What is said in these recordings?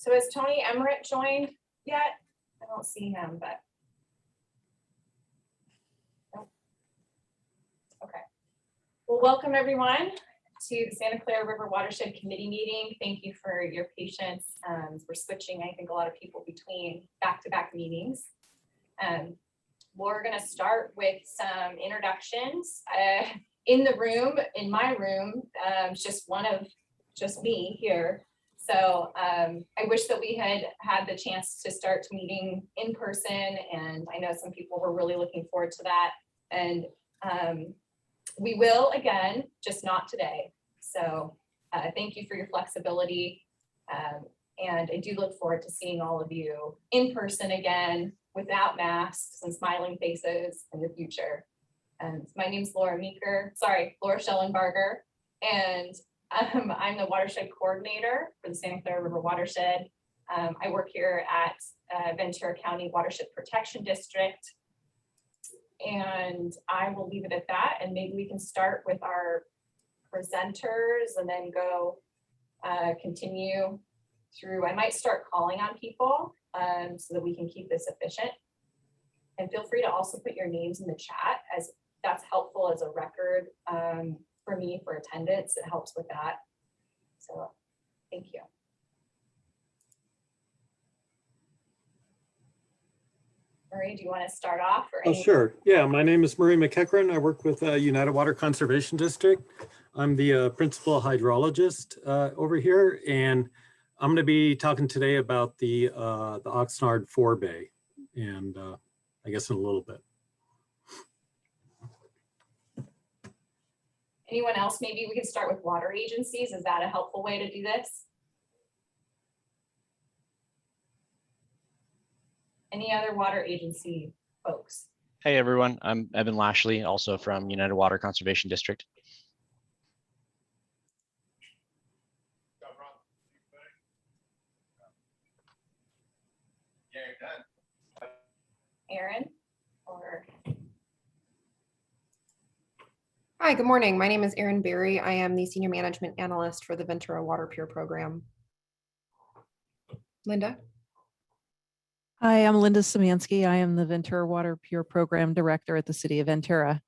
So has Tony Emmerich joined yet? I don't see him, but. Nope. Okay. Well, welcome everyone to the Santa Clara River Watershed Committee meeting. Thank you for your patience. We're switching, I think, a lot of people between back-to-back meetings. We're going to start with some introductions. In the room, in my room, just me here. So I wish that we had had the chance to start meeting in person, and I know some people were really looking forward to that. And we will again, just not today. So thank you for your flexibility. And I do look forward to seeing all of you in person again, without masks and smiling faces in the future. And my name's Laura Schellenbarger, and I'm the watershed coordinator for the Santa Clara River Watershed. I work here at Ventura County Watershed Protection District. And I will leave it at that. And maybe we can start with our presenters and then go continue through. I might start calling on people so that we can keep this efficient. And feel free to also put your names in the chat, as that's helpful as a record for me for attendance. It helps with that. So thank you. Murray, do you want to start off? Or Sure. Yeah, my name is Murray McEachran. I work with United Water Conservation District. I'm the principal hydrologist over here, and I'm going to be talking today about the Oxnard Forebay, and I guess in a little bit. Anyone else? Maybe we can start with water agencies. Is that a helpful way to do this? Any other water agency folks? Hey everyone, I'm Evan Lashley, also from United Water Conservation District. Aaron or? Hi, good morning. My name is Erin Berry. I am the Senior Management Analyst for the VenturaWaterPure program. Linda? Hi, I'm Linda Szymanski. I am the VenturaWaterPure Program Director at the City of Ventura.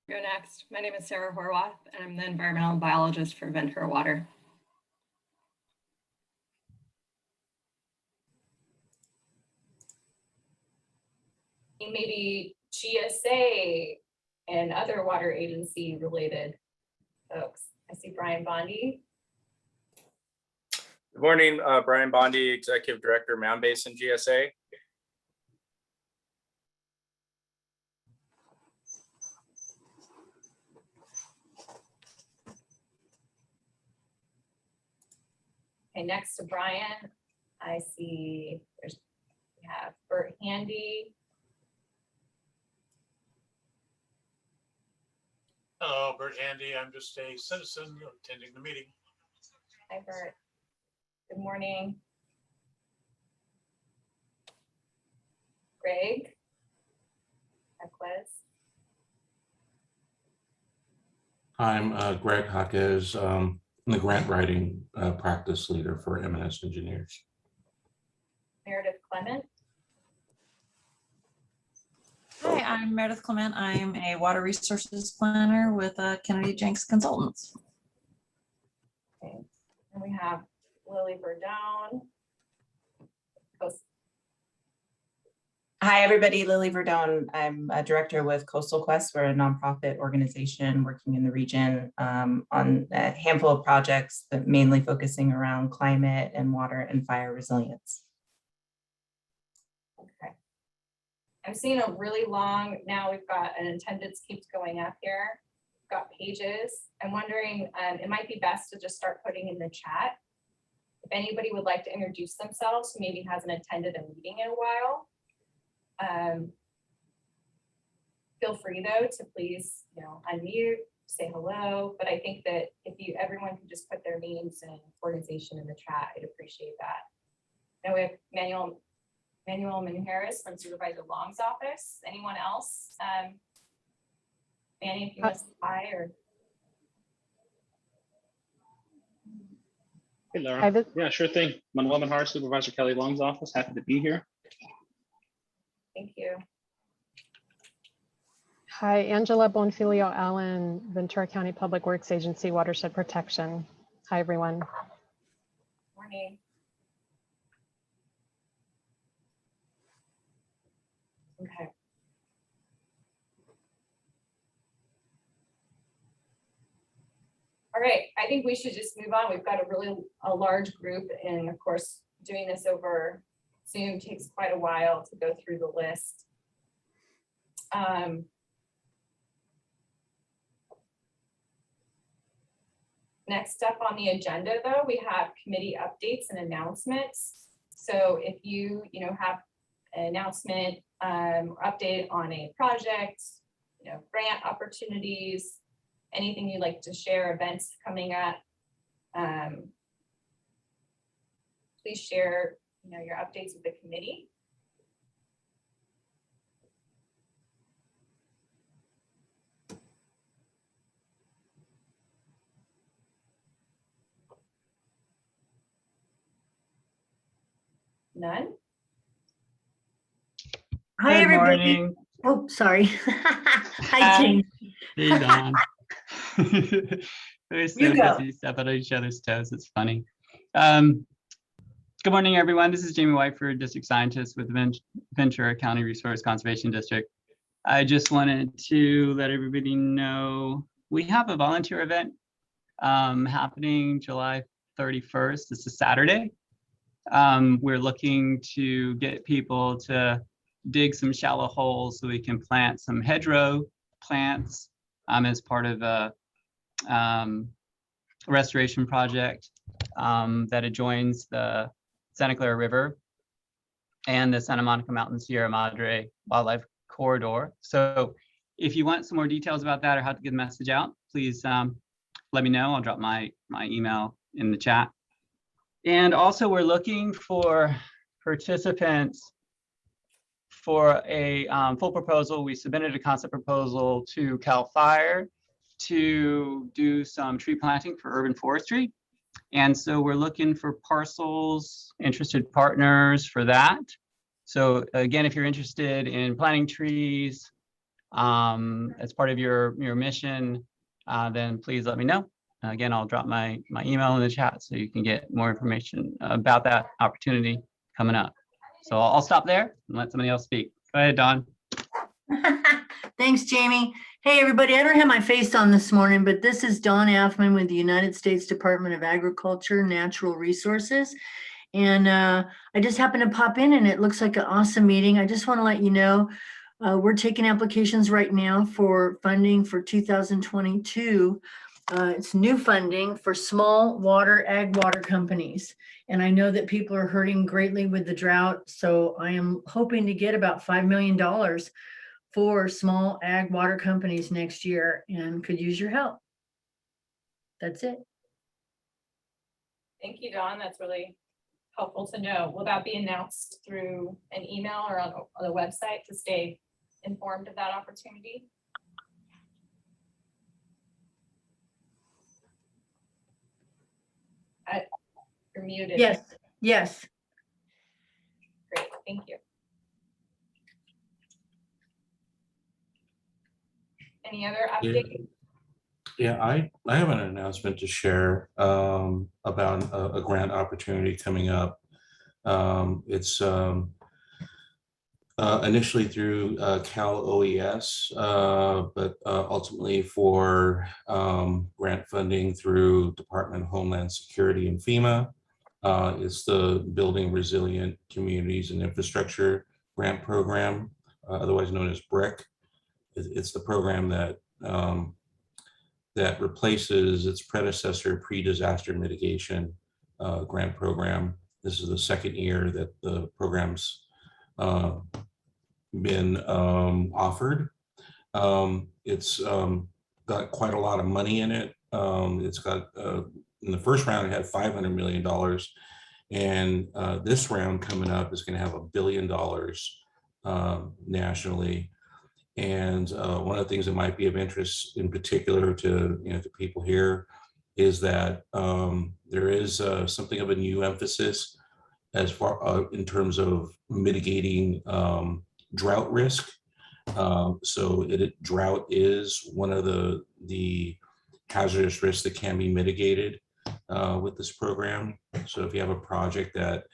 Go next. My name is Sarah Horwath, and I'm the Environmental Biologist for Ventura Water. Maybe GSA and other water agency related folks. I see Brian Bondi. Good morning, Brian Bondi, Executive Director, Mound Basin GSA. Okay, next to Brian, I see we have Bert Handy. Hello, Bert Handy. I'm just a citizen attending the meeting. Hi, Bert. Good morning. Greg Equez. I'm Greg Jaquez, the grant writing practice leader for M&S Engineers. Meredith Clement. Hi, I'm Meredith Clement. I'm a water resources planner with Kennedy Jenks Consultants. Okay. And we have Lily Verdone. Hi, everybody. Lily Verdone. I'm a director with Coastal Quest. We're a nonprofit organization working in the region on a handful of projects, but mainly focusing around climate and water and fire resilience. Okay. I'm seeing a really long, now we've got an attendance keeps going up here. We've got pages. I'm wondering, it might be best to just start putting in the chat. If anybody would like to introduce themselves, who maybe hasn't attended a meeting in a while. Feel free though to please, unmute, say hello. But I think that if everyone can just put their names and organization in the chat, I'd appreciate that. Now we have Manuel Manjares from Supervisor Long's office. Anyone else? Manny, if you want to say hi or. Hey, Laura. Hi, Yeah, sure thing. Manuel Manhar, Supervisor Kelly Long's office. Happy to be here. Thank you. Hi, Angela Bonfilio Allen, Ventura County Public Works Agency, Watershed Protection. Hi, everyone. Morning. Okay. All right, I think we should just move on. We've got a large group, and of course, doing this over Zoom takes quite a while to go through the list. Next up on the agenda, though, we have committee updates and announcements. So if you have an announcement or update on a project, grant opportunities, anything you'd like to share, events coming up, please share your updates with the committee. None? Hi, Good everybody. morning. Oh, sorry. Hi, James. Hey, Don. We're so You go. busy, step on each other's toes. It's funny. Good morning, everyone. This is Jamie Whiteford, District Scientist with the Ventura County Resource Conservation District. I just wanted to let everybody know we have a volunteer event happening July 31st. It's a Saturday. We're looking to get people to dig some shallow holes so we can plant some hedgerow plants as part of a restoration project that adjoins the Santa Clara River and the Santa Monica Mountain Sierra Madre Wildlife Corridor. So if you want some more details about that or how to get the message out, please let me know. I'll drop my email in the chat. And also we're looking for participants for a full proposal. We submitted a concept proposal to CAL FIRE to do some tree planting for urban forestry. And so we're looking for parcels, interested partners for that. So again, if you're interested in planting trees as part of your mission, then please let me know. Again, I'll drop my email in the chat so you can get more information about that opportunity coming up. So I'll stop there and let somebody else speak. Go ahead, Dawn. Thanks, Jamie. Hey, everybody. I don't have my face on this morning, but this is Dawn Affman with the United States Department of Agriculture, Natural Resources. And I just happened to pop in and it looks like an awesome meeting. I just want to let you know, we're taking applications right now for funding for 2022. It's new funding for small ag water companies. And I know that people are hurting greatly with the drought. So I am hoping to get about $5 million for small ag water companies next year and could use your help. That's it. Thank you, Dawn. That's really helpful to know. Will that be announced through an email or on the website to stay informed of that opportunity? You're muted. Yes, yes. Great, thank you. Any other updates? Yeah, I have an announcement to share about a grant opportunity coming up. It's initially through Cal OES, but ultimately for grant funding through Department of Homeland Security and FEMA. It's the Building Resilient Communities and Infrastructure Grant Program, otherwise known as BRIC. It's the program that that replaces its predecessor pre-disaster mitigation grant program. This is the second year that the program's been offered. It's got quite a lot of money in it. It's got, in the first round, it had $500 million. And this round coming up is gonna have $1 billion nationally. And one of the things that might be of interest in particular to, to people here is that there is something of a new emphasis as far in terms of mitigating drought risk. So drought is one of the hazardous risks that can be mitigated with this program. So if you have a project that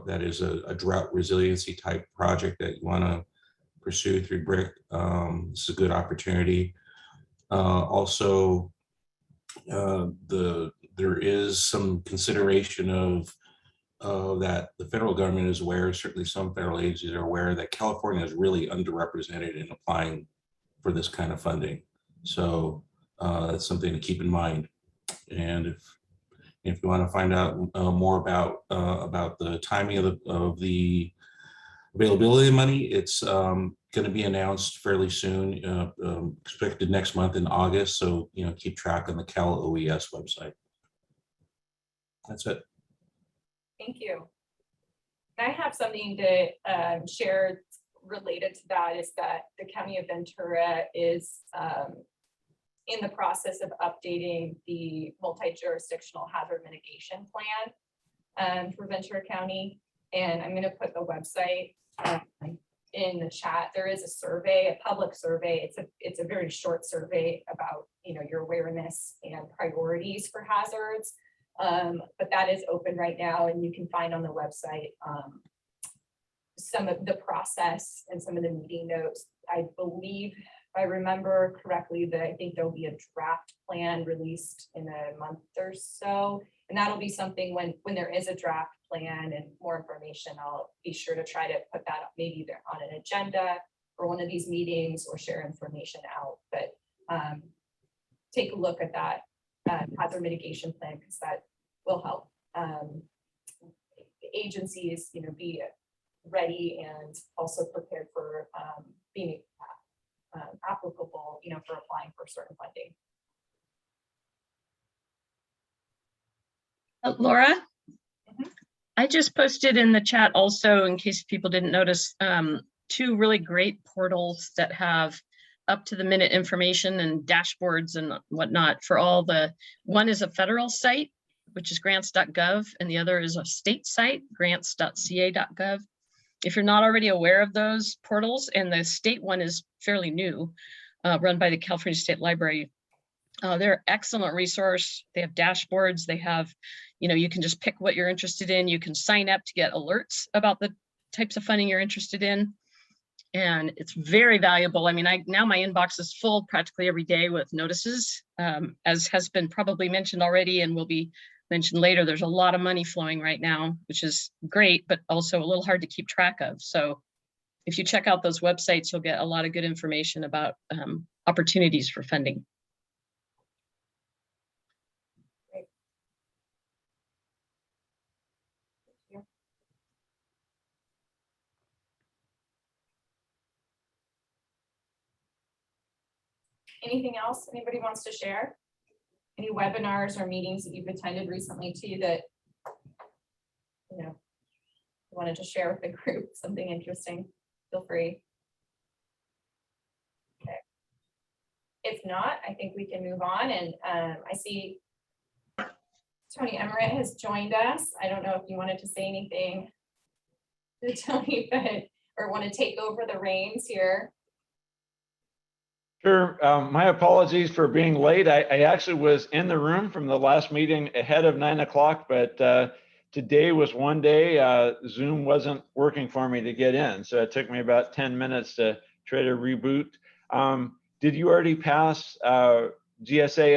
that is a drought resiliency type project that you want to pursue through BRIC, this is a good opportunity. Also, there is some consideration of that the federal government is aware, certainly some federal agencies are aware that California is really underrepresented in applying for this kind of funding. So that's something to keep in mind. And if you want to find out more about the timing of the availability of money, it's going to be announced fairly soon, expected next month in August. So, keep track on the Cal OES website. That's it. Thank you. I have something to share related to that, is that the County of Ventura is in the process of updating the multi-jurisdictional hazard mitigation plan for Ventura County. And I'm going to put the website in the chat. There is a survey, a public survey. It's a very short survey about your awareness and priorities for hazards. But that is open right now, and you can find on the website some of the process and some of the meeting notes. I believe, if I remember correctly, that I think there'll be a draft plan released in a month or so. And that'll be something when there is a draft plan and more information, I'll be sure to try to put that up, maybe either on an agenda for one of these meetings or share information out. But take a look at that hazard mitigation plan, because that will help agencies, be ready and also prepared for being applicable, for applying for certain funding. Laura, I just posted in the chat also, in case people didn't notice, 2 really great portals that have up to the minute information and dashboards and whatnot for all one is a federal site, which is grants.gov, and the other is a state site, grants.ca.gov. If you're not already aware of those portals, and the state one is fairly new, run by the California State Library, they're an excellent resource. They have dashboards. They have, you can just pick what you're interested in. You can sign up to get alerts about the types of funding you're interested in. And it's very valuable. I mean, now my inbox is full practically every day with notices, as has been probably mentioned already and will be mentioned later. There's a lot of money flowing right now, which is great, but also a little hard to keep track of. So if you check out those websites, you'll get a lot of good information about opportunities for funding. Anything else anybody wants to share? Any webinars or meetings that you've attended recently too that you wanted to share with the group, something interesting? Feel free. Okay. If not, I think we can move on. And I see Tony Emmerich has joined us. I don't know if you wanted to say anything to Tony, or want to take over the reins here. Sure. My apologies for being late. I actually was in the room from the last meeting ahead of 9 o'clock, but today was one day Zoom wasn't working for me to get in. So it took me about 10 minutes to try to reboot. Did you already pass GSA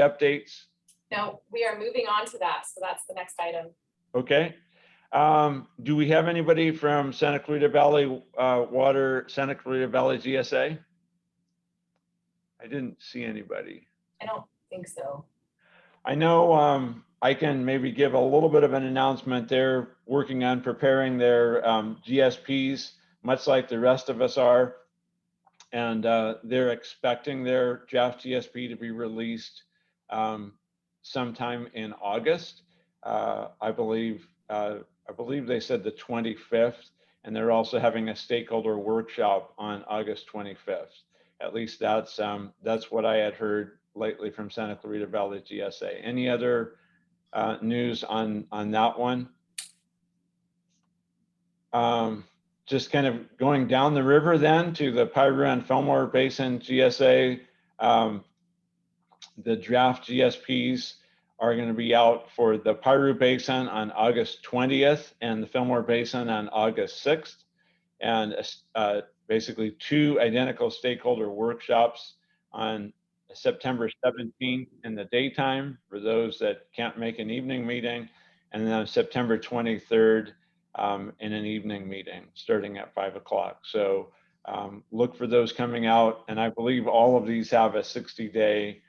updates? No, we are moving on to that. So that's the next item. Okay. Do we have anybody from Santa Clarita Valley Santa Clarita Valley GSA? I didn't see anybody. I don't think so. I know I can maybe give a little bit of an announcement. They're working on preparing their GSPs, much like the rest of us are. And they're expecting their draft GSP to be released sometime in August. I believe they said the 25th, and they're also having a stakeholder workshop on August 25th. At least that's what I had heard lately from Santa Clarita Valley GSA. Any other news on that one? Just kind of going down the river then to the Piru and Fillmore Basin GSA. The draft GSPs are going to be out for the Piru Basin on August 20th and the Fillmore Basin on August 6th. And basically 2 identical stakeholder workshops on September 17th in the daytime for those that can't make an evening meeting, and then September 23rd in an evening meeting starting at 5 o'clock. So look for those coming out. And I believe all of these have a 60-day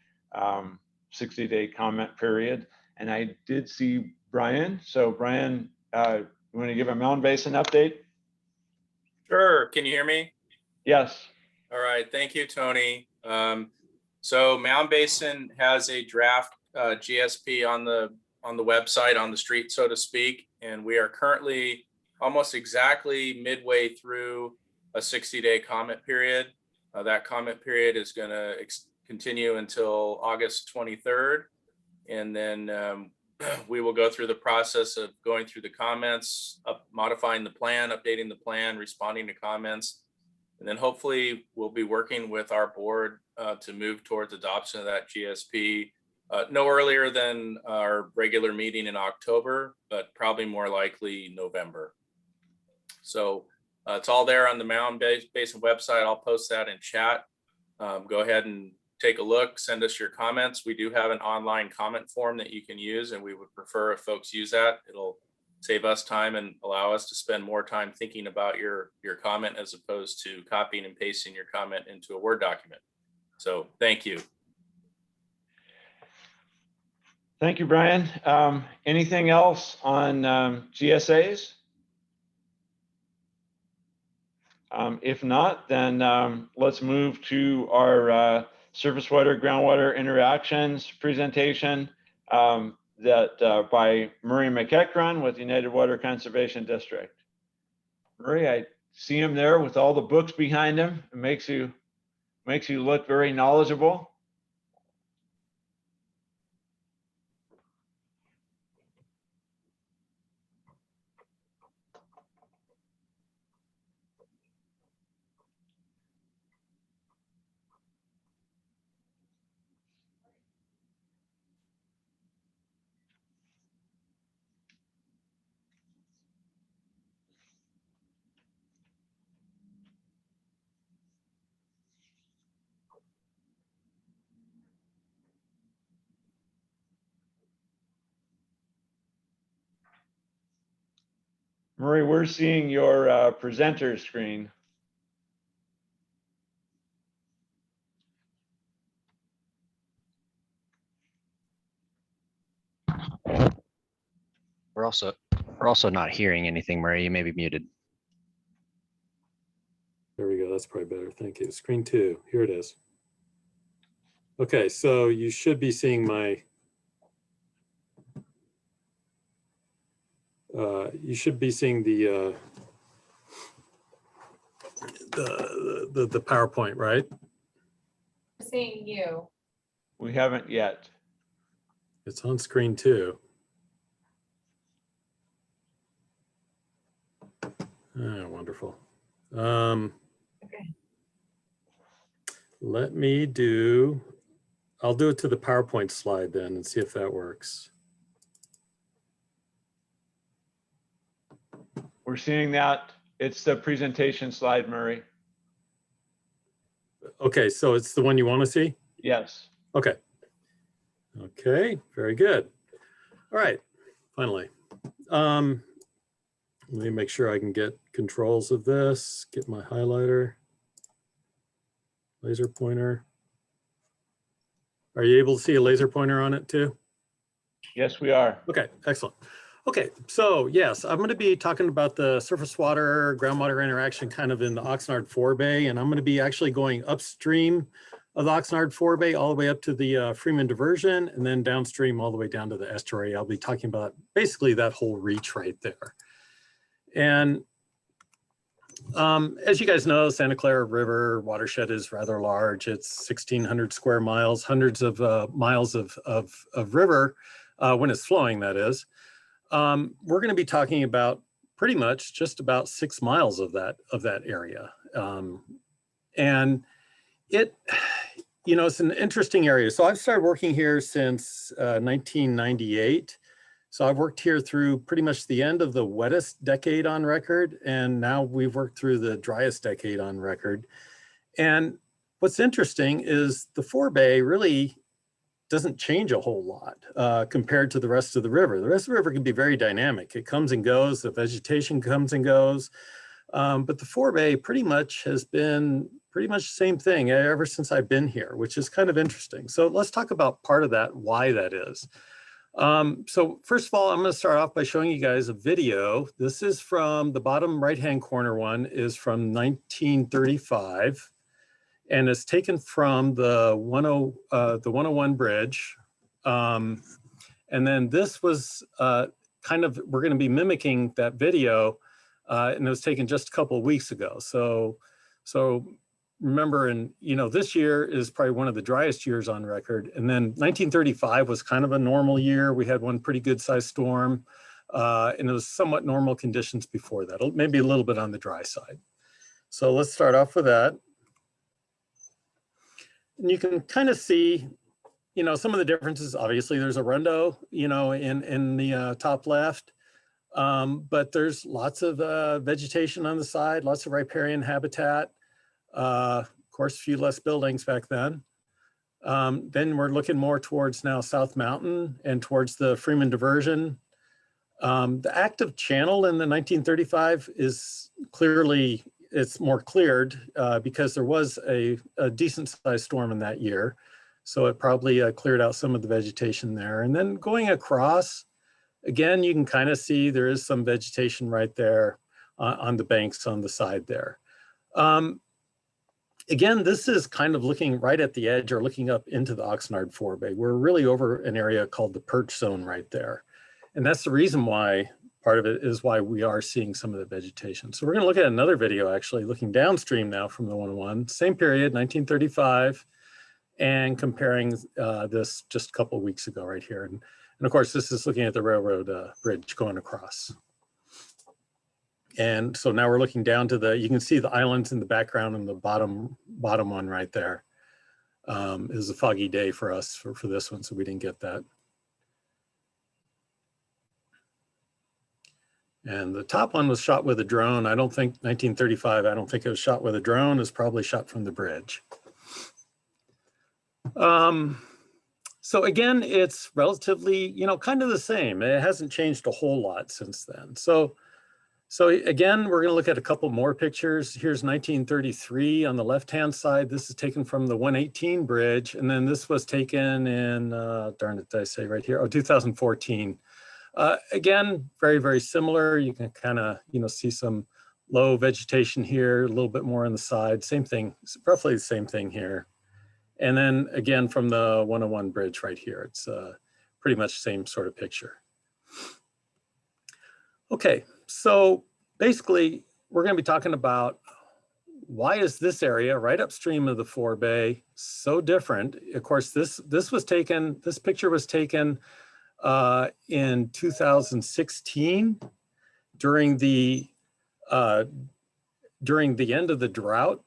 comment period. And I did see Brian. So Brian, you want to give a Mound Basin update? Sure. Can you hear me? Yes. All right. Thank you, Tony. So Mound Basin has a draft GSP on the website, on the street, so to speak. And we are currently almost exactly midway through a 60-day comment period. That comment period is going to continue until August 23rd. And then we will go through the process of going through the comments, modifying the plan, updating the plan, responding to comments. And then hopefully we'll be working with our board to move towards adoption of that GSP no earlier than our regular meeting in October, but probably more likely November. So it's all there on the Mound Basin website. I'll post that in chat. Go ahead and take a look, send us your comments. We do have an online comment form that you can use, and we would prefer if folks use that. It'll save us time and allow us to spend more time thinking about your comment as opposed to copying and pasting your comment into a Word document. So thank you. Thank you, Brian. Anything else on GSAs? If not, then let's move to our surface water, groundwater interactions presentation that by Murray McEachran with United Water Conservation District. Murray, I see him there with all the books behind him. It makes you look very knowledgeable. Murray, we're seeing your presenter screen. We're also not hearing anything, Murray. You may be muted. There we go. That's probably better. Thank you. Screen 2. Here it is. Okay, so you should be seeing my you should be seeing the PowerPoint, right? We're seeing you. We haven't yet. It's on screen 2. Oh, wonderful. Okay. I'll do it to the PowerPoint slide then and see if that works. We're seeing that. It's the presentation slide, Murray. Okay, so it's the one you want to see? Yes. Okay. Okay, very good. All right, finally. Let me make sure I can get controls of this, get my highlighter, laser pointer. Are you able to see a laser pointer on it too? Yes, we are. Okay, excellent. Okay, so yes, I'm going to be talking about the surface water, groundwater interaction kind of in the Oxnard Forebay, and I'm going to be actually going upstream of the Oxnard Forebay all the way up to the Freeman diversion, and then downstream all the way down to the estuary. I'll be talking about basically that whole reach right there. And As you guys know, Santa Clara River watershed is rather large. It's 1,600 square miles, hundreds of miles of river when it's flowing, that is. We're going to be talking about pretty much just about 6 miles of that area. And it, you know, it's an interesting area. So I've started working here since 1998. So I've worked here through pretty much the end of the wettest decade on record, and now we've worked through the driest decade on record. And what's interesting is the Forebay really doesn't change a whole lot compared to the rest of the river. The rest of the river can be very dynamic. It comes and goes, the vegetation comes and goes. But the Forebay pretty much has been pretty much the same thing ever since I've been here, which is kind of interesting. So let's talk about part of that, why that is. So first of all, I'm going to start off by showing you guys a video. This is from the bottom right-hand corner one is from 1935, and it's taken from the 101 bridge. And then this was kind of, we're going to be mimicking that video, and it was taken just a couple of weeks ago. So remember, and you know, this year is probably one of the driest years on record. And then 1935 was kind of a normal year. We had one pretty good sized storm, and it was somewhat normal conditions before that, maybe a little bit on the dry side. So let's start off with that. And you can kind of see, you know, some of the differences. Obviously there's a rondo, you know, in the top left, but there's lots of vegetation on the side, lots of riparian habitat. Of course, a few less buildings back then. Then we're looking more towards now South Mountain and towards the Freeman Diversion. The active channel in the 1935 is clearly, it's more cleared because there was a decent sized storm in that year. So it probably cleared out some of the vegetation there. And then going across, again, you can kind of see there is some vegetation right there on the banks on the side there. Again, this is kind of looking right at the edge or looking up into the Oxnard Forebay. We're really over an area called the perch zone right there. And that's the reason why, part of it is why we are seeing some of the vegetation. So we're going to look at another video actually looking downstream now from the 101, same period, 1935, and comparing this just a couple of weeks ago right here. And of course, this is looking at the railroad bridge going across. And so now we're looking down to the, you can see the islands in the background and the bottom one right there. It was a foggy day for us for this one, so we didn't get that. And the top one was shot with a drone. I don't think 1935, I don't think it was shot with a drone. It was probably shot from the bridge. So again, it's relatively, you know, kind of the same. It hasn't changed a whole lot since then. So again, we're going to look at a couple more pictures. Here's 1933 on the left-hand side. This is taken from the 118 bridge. And then this was taken in, darn it, did I say right here? Oh, 2014. Again, very, very similar. You can kind of, you know, see some low vegetation here, a little bit more on the side. Same thing, roughly the same thing here. And then again, from the 101 bridge right here, it's pretty much the same sort of picture. Okay, so basically we're going to be talking about why is this area right upstream of the Forebay so different? Of course, this picture was taken in 2016 during the end of the drought.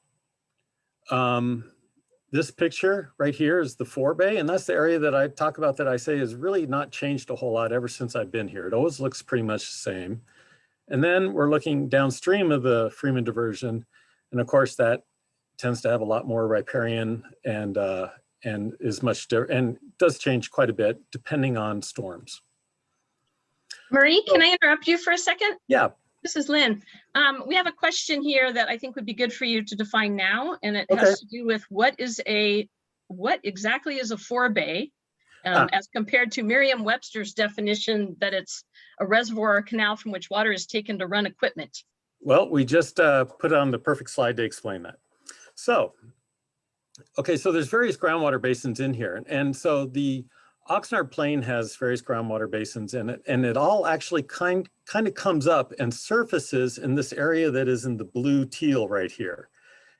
This picture right here is the Forebay, and that's the area that I talk about that I say has really not changed a whole lot ever since I've been here. It always looks pretty much the same. And then we're looking downstream of the Freeman Diversion, and of course that tends to have a lot more riparian and is much and does change quite a bit depending on storms. Marie, can I interrupt you for a second? Yeah. This is Lynn. We have a question here that I think would be good for you to define now, and it Okay. has to do with what exactly is a Forebay, as compared to Merriam-Webster's definition that it's a reservoir or canal from which water is taken to run equipment. Well, we just put on the perfect slide to explain that. So, okay, so there's various groundwater basins in here, and so the Oxnard Plain has various groundwater basins in it, and it all actually kind of comes up and surfaces in this area that is in the blue teal right here.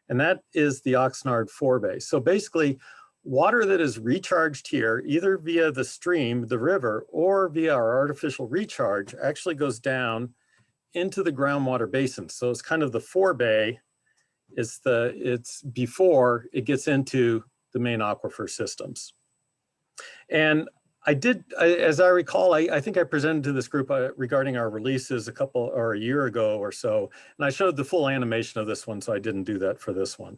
And that is the Oxnard Forebay. So basically, water that is recharged here, either via the stream, the river, or via our artificial recharge, actually goes down into the groundwater basin. So it's kind of the forebay. It's before it gets into the main aquifer systems. And as I recall, I think I presented to this group regarding our releases a year ago or so, and I showed the full animation of this one, so I didn't do that for this one.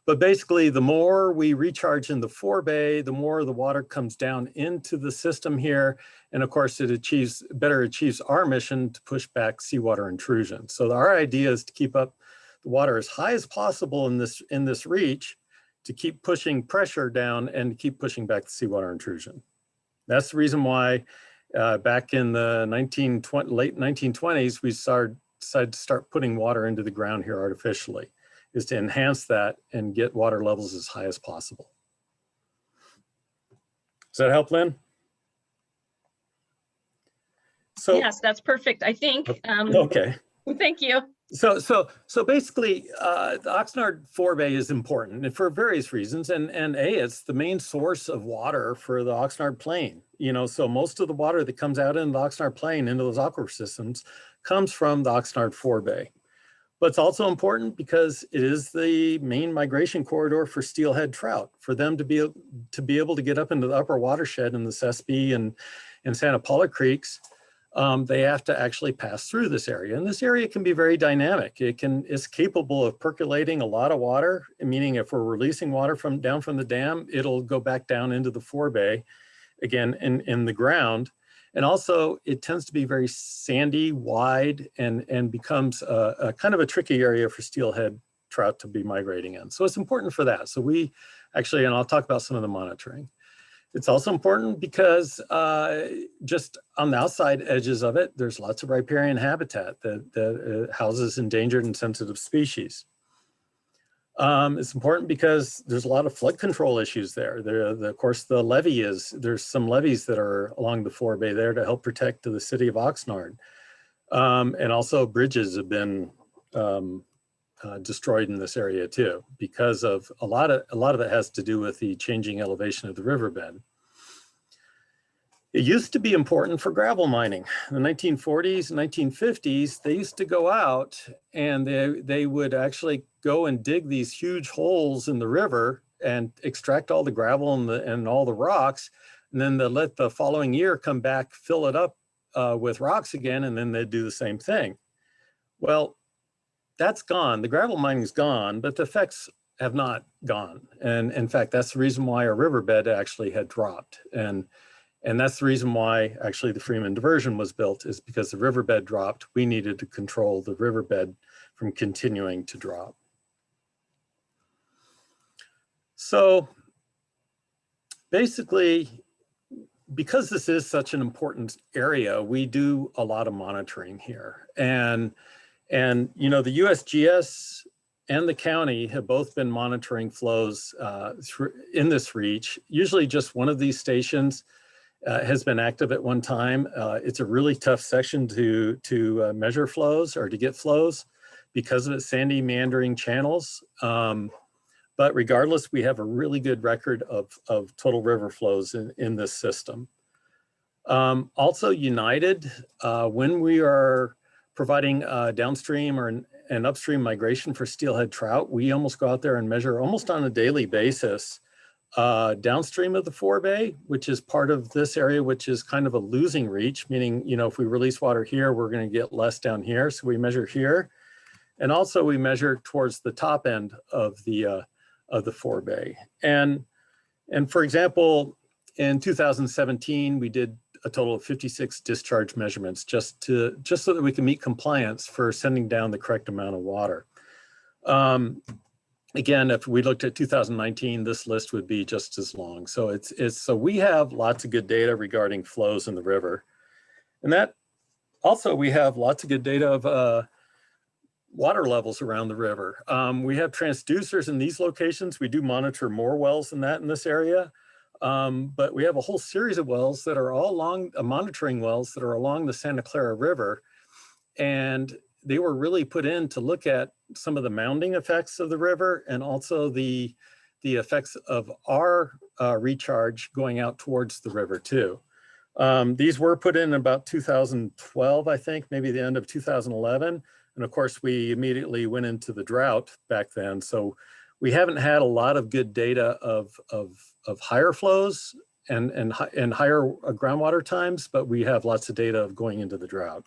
But basically, the more we recharge in the forebay, the more the water comes down into the system here. And of course, it better achieves our mission to push back seawater intrusion. So our idea is to keep up the water as high as possible in this reach, to keep pushing pressure down and to keep pushing back the seawater intrusion. That's the reason why back in the late 1920s, we decided to start putting water into the ground here artificially, is to enhance that and get water levels as high as possible. Does that help, Lynn? So, yes, that's perfect, I think. Okay. Thank you. So basically, the Oxnard Forebay is important for various reasons, and it's the main source of water for the Oxnard Plain. So most of the water that comes out in the Oxnard Plain into those aquifer systems comes from the Oxnard Forebay. But it's also important because it is the main migration corridor for steelhead trout. For them to be able to get up into the upper watershed in the Sespe and Santa Paula creeks, they have to actually pass through this area. And this area can be very dynamic. It's capable of percolating a lot of water, meaning if we're releasing water down from the dam, it'll go back down into the forebay, again, in the ground. And also, it tends to be very sandy, wide, and becomes a kind of a tricky area for steelhead trout to be migrating in. So it's important for that. So we actually, and I'll talk about some of the monitoring. It's also important because just on the outside edges of it, there's lots of riparian habitat that houses endangered and sensitive species. It's important because there's a lot of flood control issues there. Of course, there's some levees that are along the forebay there to help protect the city of Oxnard. And also bridges have been destroyed in this area too, because of a lot of it has to do with the changing elevation of the riverbed. It used to be important for gravel mining. In the 1940s and 1950s, they used to go out and they would actually go and dig these huge holes in the river and extract all the gravel and all the rocks. And then they let the following year come back, fill it up with rocks again, and then they'd do the same thing. Well, that's gone. The gravel mining's gone, but the effects have not gone. And in fact, that's the reason why our riverbed actually had dropped. And that's the reason why actually the Freeman diversion was built, is because the riverbed dropped. We needed to control the riverbed from continuing to drop. So basically, because this is such an important area, we do a lot of monitoring here. And the USGS and the county have both been monitoring flows in this reach. Usually just one of these stations has been active at one time. It's a really tough section to measure flows or to get flows because of its sandy meandering channels. But regardless, we have a really good record of total river flows in this system. Also United, when we are providing downstream or an upstream migration for steelhead trout, we almost go out there and measure almost on a daily basis downstream of the forebay, which is part of this area, which is kind of a losing reach, meaning, if we release water here, we're going to get less down here. So we measure here. And also we measure towards the top end of the forebay. And for example, in 2017, we did a total of 56 discharge measurements just so that we can meet compliance for sending down the correct amount of water. Again, if we looked at 2019, this list would be just as long. So so we have lots of good data regarding flows in the river. And that also, we have lots of good data of water levels around the river. We have transducers in these locations. We do monitor more wells than that in this area. But we have a whole series of wells that are all along, monitoring wells that are along the Santa Clara River. And they were really put in to look at some of the mounding effects of the river and also the effects of our recharge going out towards the river too. These were put in about 2012, I think, maybe the end of 2011. And of course, we immediately went into the drought back then. So we haven't had a lot of good data of higher flows and higher groundwater times, but we have lots of data of going into the drought.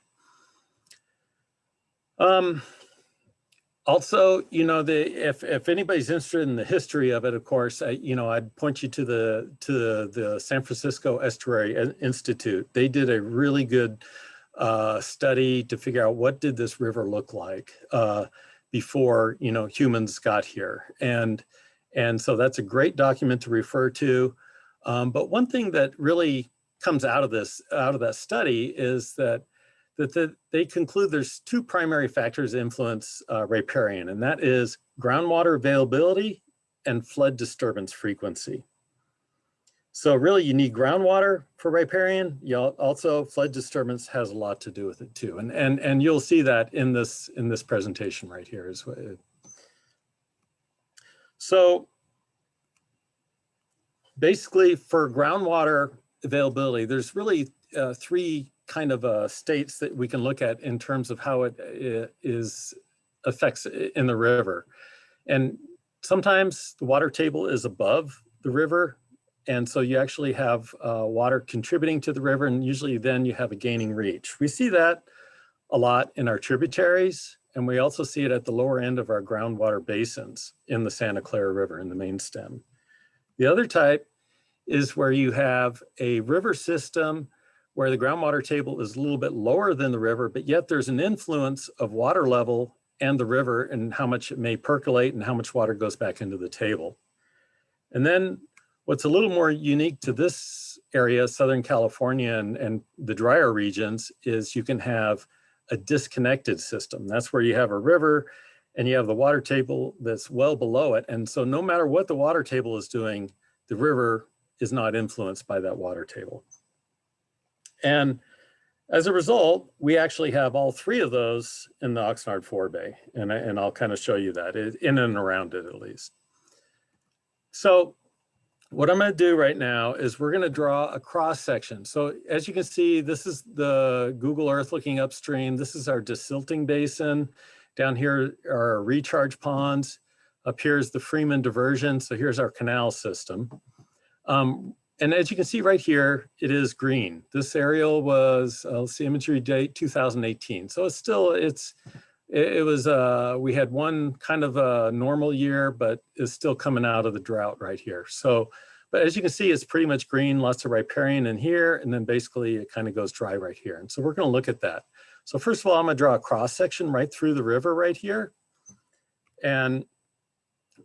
Also, you know, if anybody's interested in the history of it, of course, you know, I'd point you to the San Francisco Estuary Institute. They did a really good study to figure out what did this river look like before, you know, humans got here. And so that's a great document to refer to. But one thing that really comes out of that study is that they conclude there's two primary factors that influence riparian, and that is groundwater availability and flood disturbance frequency. So really you need groundwater for riparian. Also flood disturbance has a lot to do with it too. And you'll see that in this presentation right here as well. So basically for groundwater availability, there's really three kind of states that we can look at in terms of how it affects in the river. And sometimes the water table is above the river. And so you actually have water contributing to the river, and usually then you have a gaining reach. We see that a lot in our tributaries, and we also see it at the lower end of our groundwater basins in the Santa Clara River in the main stem. The other type is where you have a river system where the groundwater table is a little bit lower than the river, but yet there's an influence of water level and the river and how much it may percolate and how much water goes back into the table. And then what's a little more unique to this area, Southern California and the drier regions, is you can have a disconnected system. That's where you have a river and you have the water table that's well below it. And so no matter what the water table is doing, the river is not influenced by that water table. And as a result, we actually have all three of those in the Oxnard Forebay, and I'll kind of show you that in and around it at least. So what I'm going to do right now is we're going to draw a cross section. So as you can see, this is the Google Earth looking upstream. This is our desilting basin. Down here are our recharge ponds. Up here is the Freeman diversion. So here's our canal system. And as you can see right here, it is green. This aerial was, let's see, imagery date 2018. So it's still, we had one kind of a normal year, but it's still coming out of the drought right here. So, but as you can see, it's pretty much green, lots of riparian in here, and then basically it kind of goes dry right here. And so we're gonna look at that. So first of all, I'm gonna draw a cross section right through the river right here. And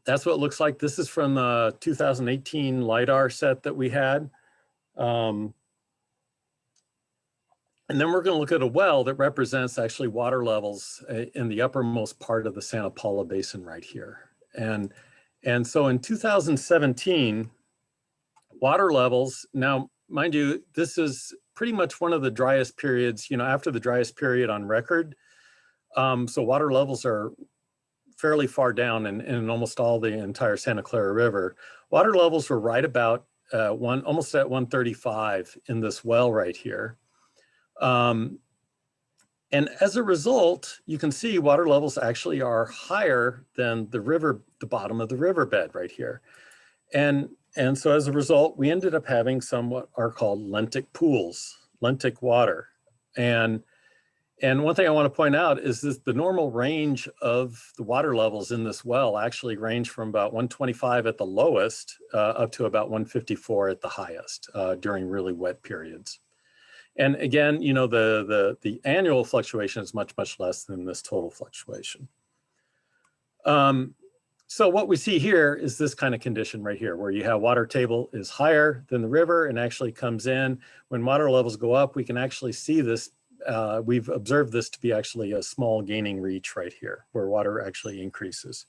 that's what it looks like. This is from the 2018 LiDAR set that we had. And then we're going to look at a well that represents actually water levels in the uppermost part of the Santa Paula Basin right here. And so in 2017, water levels, now mind you, this is pretty much one of the driest periods, you know, after the driest period on record. So water levels are fairly far down in almost all the entire Santa Clara River. Water levels were right about almost at 135 in this well right here. And as a result, you can see water levels actually are higher than the bottom of the riverbed right here. And so as a result, we ended up having some what are called lentic pools, lentic water. And one thing I want to point out is that the normal range of the water levels in this well actually range from about 125 at the lowest up to about 154 at the highest during really wet periods. And again, you know, the annual fluctuation is much, much less than this total fluctuation. So what we see here is this kind of condition right here, where you have water table is higher than the river and actually comes in. When water levels go up, we can actually see this. We've observed this to be actually a small gaining reach right here, where water actually increases.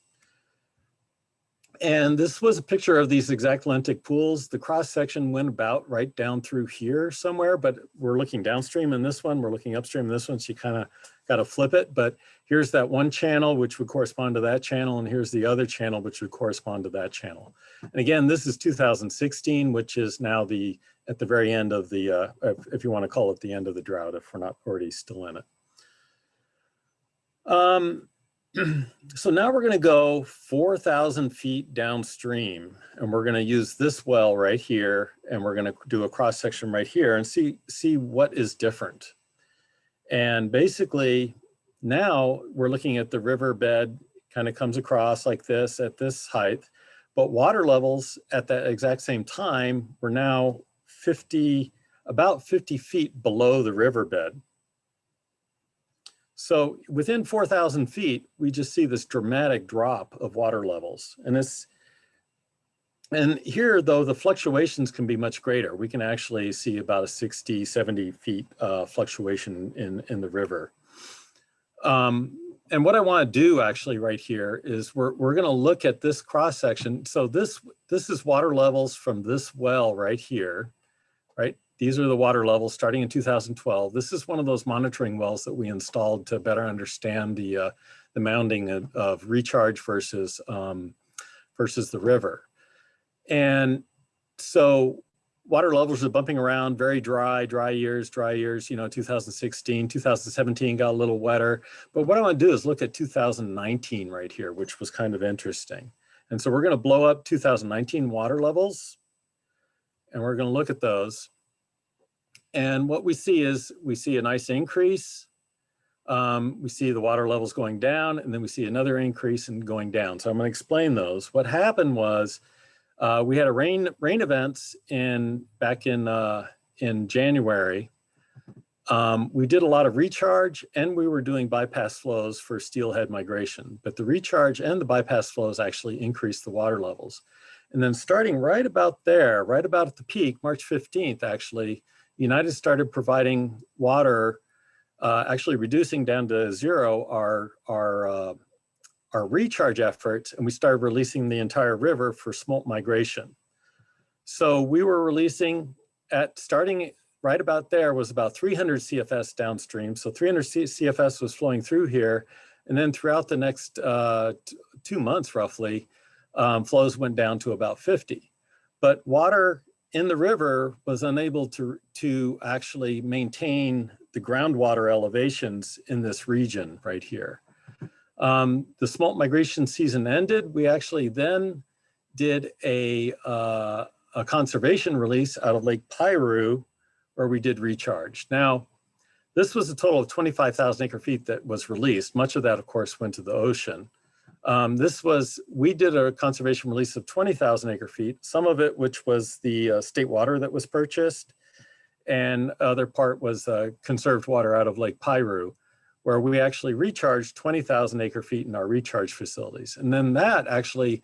And this was a picture of these exact lentic pools. The cross section went about right down through here somewhere, but we're looking downstream in this one, we're looking upstream in this one, so you kind of got to flip it. But here's that one channel, which would correspond to that channel, and here's the other channel, which would correspond to that channel. And again, this is 2016, which is now at the very end of the, if you want to call it the end of the drought, if we're not already still in it. So now we're going to go 4,000 feet downstream, and we're going to use this well right here, and we're going to do a cross section right here and see what is different. And basically now we're looking at the riverbed kind of comes across like this at this height, but water levels at that exact same time were now about 50 feet below the riverbed. So within 4,000 feet, we just see this dramatic drop of water levels. And here, though, the fluctuations can be much greater. We can actually see about a 60, 70 feet fluctuation in the river. And what I want to do actually right here is we're going to look at this cross section. So this is water levels from this well right here, right? These are the water levels starting in 2012. This is one of those monitoring wells that we installed to better understand the mounding of recharge versus the river. And so water levels are bumping around, very dry years, 2016, 2017 got a little wetter. But what I want to do is look at 2019 right here, which was kind of interesting. And so we're going to blow up 2019 water levels, and we're going to look at those. And what we see is we see a nice increase. We see the water levels going down, and then we see another increase and going down. So I'm going to explain those. What happened was we had a rain events back in January. We did a lot of recharge, and we were doing bypass flows for steelhead migration. But the recharge and the bypass flows actually increased the water levels. And then starting right about there, right about at the peak, March 15th, actually, United started providing water, actually reducing down to zero our recharge efforts, and we started releasing the entire river for smolt migration. So we were releasing starting right about there was about 300 CFS downstream. So 300 CFS was flowing through here. And then throughout the next 2 months roughly, flows went down to about 50. But water in the river was unable to actually maintain the groundwater elevations in this region right here. The smolt migration season ended. We actually then did a conservation release out of Lake Piru, where we did recharge. Now, this was a total of 25,000 acre feet that was released. Much of that, of course, went to the ocean. We did a conservation release of 20,000 acre feet, some of it which was the state water that was purchased, and other part was conserved water out of Lake Piru, where we actually recharged 20,000 acre feet in our recharge facilities. And then that actually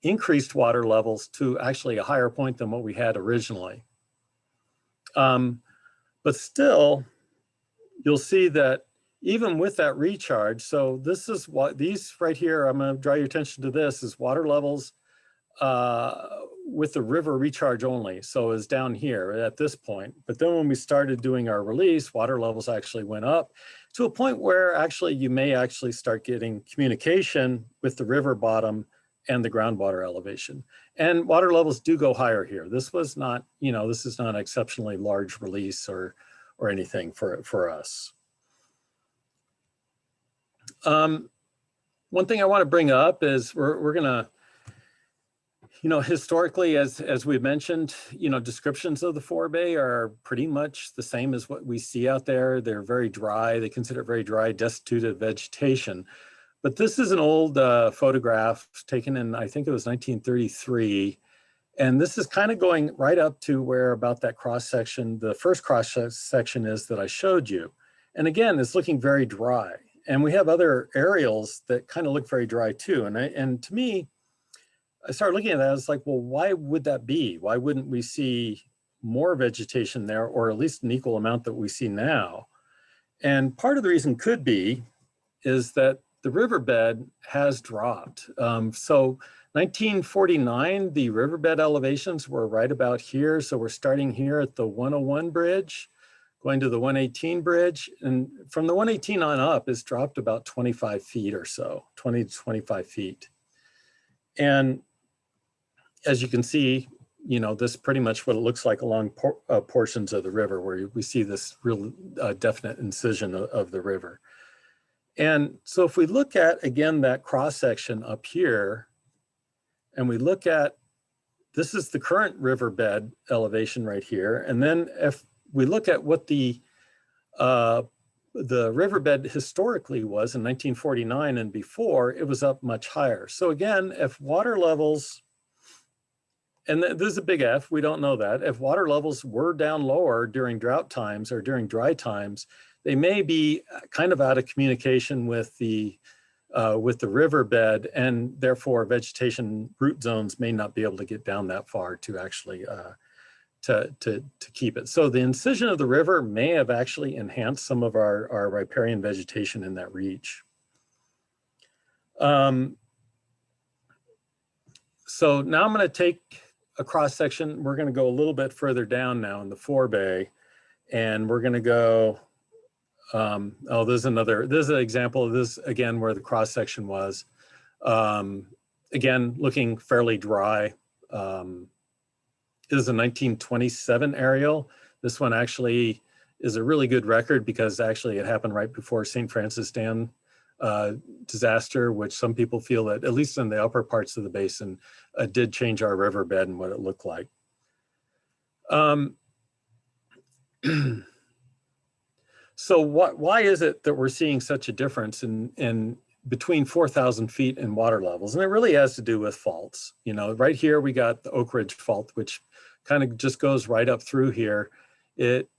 increased water levels to actually a higher point than what we had originally. But still, you'll see that even with that recharge, so this is what these right here, I'm going to draw your attention to this, is water levels with the river recharge only. So it's down here at this point. But then when we started doing our release, water levels actually went up to a point where actually you may actually start getting communication with the river bottom and the groundwater elevation. And water levels do go higher here. This was not, this is not an exceptionally large release or anything for us. One thing I want to bring up is we're going to, historically, as we mentioned, descriptions of the Forebay are pretty much the same as what we see out there. They're very dry. They consider it very dry, destitute of vegetation. But this is an old photograph taken in, I think it was 1933. And this is kind of going right up to where about that cross section, the first cross section is that I showed you. And again, it's looking very dry. And we have other aerials that kind of look very dry too. And to me, I started looking at that, I was like, well, why would that be? Why wouldn't we see more vegetation there, or at least an equal amount that we see now? And part of the reason could be is that the riverbed has dropped. So 1949, the riverbed elevations were right about here. So we're starting here at the 101 bridge, going to the 118 bridge. And from the 118 on up, it's dropped about 25 feet or so, 20 to 25 feet. And as you can see, you know, this is pretty much what it looks like along portions of the river where we see this real definite incision of the river. And so if we look at, again, that cross section up here, and we look at, this is the current riverbed elevation right here. And then if we look at what the riverbed historically was in 1949 and before, it was up much higher. So again, if water levels, and this is a big F, we don't know that. If water levels were down lower during drought times or during dry times, they may be kind of out of communication with the riverbed, and therefore vegetation root zones may not be able to get down that far to actually to keep it. So the incision of the river may have actually enhanced some of our riparian vegetation in that reach. So now I'm going to take a cross section. We're going to go a little bit further down now in the Forebay, and we're going to go. Oh, there's an example of this again where the cross section was. Again, looking fairly dry. This is a 1927 aerial. This one actually is a really good record because actually it happened right before St. Francis Dam disaster, which some people feel that, at least in the upper parts of the basin, did change our riverbed and what it looked like. So why is it that we're seeing such a difference in between 4,000 feet in water levels? And it really has to do with faults. You know, right here we got the Oak Ridge Fault, which kind of just goes right up through here. It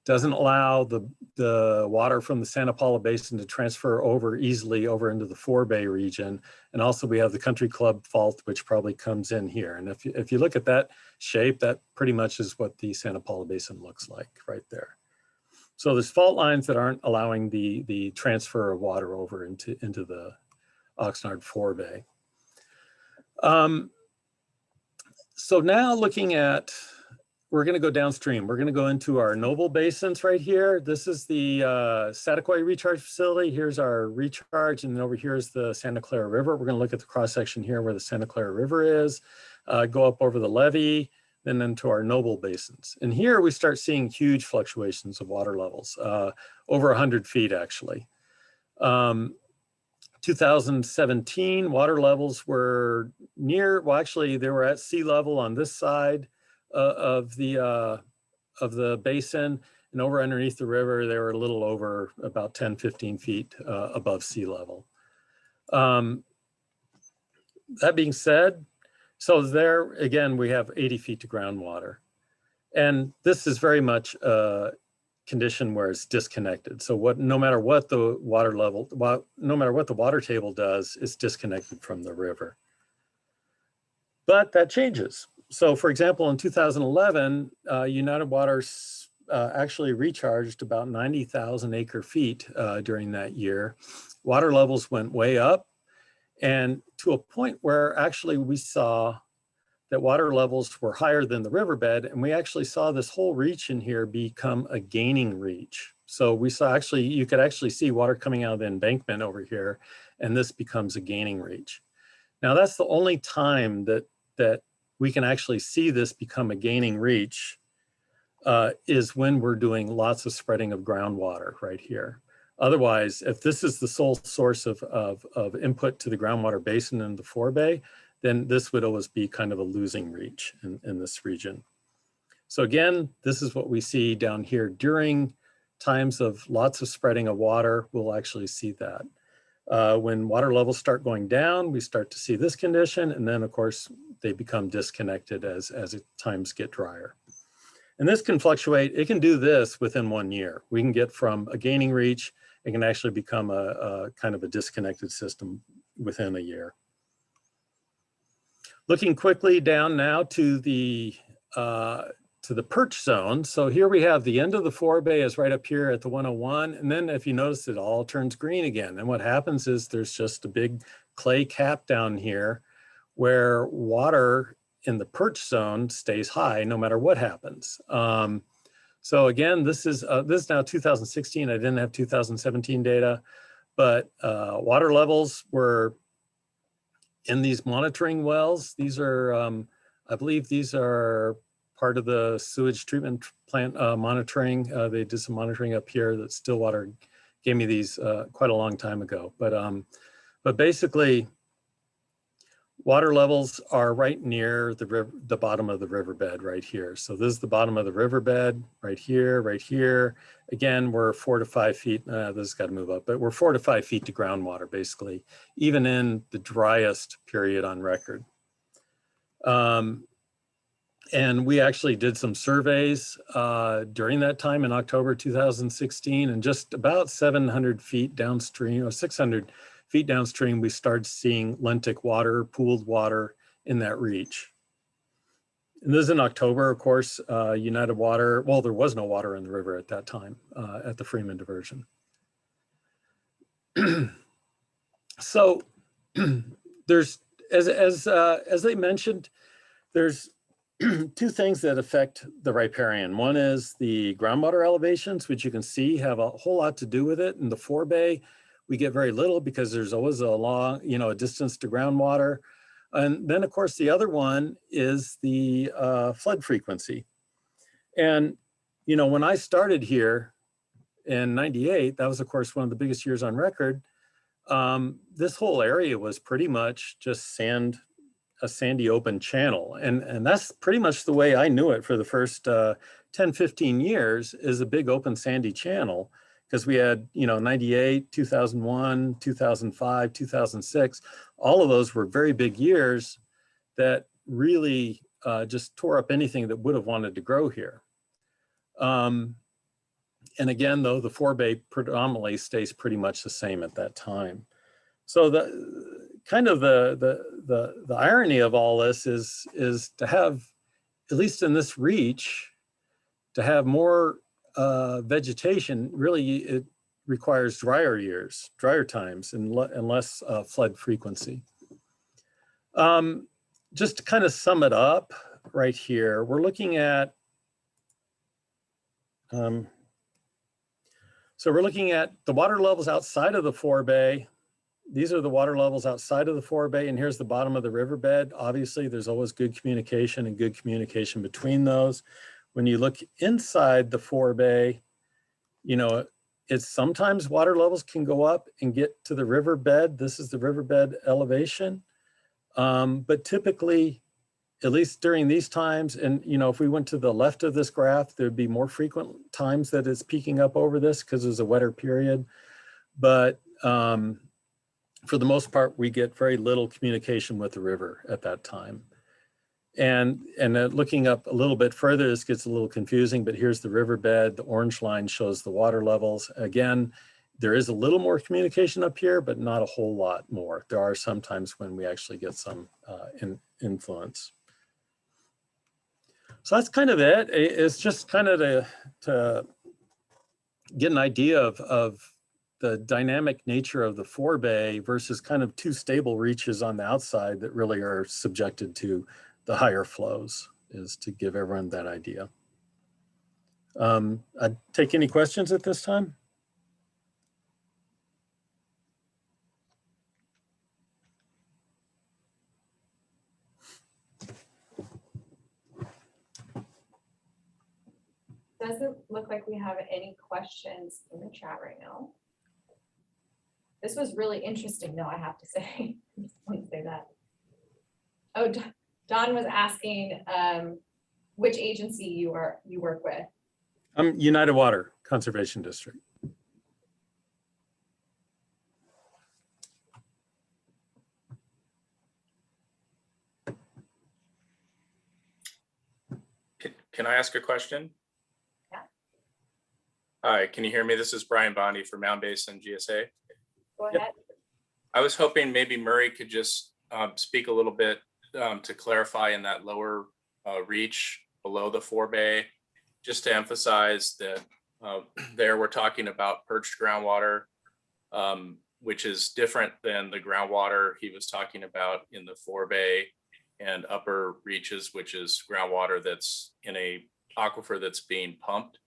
doesn't allow the water from the Santa Paula Basin to transfer over easily over into the Forebay region. And also we have the Country Club Fault, which probably comes in here. And if you look at that shape, that pretty much is what the Santa Paula Basin looks like right there. So there's fault lines that aren't allowing the transfer of water over into the Oxnard Forebay. So now looking at, we're going to go downstream. We're going to go into our Noble basins right here. This is the Sataquai recharge facility. Here's our recharge, and then over here is the Santa Clara River. We're going to look at the cross section here where the Santa Clara River is, go up over the levee, then into our Noble basins. And here we start seeing huge fluctuations of water levels, over 100 feet actually. 2017, water levels were near, well actually they were at sea level on this side of the basin, and over underneath the river, they were a little over about 10, 15 feet above sea level. That being said, so there, again, we have 80 feet to groundwater. And this is very much a condition where it's disconnected. So no matter what the water level, no matter what the water table does, it's disconnected from the river. But that changes. So for example, in 2011, United Water actually recharged about 90,000 acre feet during that year. Water levels went way up, and to a point where actually we saw that water levels were higher than the riverbed, and we actually saw this whole reach in here become a gaining reach. So we saw actually, you could actually see water coming out of the embankment over here, and this becomes a gaining reach. Now that's the only time that we can actually see this become a gaining reach is when we're doing lots of spreading of groundwater right here. Otherwise, if this is the sole source of input to the groundwater basin in the Forebay, then this would always be kind of a losing reach in this region. So again, this is what we see down here. During times of lots of spreading of water, we'll actually see that. When water levels start going down, we start to see this condition, and then of course, they become disconnected as times get drier. And this can fluctuate. It can do this within 1 year. We can get from a gaining reach, it can actually become a kind of a disconnected system within a year. Looking quickly down now to the to the perch zone. So here we have the end of the Forebay is right up here at the 101. And then if you notice, it all turns green again. And what happens is there's just a big clay cap down here where water in the perch zone stays high no matter what happens. So again, this is now 2016. I didn't have 2017 data, but water levels were in these monitoring wells. These are, I believe these are part of the sewage treatment plant monitoring. They did some monitoring up here that Stillwater gave me these quite a long time ago. But basically, water levels are right near the bottom of the riverbed right here. So this is the bottom of the riverbed right here, right here. Again, we're 4 to 5 feet, this has got to move up, but we're 4 to 5 feet to groundwater, basically, even in the driest period on record. And we actually did some surveys during that time in October 2016, and just about 700 feet downstream, or 600 feet downstream, we started seeing lentic water, pooled water in that reach. And this is in October, of course. United Water, well, there was no water in the river at that time at the Freeman diversion. So there's, as they mentioned, there's two things that affect the riparian. One is the groundwater elevations, which you can see have a whole lot to do with it. In the Forebay, we get very little because there's always a distance to groundwater. And then of course, the other one is the flood frequency. And, when I started here in '98, that was of course one of the biggest years on record. This whole area was pretty much just a sandy open channel. And that's pretty much the way I knew it for the first 10, 15 years, is a big open sandy channel, because we had, 98, 2001, 2005, 2006, all of those were very big years that really just tore up anything that would have wanted to grow here. And again, though, the Forebay predominantly stays pretty much the same at that time. So the kind of the irony of all this is to have, at least in this reach, to have more vegetation. Really, it requires drier times, and less flood frequency. Just to kind of sum it up right here, we're looking at, so we're looking at the water levels outside of the Forebay. These are the water levels outside of the Forebay, and here's the bottom of the riverbed. Obviously, there's always good communication between those. When you look inside the Forebay, it's sometimes water levels can go up and get to the riverbed. This is the riverbed elevation. But typically, at least during these times, and if we went to the left of this graph, there'd be more frequent times that it's peaking up over this because there's a wetter period. But for the most part, we get very little communication with the river at that time. And looking up a little bit further, this gets a little confusing, but here's the riverbed. The orange line shows the water levels. Again, there is a little more communication up here, but not a whole lot more. There are some times when we actually get some influence. So that's kind of it. It's just kind of to get an idea of the dynamic nature of the Forebay versus kind of two stable reaches on the outside that really are subjected to the higher flows, is to give everyone that idea. I'd take any questions at this time. Doesn't look like we have any questions in the chat right now. This was really interesting, though, I have to say. I just want to say that. Oh, Don was asking which agency you work with. I'm United Water Conservation District. Can I ask a question? Yeah. Hi, can you hear me? This is Brian Bondi from Mound Basin GSA. Go ahead. I was hoping maybe Murray could just speak a little bit to clarify in that lower reach below the Forebay, just to emphasize that there we're talking about perched groundwater, which is different than the groundwater he was talking about in the Forebay and upper reaches, which is groundwater that's in a aquifer that's being pumped.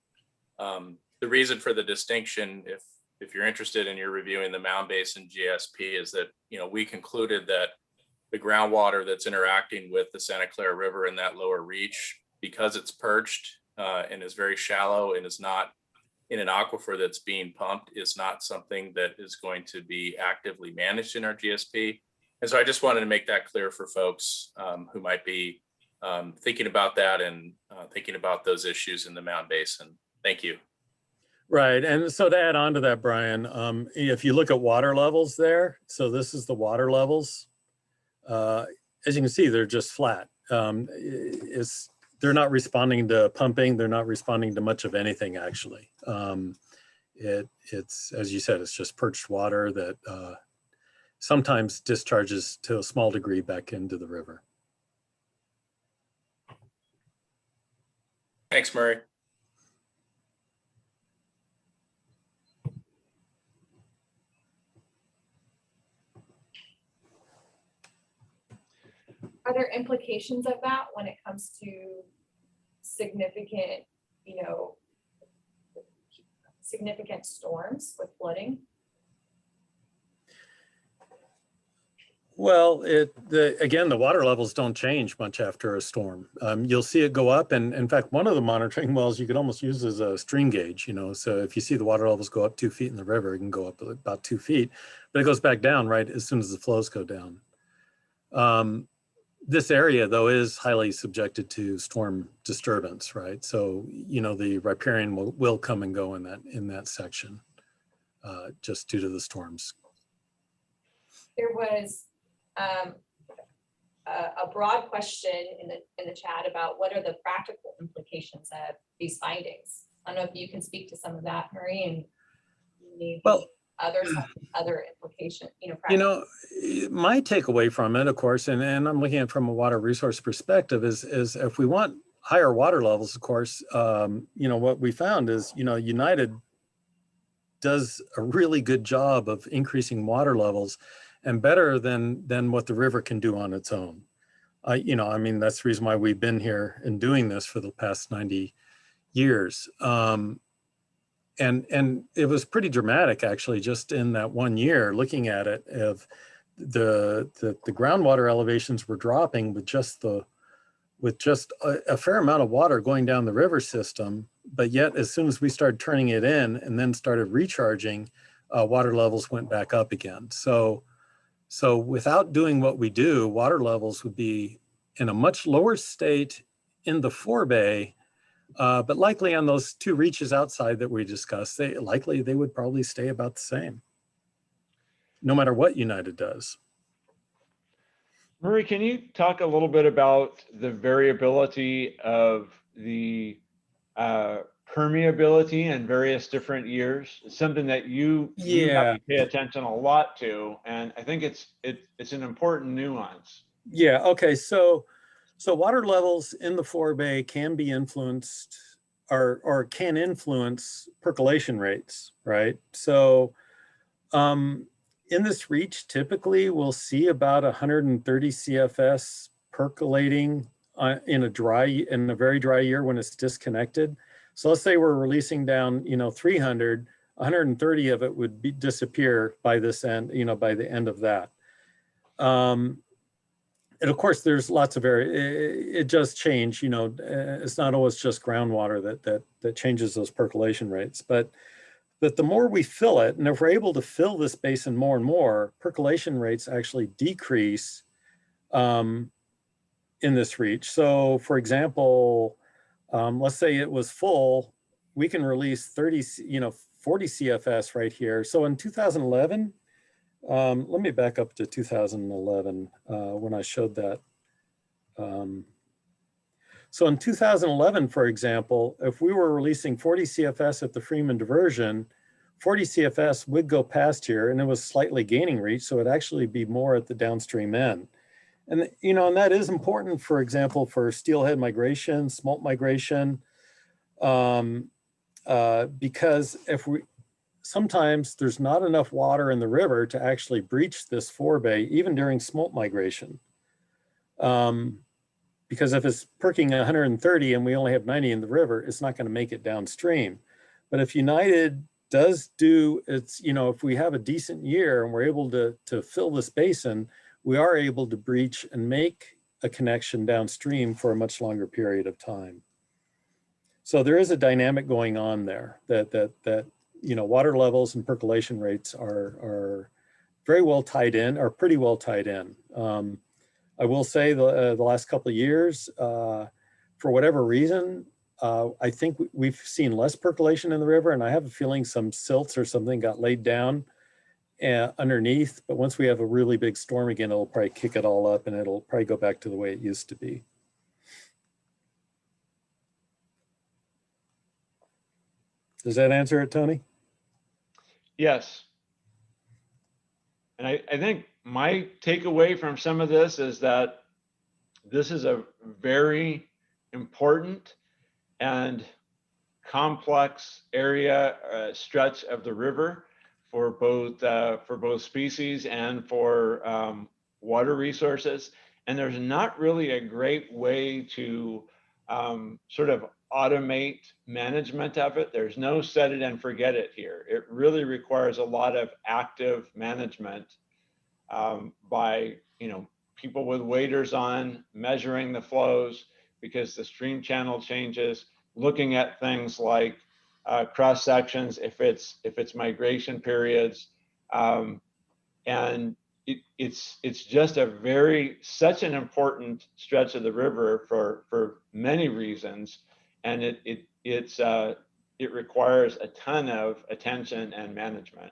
The reason for the distinction, if you're interested and you're reviewing the Mound Basin GSP, is that, you know, we concluded that the groundwater that's interacting with the Santa Clara River in that lower reach, because it's perched and is very shallow and is not in an aquifer that's being pumped, is not something that is going to be actively managed in our GSP. And so I just wanted to make that clear for folks who might be thinking about that and thinking about those issues in the Mound Basin. Thank you. Right. And so to add on to that, Brian, if you look at water levels there, so this is the water levels. As you can see, they're just flat. They're not responding to pumping. They're not responding to much of anything, actually. It's, as you said, it's just perched water that sometimes discharges to a small degree back into the river. Thanks, Murray. Are there implications of that when it comes to significant, you know, significant storms with flooding? Well, again, the water levels don't change much after a storm. You'll see it go up, and in fact, one of the monitoring wells you could almost use as a stream gauge. You know, so if you see the water levels go up 2 feet in the river, it can go up about 2 feet, but it goes back down right as soon as the flows go down. This area, though, is highly subjected to storm disturbance, right? So, you know, the riparian will come and go in that section, just due to the storms. There was a broad question in the chat about what are the practical implications of these findings. I don't know if you can speak to some of that, Murray, and maybe other implication, You know, my takeaway from it, of course, and I'm looking at it from a water resource perspective, is if we want higher water levels, of course, you know, what we found is, you know, United does a really good job of increasing water levels, and better than what the river can do on its own. You know, I mean, that's the reason why we've been here and doing this for the past 90 years. And it was pretty dramatic, actually, just in that 1 year, looking at it, of the groundwater elevations were dropping with just a fair amount of water going down the river system. But yet, as soon as we started turning it in and then started recharging, water levels went back up again. So without doing what we do, water levels would be in a much lower state in the Forebay. But likely on those 2 reaches outside that we discussed, they would probably stay about the same, no matter what United does. Murray, can you talk a little bit about the variability of the permeability in various different years? It's something that you have to pay attention a lot to, and I think it's an important nuance. Yeah. Okay. So water levels in the Forebay can be influenced or can influence percolation rates, right? So in this reach, typically we'll see about 130 CFS percolating in a very dry year when it's disconnected. So let's say we're releasing down, 300, 130 of it would disappear by this end, by the end of that. And of course, there's lots of it does change, it's not always just groundwater that changes those percolation rates, but the more we fill it, and if we're able to fill this basin more and more, percolation rates actually decrease in this reach. So for example, let's say it was full, we can release 40 CFS right here. So in 2011, let me back up to 2011 when I showed that. So in 2011, for example, if we were releasing 40 CFS at the Freeman diversion, 40 CFS would go past here and it was slightly gaining reach. So it'd actually be more at the downstream end. And, and that is important, for example, for steelhead migration, smolt migration, because sometimes there's not enough water in the river to actually breach this forebay, even during smolt migration. Because if it's perking 130 and we only have 90 in the river, it's not going to make it downstream. But if United does do its, if we have a decent year and we're able to fill this basin, we are able to breach and make a connection downstream for a much longer period of time. So there is a dynamic going on there that water levels and percolation rates are very well tied in, or pretty well tied in. I will say the last couple of years, for whatever reason, I think we've seen less percolation in the river, and I have a feeling some silts or something got laid down underneath. But once we have a really big storm again, it'll probably kick it all up and it'll probably go back to the way it used to be. Does that answer it, Tony? Yes. And I think my takeaway from some of this is that this is a very important and complex area, stretch of the river for both species and for water resources. And there's not really a great way to sort of automate management of it. There's no set it and forget it here. It really requires a lot of active management by people with waders on, measuring the flows because the stream channel changes, looking at things like cross sections if it's migration periods, and it's just such an important stretch of the river for many reasons, and it requires a ton of attention and management.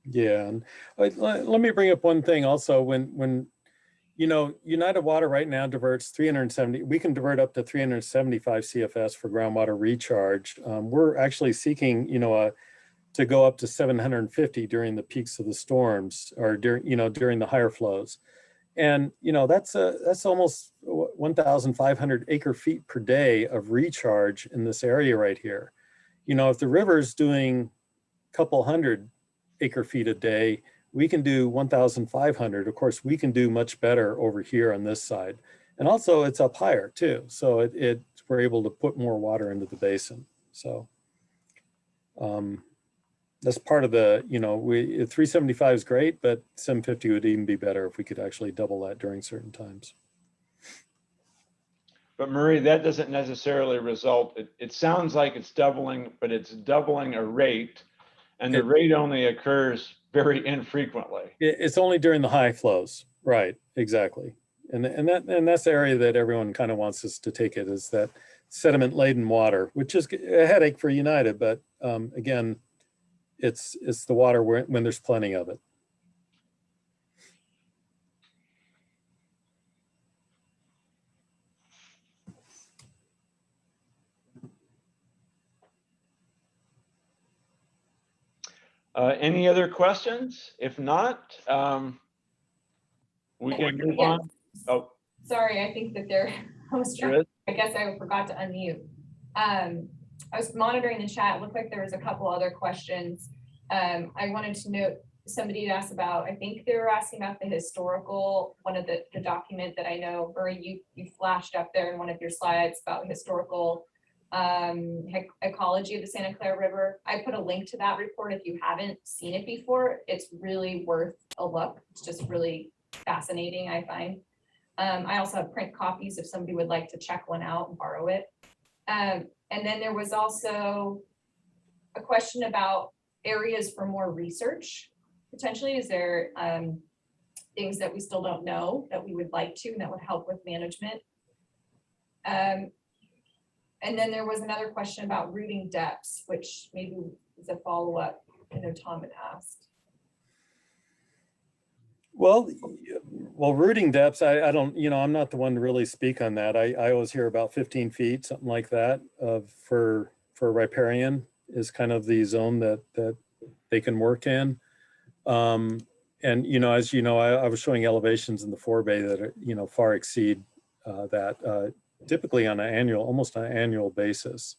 Yeah, and let me bring up one thing also. When United Water right now diverts 370, we can divert up to 375 CFS for groundwater recharge. We're actually seeking, to go up to 750 during the peaks of the storms, or during the higher flows. And, that's almost 1,500 acre feet per day of recharge in this area right here. If the river's doing a couple hundred acre feet a day, we can do 1,500. Of course, we can do much better over here on this side. And also it's up higher too. So we're able to put more water into the basin. So that's part of the, 375 is great, but 750 would even be better if we could actually double that during certain times. But Marie, that doesn't necessarily result, it sounds like it's doubling, but it's doubling a rate, and the rate only occurs very infrequently. It's only during the high flows, right? Exactly, and that's the area that everyone kind of wants us to take it, is that sediment laden water, which is a headache for United, but again, it's the water when there's plenty of it. Any other questions? If not, we can move on. Oh, sorry, I think that I guess I forgot to unmute. I was monitoring the chat. It looked like there was a couple other questions. I wanted to note, somebody had asked about, I think they were asking about the historical, one of the document that I know, Murray, you flashed up there in one of your slides about historical ecology of the Santa Clara River. I put a link to that report if you haven't seen it before. It's really worth a look. It's just really fascinating, I find. I also have print copies if somebody would like to check one out and borrow it. And then there was also a question about areas for more research. Potentially, is there things that we still don't know that we would like to, and that would help with management? And then there was another question about rooting depths, which maybe is a follow-up. I know Tom had asked. Well, rooting depths, I don't, I'm not the one to really speak on that. I always hear about 15 feet, something like that, for riparian is kind of the zone that they can work in. you know, as you know, I was showing elevations in the Forebay that are, you know, far exceed that typically on an annual, almost on an annual basis.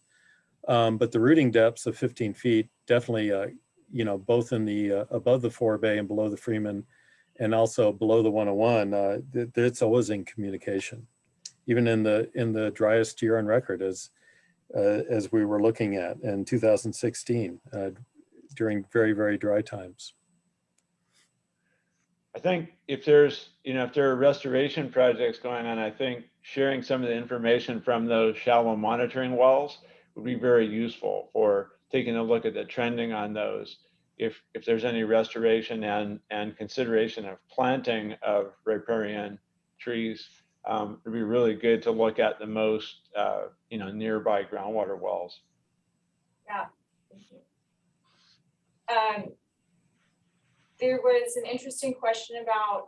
But the rooting depths of 15 feet definitely, you know, both in the above the Forebay and below the Freeman, and also below the 101, it's always in communication, even in the driest year on record, as we were looking at in 2016 during very, very dry times. I think if there's, you know, if there are restoration projects going on, I think sharing some of the information from those shallow monitoring wells would be very useful for taking a look at the trending on those. If there's any restoration and consideration of planting of riparian trees, it'd be really good to look at the most, you know, nearby groundwater wells. Yeah. Thank you. There was an interesting question about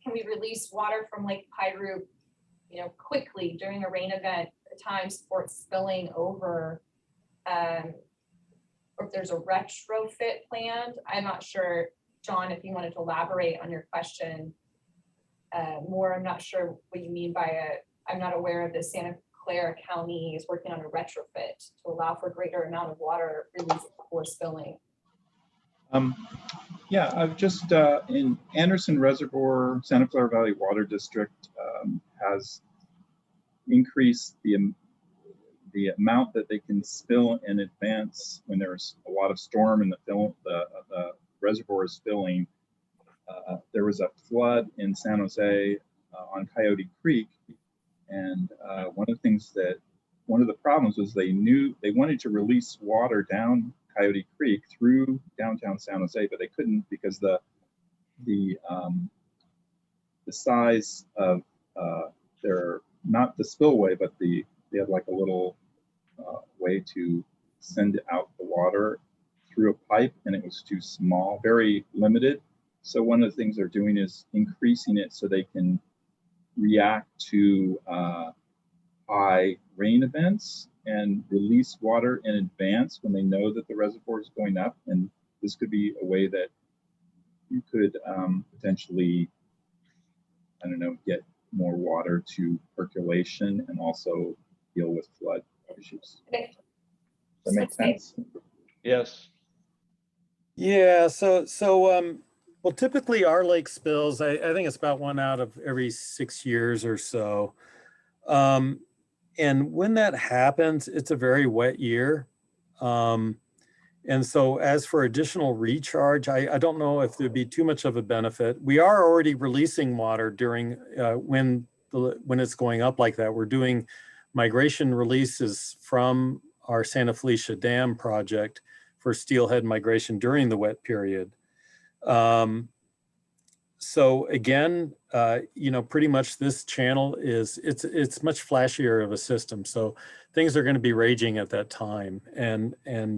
can we release water from Lake Piru, you know, quickly during a rain event at times before it's spilling over, or if there's a retrofit planned. I'm not sure, John, if you wanted to elaborate on your question more. I'm not sure what you mean by I'm not aware of the Santa Clara County is working on a retrofit to allow for greater amount of water release before spilling. Yeah, I've just in Anderson Reservoir, Santa Clara Valley Water District has increased the amount that they can spill in advance when there's a lot of storm and the reservoir is filling. There was a flood in San Jose on Coyote Creek, and one of the problems was they wanted to release water down Coyote Creek through downtown San Jose, but they couldn't because the size of their, not the spillway, but they had like a little way to send out the water through a pipe, and it was too small, very limited. So one of the things they're doing is increasing it so they can react to high rain events and release water in advance when they know that the reservoir is going up. And this could be a way that you could potentially, I don't know, get more water to percolation and also deal with flood issues. Does that make sense? Yes. Yeah, well, typically our lake spills, I think it's about 1 out of every 6 years or so. And when that happens, it's a very wet year. And so as for additional recharge, I don't know if there'd be too much of a benefit. We are already releasing water during when it's going up like that. We're doing migration releases from our Santa Felicia Dam project for steelhead migration during the wet period. So again, you know, pretty much this channel it's much flashier of a system. So things are going to be raging at that time, and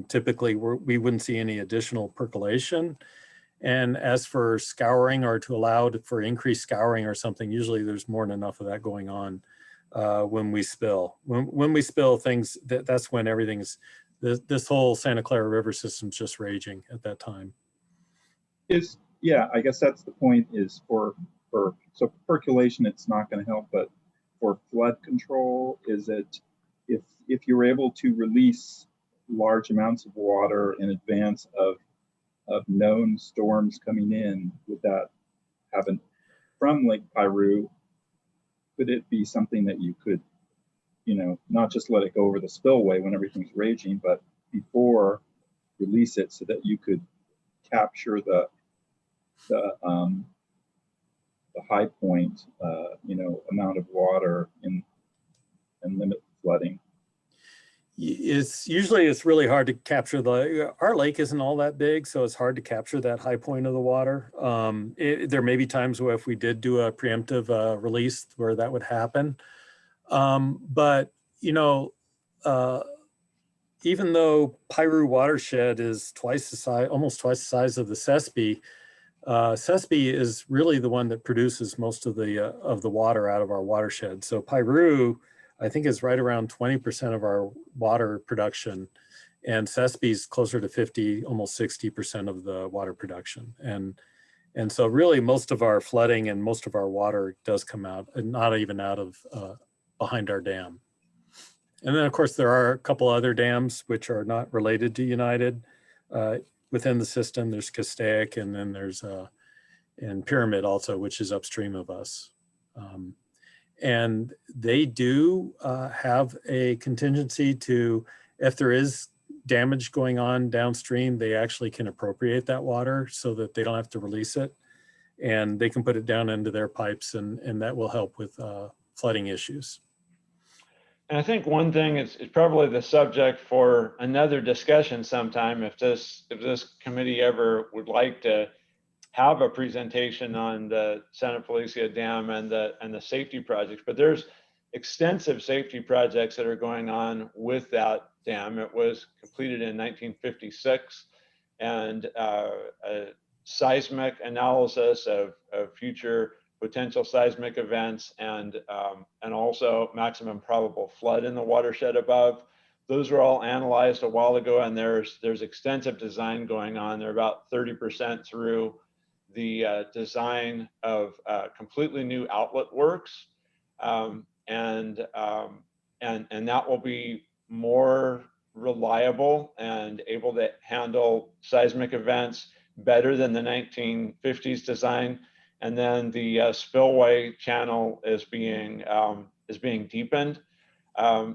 typically we wouldn't see any additional percolation. And as for scouring or to allow for increased scouring or something, usually there's more than enough of that going on when we spill. When we spill things, that's when everything's, this whole Santa Clara River system's just raging at that time. Yeah, I guess that's the point, is for percolation, it's not going to help, but for flood control, is it if you're able to release large amounts of water in advance of known storms coming in, would that happen from Lake Piru? Could it be something that you could, you know, not just let it go over the spillway when everything's raging, but before release it so that you could capture the high point, you know, amount of water and limit flooding? It's really hard to capture our lake isn't all that big, so it's hard to capture that high point of the water. There may be times where if we did do a preemptive release where that would happen. But, you know, even though Piru Watershed is twice the size, almost twice the size of the Sespe, Sespe is really the one that produces most of the water out of our watershed. So Piru, I think, is right around 20% of our water production. and Sespe's closer to 50, almost 60% of the water production. And so really most of our flooding and most of our water does come out, and not even out of behind our dam. And then of course there are a couple other dams which are not related to United within the system. There's Castaic, and then there's and Pyramid also, which is upstream of us. And they do have a contingency to, if there is damage going on downstream, they actually can appropriate that water so that they don't have to release it, and they can put it down into their pipes, and that will help with flooding issues. And I think one thing is probably the subject for another discussion sometime, if this committee ever would like to have a presentation on the Santa Felicia Dam and the safety projects. But there's extensive safety projects that are going on with that dam. It was completed in 1956, and a seismic analysis of future potential seismic events, and also maximum probable flood in the watershed above. Those were all analyzed a while ago, and there's extensive design going on. They're about 30% through the design of completely new outlet works, and that will be more reliable and able to handle seismic events better than the 1950s design. And then the spillway channel is being deepened.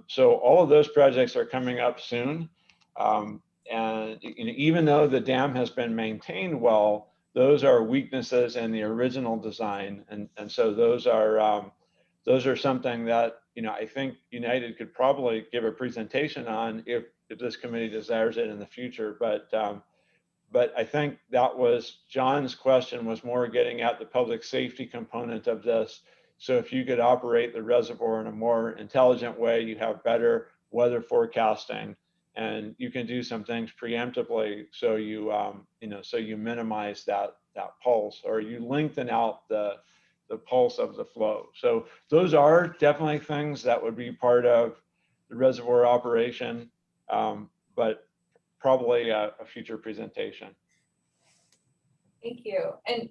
So all of those projects are coming up soon. And even though the dam has been maintained well, those are weaknesses in the original design. And so those are something that, I think United could probably give a presentation on if this committee desires it in the future. But I think that was John's question, was more getting at the public safety component of this. So if you could operate the reservoir in a more intelligent way, you have better weather forecasting, and you can do some things preemptively. So so you minimize that pulse, or you lengthen out the pulse of the flow. So those are definitely things that would be part of the reservoir operation, but probably a future presentation. Thank you. And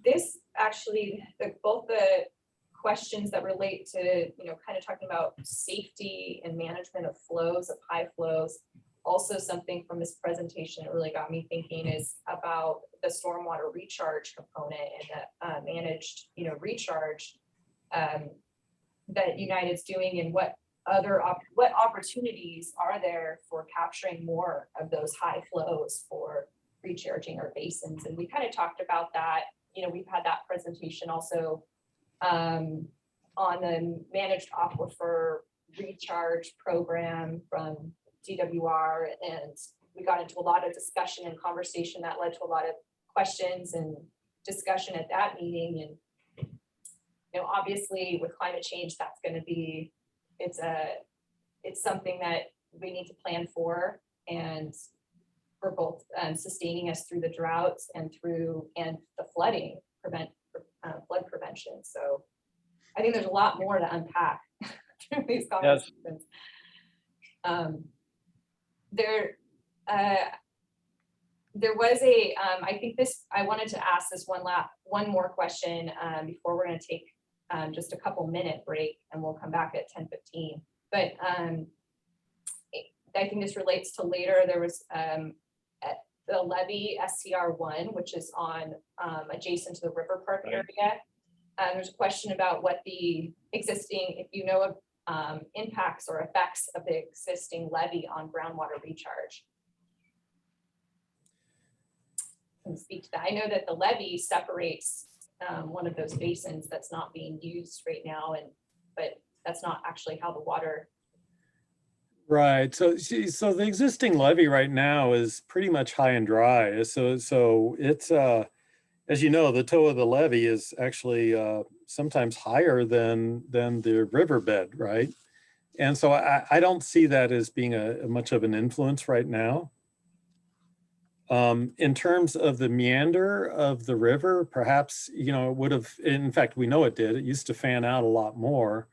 this actually, both the questions that relate to, kind of talking about safety and management of flows, of high flows, also something from this presentation that really got me thinking is about the stormwater recharge component and the managed, recharge that United's doing, and what opportunities are there for capturing more of those high flows for recharging our basins. And we kind of talked about that. We've had that presentation also on the managed aquifer recharge program from DWR, and we got into a lot of discussion and conversation that led to a lot of questions and discussion at that meeting. And obviously with climate change, that's going to be, it's something that we need to plan for, and for both sustaining us through the droughts and the flooding, flood prevention. So I think there's a lot more to unpack through these conversations. Yes. There was a, I wanted to ask this one more question before we're going to take just a couple minute break, and we'll come back at 10:15. But I think this relates to later. There was the levee SCR1, which is on adjacent to the River Park area. There's a question about what the existing, if you know of impacts or effects of the existing levee on groundwater recharge. Can speak to that. I know that the levee separates one of those basins that's not being used right now, but that's not actually how the water. Right. So the existing levee right now is pretty much high and dry. So it's as you know, the toe of the levee is actually sometimes higher than the riverbed, right? And so I don't see that as being a much of an influence right now. In terms of the meander of the river, perhaps, it would have, in fact, we know it did. It used to fan out a lot more.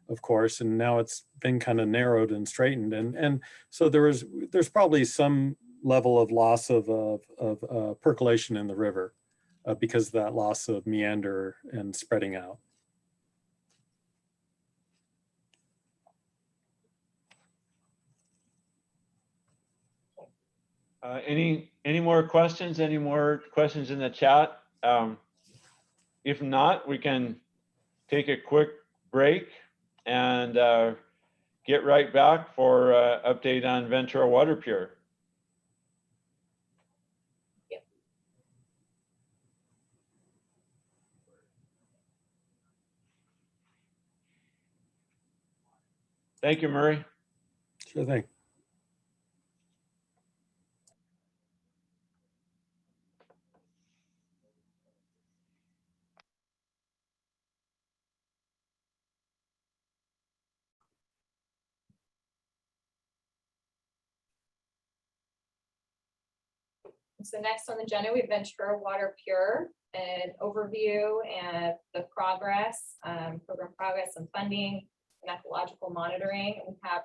of course, and now it's been kind of narrowed and straightened. And so there's probably some level of loss of percolation in the river because of that loss of meander and spreading out. Any more questions? Any more questions in the chat? If not, we can take a quick break and get right back for update on VenturaWaterPure. Thank you, Murray. Sure thing. So next on the agenda, we have VenturaWaterPure, an overview and the progress, program progress and funding and ecological monitoring. We have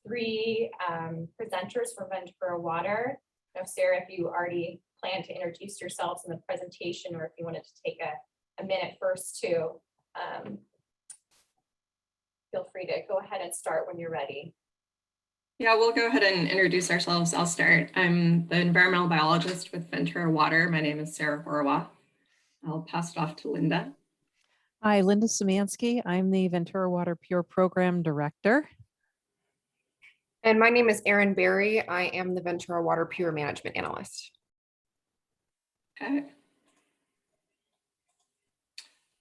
three presenters for Ventura Water. Now, Sarah, if you already plan to introduce yourselves in the presentation, or if you wanted to take a minute first to feel free to go ahead and start when you're ready. Yeah, we'll go ahead and introduce ourselves. I'll start. I'm the environmental biologist with Ventura Water. My name is Sarah Horwath. I'll pass it off to Linda. Hi, Linda Szymanski. I'm the VenturaWaterPure Program Director. And my name is Erin Berry. I am the VenturaWaterPure Management Analyst. Okay.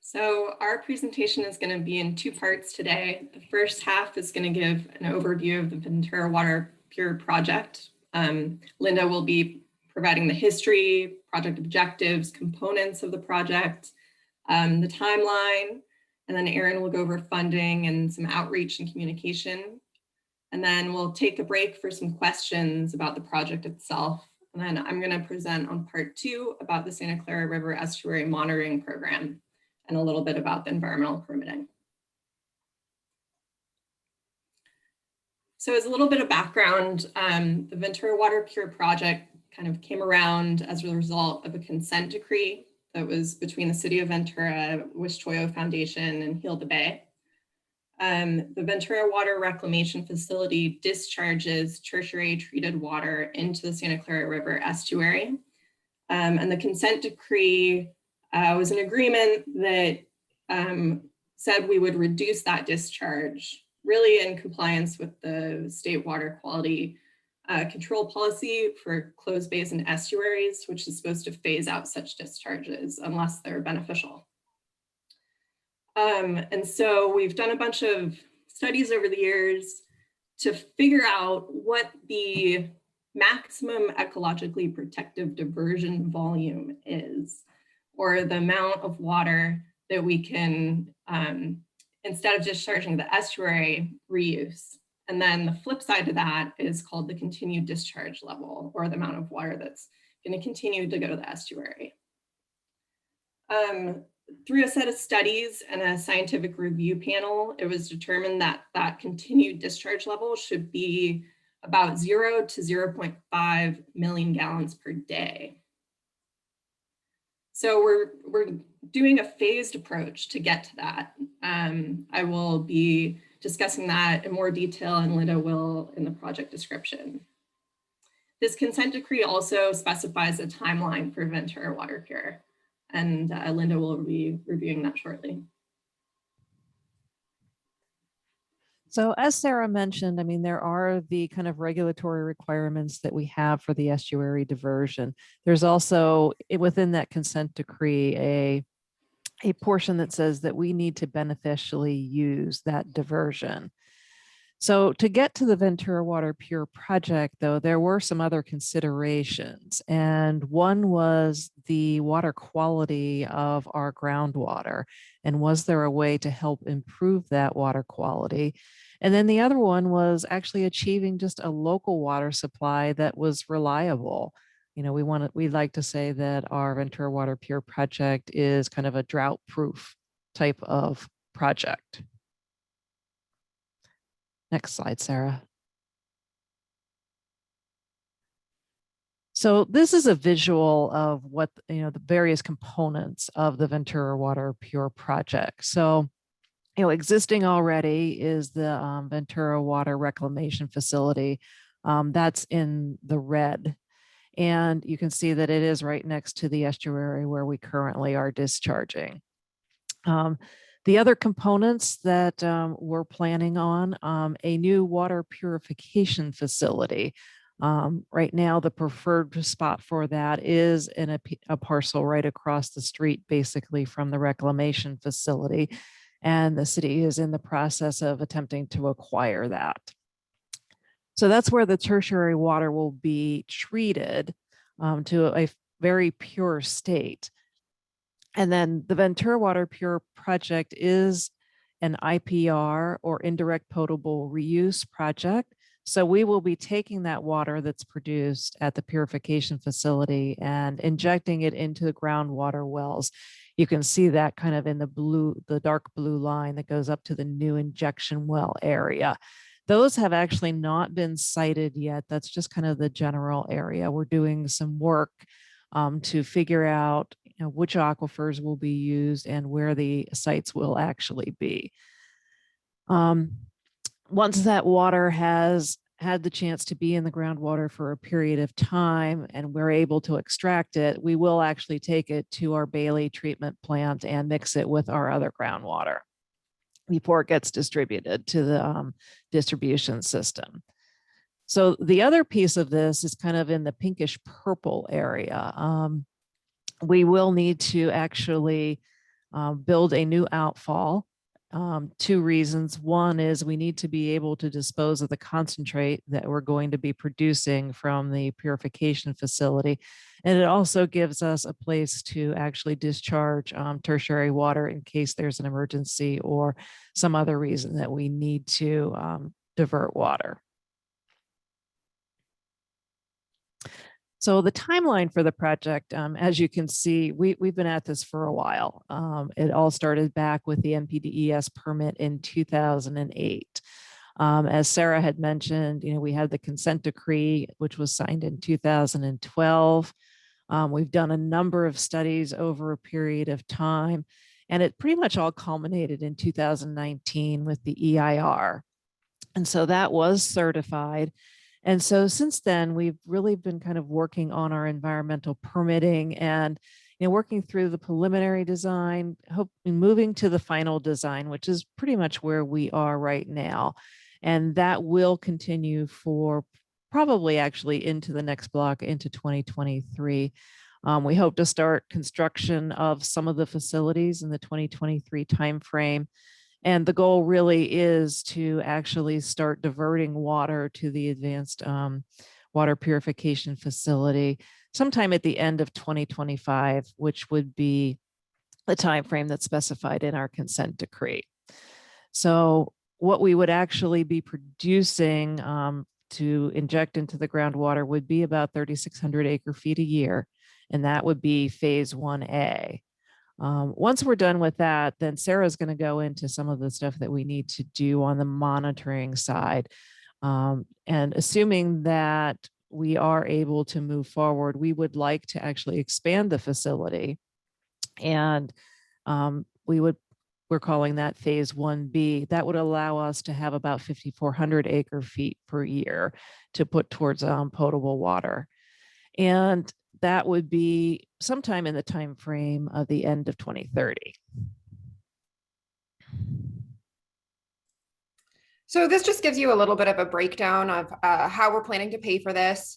So our presentation is going to be in two parts today. The first half is going to give an overview of the VenturaWaterPure project. Linda will be providing the history, project objectives, components of the project, the timeline, and then Erin will go over funding and some outreach and communication. And then we'll take a break for some questions about the project itself. And then I'm going to present on part two about the Santa Clara River Estuary Monitoring Program and a little bit about the environmental permitting. So as a little bit of background, the VenturaWaterPure project kind of came around as a result of a consent decree that was between the City of Ventura, Wish-Toyo Foundation, and Heal the Bay. The Ventura Water Reclamation Facility discharges tertiary treated water into the Santa Clara River estuary. And the consent decree was an agreement that said we would reduce that discharge, really in compliance with the state water quality control policy for closed bays and estuaries, which is supposed to phase out such discharges unless they're beneficial. And so we've done a bunch of studies over the years to figure out what the maximum ecologically protective diversion volume is, or the amount of water that we can, instead of discharging the estuary, reuse. And then the flip side to that is called the continued discharge level, or the amount of water that's going to continue to go to the estuary. Through a set of studies and a scientific review panel, it was determined that that continued discharge level should be about 0 to 0.5 million gallons per day. So we're doing a phased approach to get to that. I will be discussing that in more detail, and Linda will in the project description. This consent decree also specifies a timeline for VenturaWaterPure, and Linda will be reviewing that shortly. So as Sarah mentioned, I mean, there are the kind of regulatory requirements that we have for the estuary diversion. There's also within that consent decree a portion that says that we need to beneficially use that diversion. So to get to the VenturaWaterPure project, though, there were some other considerations. And one was the water quality of our groundwater. And was there a way to help improve that water quality? And then the other one was actually achieving just a local water supply that was reliable. You know, we like to say that our VenturaWaterPure project is kind of a drought-proof type of project. Next slide, Sarah. So this is a visual of what, the various components of the Ventura Water Pure project. So, existing already is the Ventura Water Reclamation Facility. That's in the red. And you can see that it is right next to the estuary where we currently are discharging. The other components that we're planning on, a new water purification facility. Right now, the preferred spot for that is in a parcel right across the street, basically from the reclamation facility. And the city is in the process of attempting to acquire that. So that's where the tertiary water will be treated to a very pure state. And then the Ventura Water Pure project is an IPR, or indirect potable reuse project. So we will be taking that water that's produced at the purification facility and injecting it into the groundwater wells. You can see that kind of in the dark blue line that goes up to the new injection well area. Those have actually not been sited yet. That's just kind of the general area. We're doing some work to figure out which aquifers will be used and where the sites will actually be. Once that water has had the chance to be in the groundwater for a period of time and we're able to extract it, we will actually take it to our Bailey treatment plant and mix it with our other groundwater before it gets distributed to the distribution system. So the other piece of this is kind of in the pinkish purple area. We will need to actually build a new outfall. Two reasons. One is we need to be able to dispose of the concentrate that we're going to be producing from the purification facility. And it also gives us a place to actually discharge tertiary water in case there's an emergency or some other reason that we need to divert water. So the timeline for the project, as you can see, we've been at this for a while. It all started back with the NPDES permit in 2008. As Sarah had mentioned, we had the consent decree, which was signed in 2012. We've done a number of studies over a period of time, and it pretty much all culminated in 2019 with the EIR. And so that was certified. And so since then, we've really been kind of working on our environmental permitting and working through the preliminary design, moving to the final design, which is pretty much where we are right now. And that will continue for probably actually into the next block, into 2023. We hope to start construction of some of the facilities in the 2023 timeframe. And the goal really is to actually start diverting water to the advanced water purification facility sometime at the end of 2025, which would be the time frame that's specified in our consent decree. So what we would actually be producing to inject into the groundwater would be about 3,600 acre feet a year, and that would be phase 1A. Once we're done with that, then Sarah's going to go into some of the stuff that we need to do on the monitoring side. And assuming that we are able to move forward, we would like to actually expand the facility. And we're calling that phase 1B. That would allow us to have about 5,400 acre feet per year to put towards potable water. And that would be sometime in the time frame of the end of 2030. So this just gives you a little bit of a breakdown of how we're planning to pay for this.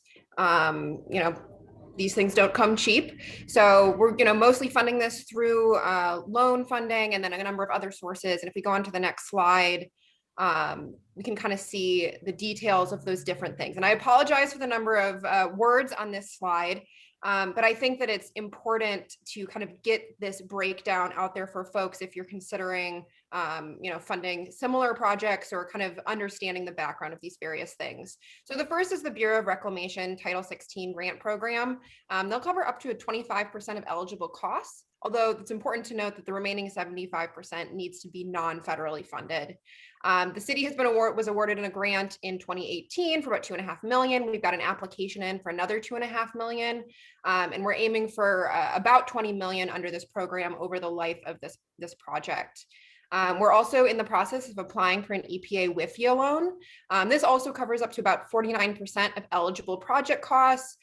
These things don't come cheap. So we're mostly funding this through loan funding and then a number of other sources. And if we go on to the next slide, we can kind of see the details of those different things. And I apologize for the number of words on this slide. But I think that it's important to kind of get this breakdown out there for folks if you're considering, funding similar projects or kind of understanding the background of these various things. So the first is the Bureau of Reclamation Title 16 grant program. They'll cover up to 25% of eligible costs, although it's important to note that the remaining 75% needs to be non-federally funded. The city was awarded a grant in 2018 for about $2.5 million. We've got an application in for another $2.5 million, and we're aiming for about $20 million under this program over the life of this project. We're also in the process of applying for an EPA WIFIA loan. This also covers up to about 49% of eligible project costs.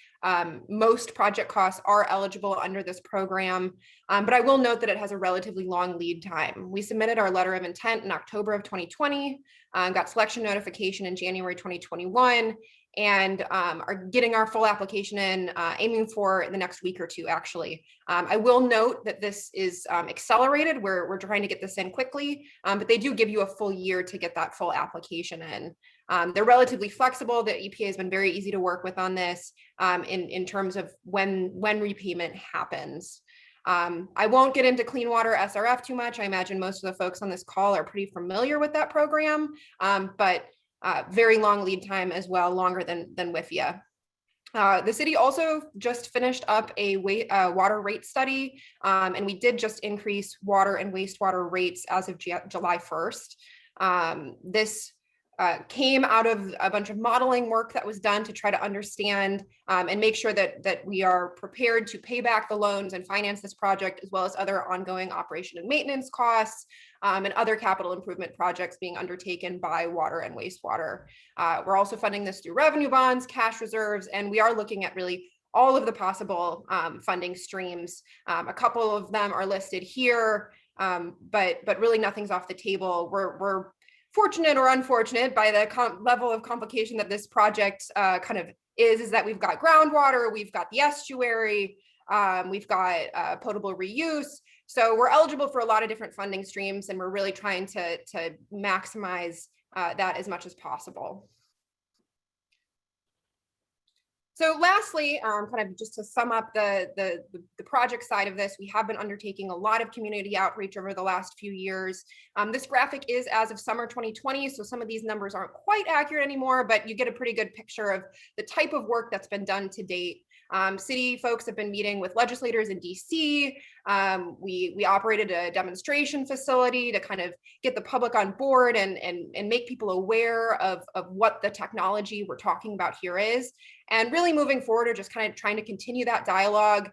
Most project costs are eligible under this program, but I will note that it has a relatively long lead time. We submitted our letter of intent in October of 2020, got selection notification in January 2021, and are getting our full application in, aiming for the next week or two, actually. I will note that this is accelerated. We're trying to get this in quickly, but they do give you a full year to get that full application in. They're relatively flexible. The EPA has been very easy to work with on this in terms of when repayment happens. I won't get into clean water SRF too much. I imagine most of the folks on this call are pretty familiar with that program, but very long lead time as well, longer than WIFIA. The city also just finished up a water rate study, and we did just increase water and wastewater rates as of July 1st. This came out of a bunch of modeling work that was done to try to understand and make sure that we are prepared to pay back the loans and finance this project, as well as other ongoing operation and maintenance costs and other capital improvement projects being undertaken by water and wastewater. We're also funding this through revenue bonds, cash reserves, and we are looking at really all of the possible funding streams. A couple of them are listed here, but really nothing's off the table. We're fortunate or unfortunate by the level of complication that this project kind of is that we've got groundwater, we've got the estuary, we've got potable reuse. So we're eligible for a lot of different funding streams, and we're really trying to maximize that as much as possible. So lastly, kind of just to sum up the project side of this, we have been undertaking a lot of community outreach over the last few years. This graphic is as of summer 2020, so some of these numbers aren't quite accurate anymore, but you get a pretty good picture of the type of work that's been done to date. City folks have been meeting with legislators in DC. We operated a demonstration facility to kind of get the public on board and make people aware of what the technology we're talking about here is. And really moving forward are just kind of trying to continue that dialogue,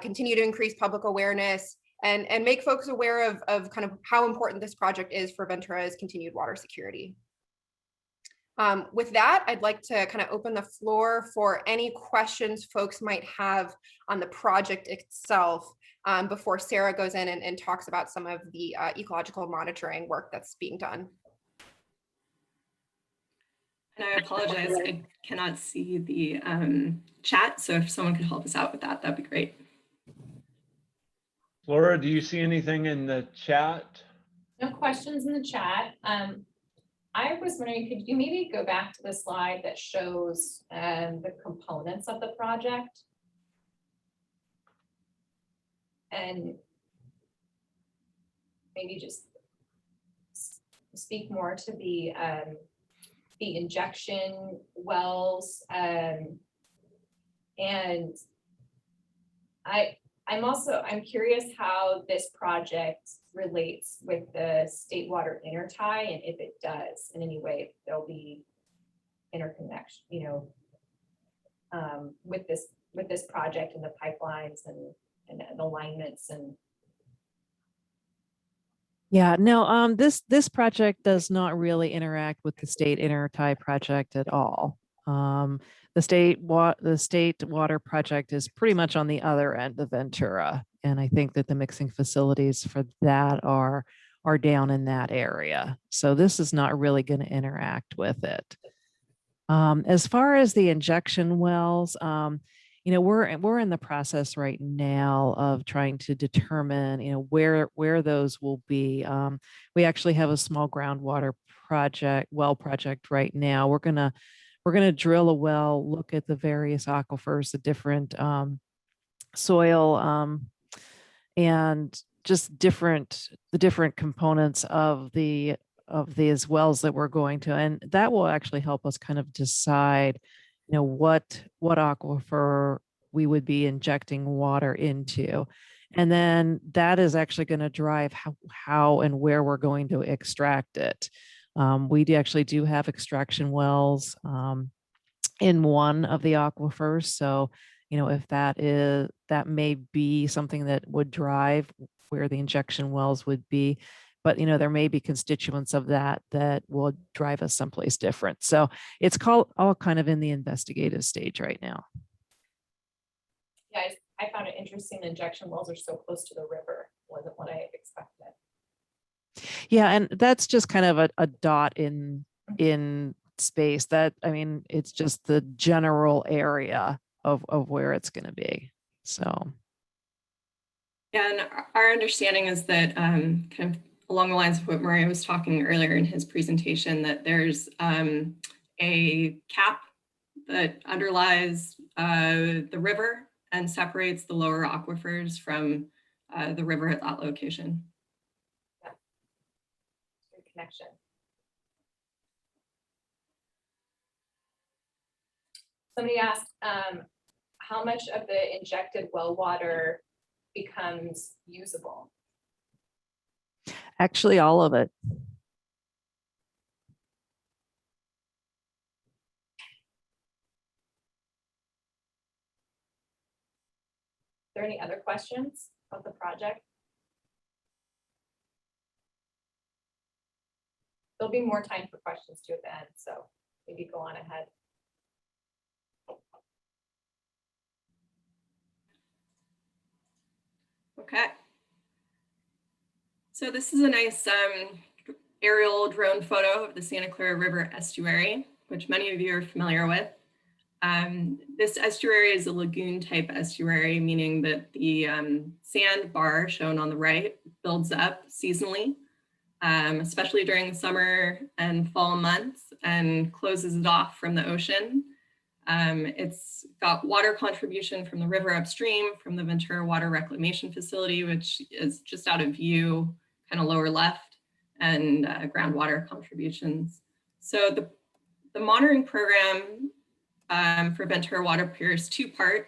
continue to increase public awareness, and make folks aware of kind of how important this project is for Ventura's continued water security. With that, I'd like to kind of open the floor for any questions folks might have on the project itself before Sarah goes in and talks about some of the ecological monitoring work that's being done. And I apologize, I cannot see the chat, so if someone could help us out with that, that'd be great. Laura, do you see anything in the chat? No questions in the chat. I was wondering, could you maybe go back to the slide that shows the components of the project? And maybe just speak more to the injection wells. And I'm curious how this project relates with the state water intertie, and if it does in any way, if there'll be interconnection, you know, with this project and the pipelines and alignments and. Yeah, no, this project does not really interact with the state intertie project at all. The state water project is pretty much on the other end of Ventura, and I think that the mixing facilities for that are down in that area. So this is not really going to interact with it. As far as the injection wells, you know, we're in the process right now of trying to determine, you know, where those will be. We actually have a small groundwater well project right now. We're gonna drill a well, look at the various aquifers, the different soil, and just the different components of these wells that we're going to, and that will actually help us kind of decide, you know, what aquifer we would be injecting water into. And then that is actually going to drive how and where we're going to extract it. Actually do have extraction wells in one of the aquifers. So, if that may be something that would drive where the injection wells would be. But, there may be constituents of that will drive us someplace different. So it's all kind of in the investigative stage right now. Yeah, I found it interesting. Injection wells are so close to the river. Wasn't what I expected. Yeah, and that's just kind of a dot in space. It's just the general area of where it's going to be. So. Yeah, and our understanding is that kind of along the lines of what Murray was talking earlier in his presentation, that there's a cap that underlies the river and separates the lower aquifers from the river at that location. Yeah. Good connection. Somebody asked how much of the injected well water becomes usable? Actually, all of it. Are there any other questions about the project? There'll be more time for questions too at the end, so maybe go on ahead. Okay. So this is a nice aerial drone photo of the Santa Clara River estuary, which many of you are familiar with. This estuary is a lagoon type estuary, meaning that the sand bar shown on the right builds up seasonally, especially during the summer and fall months, and closes it off from the ocean. It's got water contribution from the river upstream from the Ventura Water Reclamation Facility, which is just out of view, kind of lower left, and groundwater contributions. So the monitoring program for VenturaWaterPure is two-part.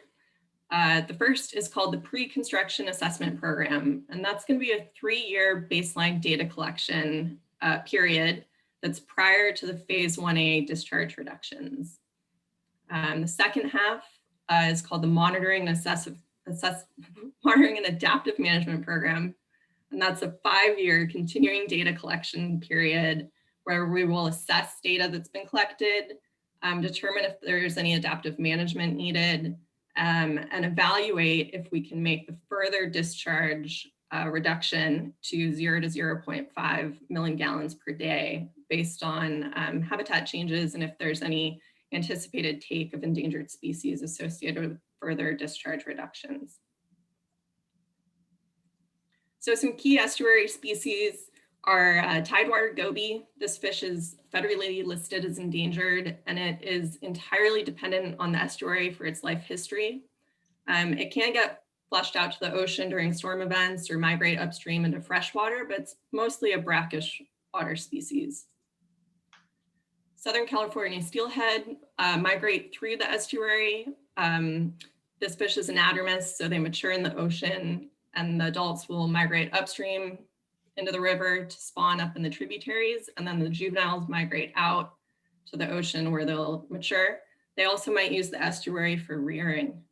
The first is called the Pre-Construction Assessment Program, and that's going to be a 3-year baseline data collection period that's prior to the Phase 1A discharge reductions. The second half is called the Monitoring and Adaptive Management Program, and that's a 5-year continuing data collection period where we will assess data that's been collected, determine if there's any adaptive management needed, and evaluate if we can make the further discharge reduction to 0 to 0.5 million gallons per day based on habitat changes and if there's any anticipated take of endangered species associated with further discharge reductions. So some key estuary species are tidewater goby. This fish is federally listed as endangered, and it is entirely dependent on the estuary for its life history. It can get flushed out to the ocean during storm events or migrate upstream into freshwater, but it's mostly a brackish water species. Southern California steelhead migrate through the estuary. This fish is anadromous, so they mature in the ocean, and the adults will migrate upstream into the river to spawn up in the tributaries, and then the juveniles migrate out to the ocean where they'll mature. They also might use the estuary for rearing.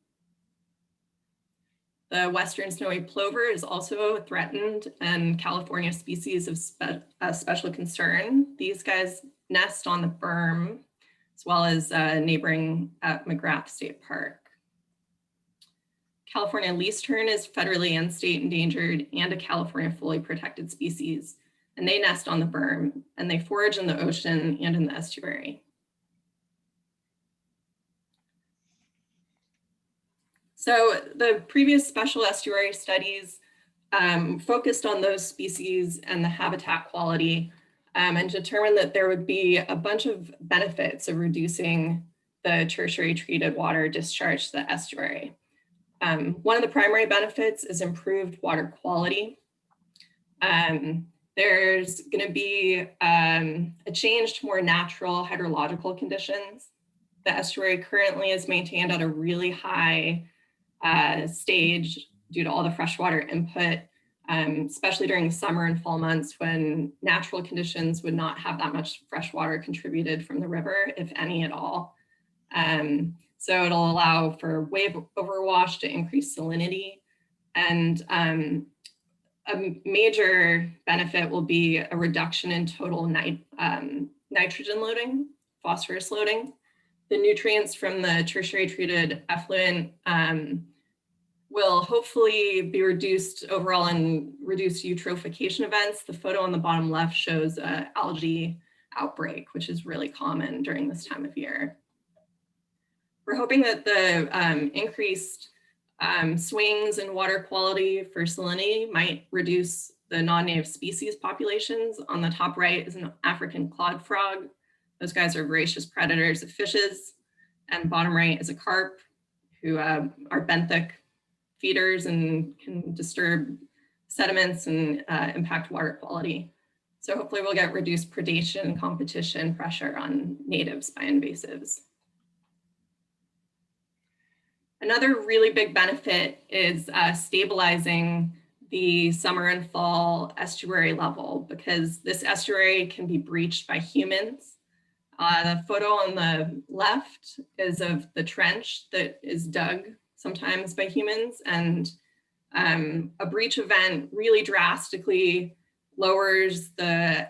The western snowy plover is also a threatened and California species of special concern. These guys nest on the berm, as well as neighboring at McGrath State Park. California least tern is federally and state endangered and a California fully protected species, and they nest on the berm, and they forage in the ocean and in the estuary. So the previous special estuary studies focused on those species and the habitat quality and determined that there would be a bunch of benefits of reducing the tertiary treated water discharge to the estuary. One of the primary benefits is improved water quality. There's going to be a change to more natural hydrological conditions. The estuary currently is maintained at a really high stage due to all the freshwater input especially during summer and fall months when natural conditions would not have that much fresh water contributed from the river, if any at all. So it'll allow for wave overwash to increase salinity. And a major benefit will be a reduction in total nitrogen loading, phosphorus loading. The nutrients from the tertiary treated effluent will hopefully be reduced overall in reduced eutrophication events. The photo on the bottom left shows an algae outbreak, which is really common during this time of year. We're hoping that the increased swings in water quality for salinity might reduce the non-native species populations. On the top right is an African clod frog. Those guys are voracious predators of fishes. And bottom right is a carp who are benthic feeders and can disturb sediments and impact water quality. So hopefully we'll get reduced predation, competition, pressure on natives by invasives. Another really big benefit is stabilizing the summer and fall estuary level, because this estuary can be breached by humans. The photo on the left is of the trench that is dug sometimes by humans, and a breach event really drastically lowers the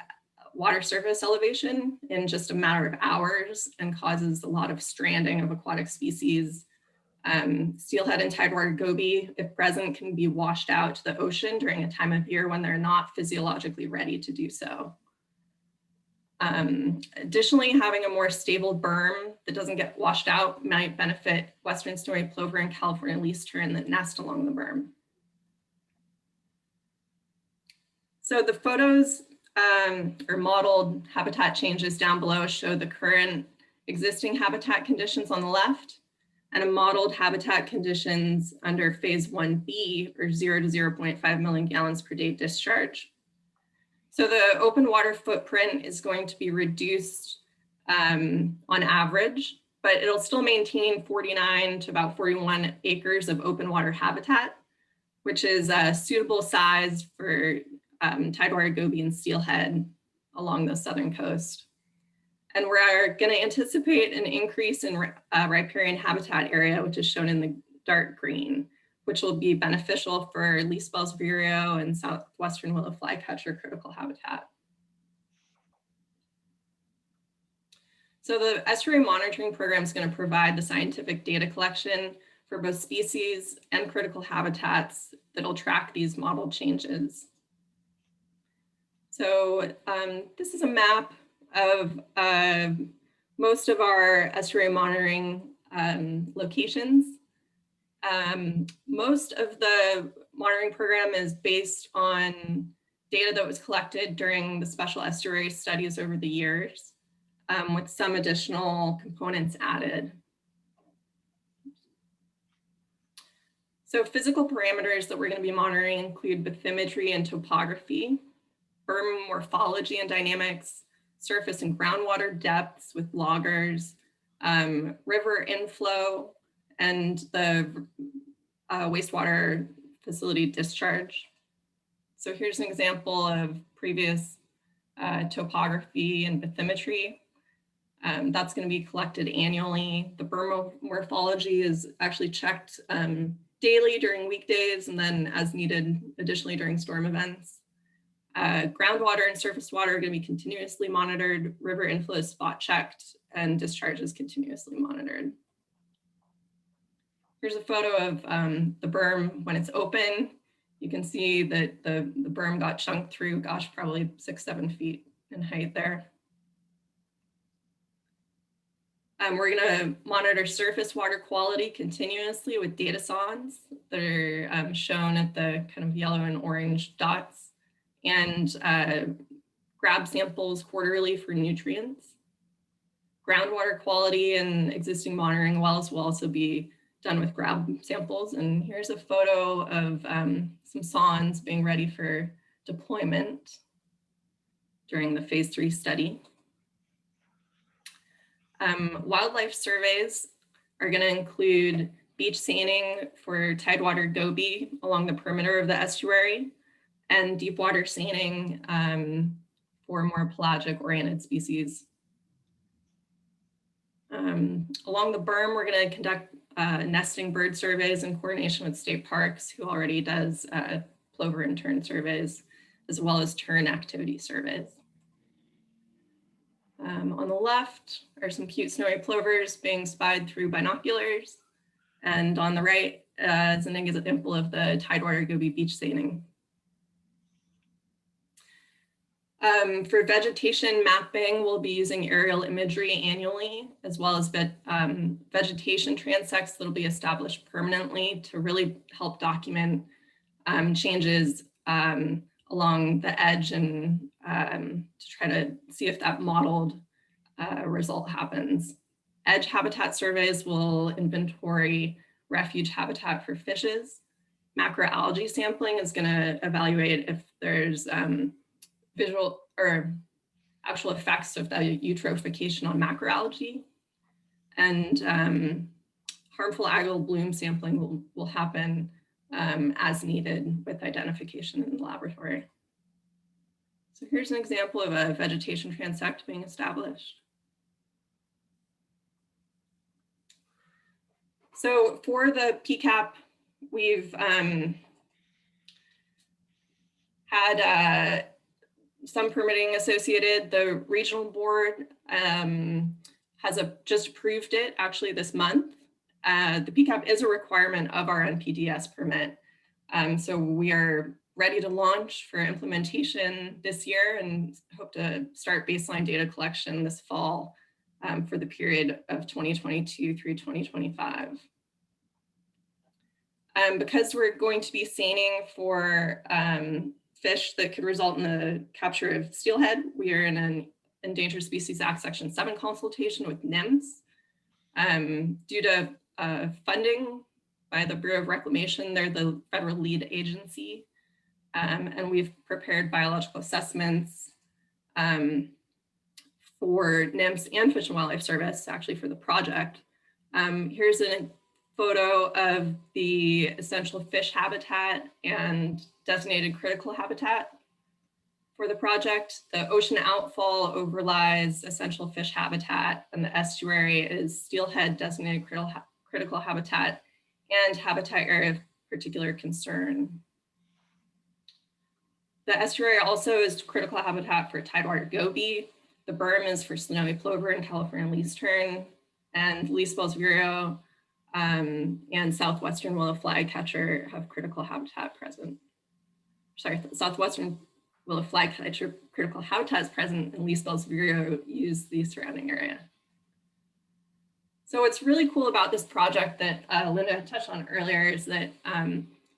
water surface elevation in just a matter of hours and causes a lot of stranding of aquatic species. Steelhead and tidewater goby, if present, can be washed out to the ocean during a time of year when they're not physiologically ready to do so. Additionally, having a more stable berm that doesn't get washed out might benefit western snowy plover and California least tern that nest along the berm. So the photos or modeled habitat changes down below show the current existing habitat conditions on the left and a modeled habitat conditions under phase 1B, or 0 to 0.5 million gallons per day discharge. So the open water footprint is going to be reduced on average, but it'll still maintain 49 to about 41 acres of open water habitat, which is a suitable size for tidewater goby and steelhead along the southern coast. And we're going to anticipate an increase in riparian habitat area, which is shown in the dark green, which will be beneficial for least bells vireo and southwestern willow flycatcher critical habitat. So the estuary monitoring program is going to provide the scientific data collection for both species and critical habitats that'll track these model changes. So this is a map of most of our estuary monitoring locations. Most of the monitoring program is based on data that was collected during the special estuary studies over the years, with some additional components added. So physical parameters that we're going to be monitoring include bathymetry and topography, berm morphology and dynamics, surface and groundwater depths with loggers, river inflow, and the wastewater facility discharge. So here's an example of previous topography and bathymetry. That's going to be collected annually. The berm morphology is actually checked daily during weekdays and then as needed additionally during storm events. Groundwater and surface water are going to be continuously monitored, river inflow is spot checked, and discharge is continuously monitored. Here's a photo of the berm when it's open. You can see that the berm got chunked through, gosh, probably 6-7 feet in height there. We're going to monitor surface water quality continuously with data sondes that are shown at the kind of yellow and orange dots, and grab samples quarterly for nutrients. Groundwater quality and existing monitoring wells will also be done with grab samples. And here's a photo of some sondes being ready for deployment during the phase 3 study. Wildlife surveys are going to include beach seining for tidewater goby along the perimeter of the estuary, and deep water seining for more pelagic oriented species. Along the berm, we're going to conduct nesting bird surveys in coordination with state parks, who already does plover and tern surveys, as well as tern activity surveys. On the left are some cute snowy plovers being spied through binoculars. And on the right is an example of the Tidewater Gobi beach seining. For vegetation mapping, we'll be using aerial imagery annually, as well as vegetation transects that'll be established permanently to really help document changes along the edge and to try to see if that modeled result happens. Edge habitat surveys will inventory refuge habitat for fishes. Macroalgae sampling is going to evaluate if there's visual or actual effects of the eutrophication on macroalgae. And harmful algal bloom sampling will happen as needed with identification in the laboratory. So here's an example of a vegetation transect being established. So for the PCAP, we've had some permitting associated. The regional board has just approved it actually this month. The PCAP is a requirement of our NPDES permit. So we are ready to launch for implementation this year and hope to start baseline data collection this fall for the period of 2022 through 2025. Because we're going to be seining for fish that could result in the capture of steelhead, we are in an Endangered Species Act Section 7 consultation with NIMS. Due to funding by the Bureau of Reclamation, they're the federal lead agency, and we've prepared biological assessments for NIMS and Fish and Wildlife Service, actually for the project. Here's a photo of the essential fish habitat and designated critical habitat for the project. The ocean outfall overlies essential fish habitat, and the estuary is steelhead designated critical habitat and habitat area of particular concern. The estuary also is critical habitat for Tidewater Gobi. The berm is for snowy plover and California least tern, and least-billed vireo and southwestern willow flycatcher have critical habitat present. Sorry, southwestern willow flycatcher critical habitat is present, and least-billed vireo use the surrounding area. So what's really cool about this project that Linda touched on earlier is that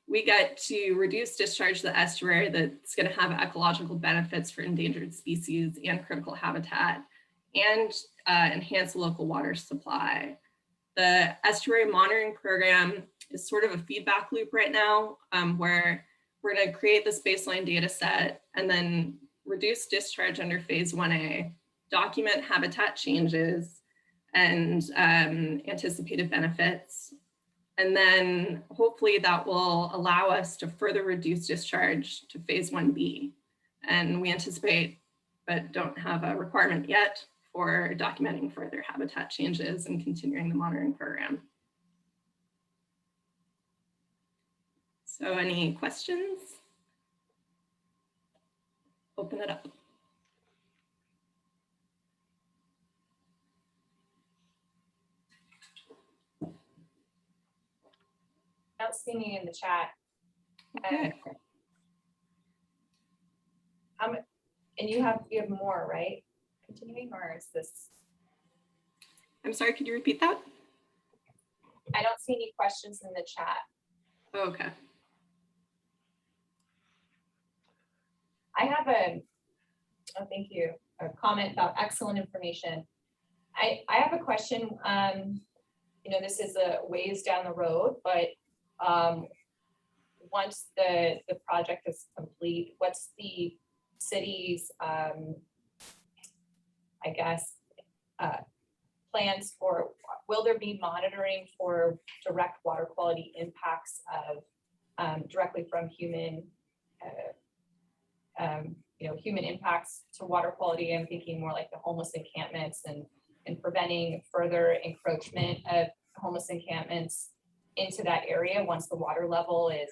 we get to reduce discharge to the estuary that's going to have ecological benefits for endangered species and critical habitat, and enhance the local water supply. The estuary monitoring program is sort of a feedback loop right now, where we're going to create this baseline data set and then reduce discharge under phase 1A, document habitat changes and anticipated benefits. And then hopefully that will allow us to further reduce discharge to phase 1B. And we anticipate, but don't have a requirement yet, for documenting further habitat changes and continuing the monitoring program. So any questions? Open it up. I don't see any in the chat. Okay. And you have more, right? Continuing, or is this? I'm sorry, could you repeat that? I don't see any questions in the chat. Oh, okay. I have thank you, a comment about excellent information. I have a question. You know, this is a ways down the road, but once the project is complete, what's the city's, I guess, plans for, will there be monitoring for direct water quality impacts of directly from human human impacts to water quality. I'm thinking more like the homeless encampments and preventing further encroachment of homeless encampments into that area once the water level is,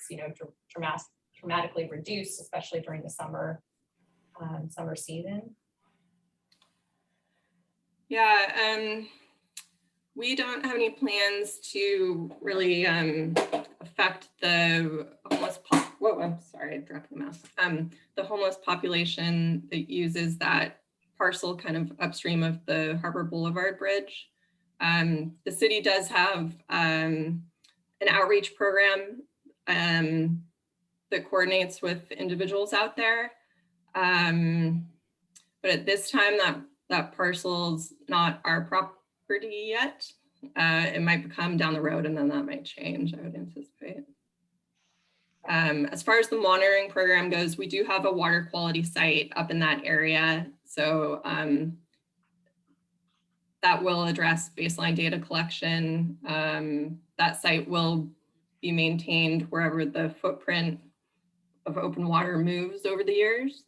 dramatically reduced, especially during the summer season. Yeah, we don't have any plans to really affect the homeless I'm sorry, I dropped the mouse. The homeless population that uses that parcel kind of upstream of the Harbor Boulevard Bridge. The city does have an outreach program that coordinates with individuals out there. But at this time, that parcel's not our property yet. It might become down the road, and then that might change, I would anticipate. As far as the monitoring program goes, we do have a water quality site up in that area. So that will address baseline data collection. That site will be maintained wherever the footprint of open water moves over the years.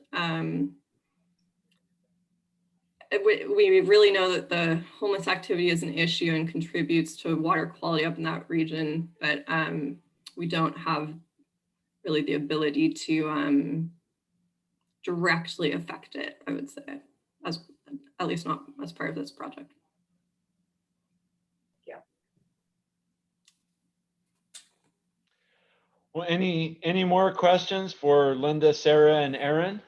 We really know that the homeless activity is an issue and contributes to water quality up in that region, but we don't have really the ability to directly affect it, I would say, at least not as part of this project. Yeah. Well, any more questions for Linda, Sarah, and Aaron?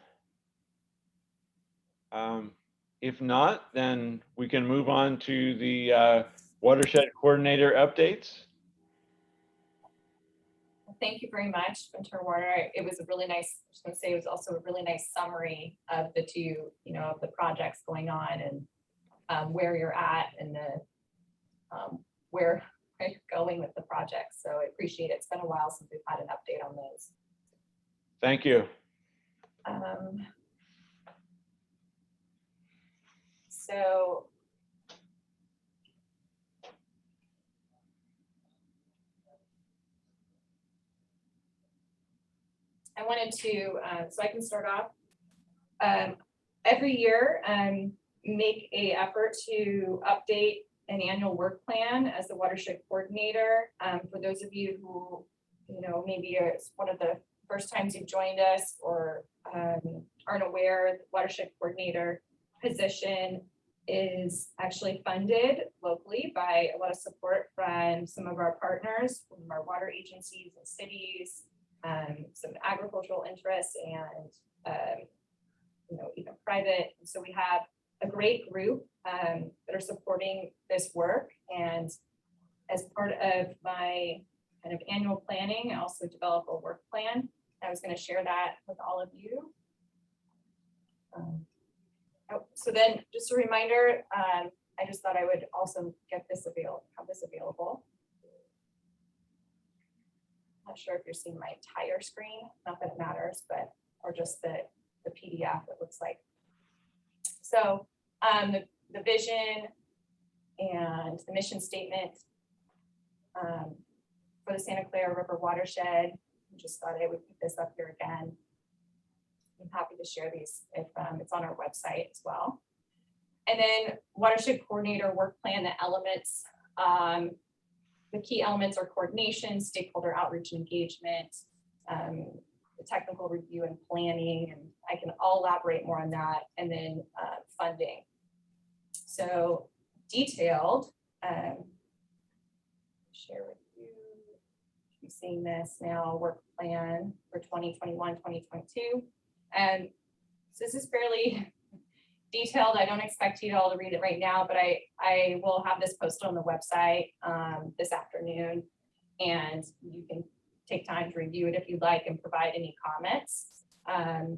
If not, then we can move on to the watershed coordinator updates. Thank you very much, Ventura Water. It was a really nice, I was going to say, it was also a really nice summary of the two, of the projects going on and where you're at and where you're going with the project. So I appreciate it. It's been a while since we've had an update on those. Thank you. So I wanted to, so I can start off. Every year, make an effort to update an annual work plan as the watershed coordinator. For those of you who, maybe it's one of the first times you've joined us or aren't aware, the watershed coordinator position is actually funded locally by a lot of support from some of our partners, from our water agencies and cities, some agricultural interests, and even private. And so we have a great group that are supporting this work. And as part of my kind of annual planning, I also develop a work plan. I was going to share that with all of you. So then, just a reminder, I just thought I would also have this available. Not sure if you're seeing my entire screen, not that it matters, but or just the PDF it looks like. So the vision and the mission statement for the Santa Clara River Watershed. I just thought I would put this up here again. I'm happy to share these if it's on our website as well. And then watershed coordinator work plan, the elements. The key elements are coordination, stakeholder outreach and engagement, the technical review and planning, and I'll elaborate more on that, and then funding. So detailed, share with you, you're seeing this now, work plan for 2021, 2022. And so this is fairly detailed. I don't expect you all to read it right now, but I will have this posted on the website this afternoon, and you can take time to review it if you'd like and provide any comments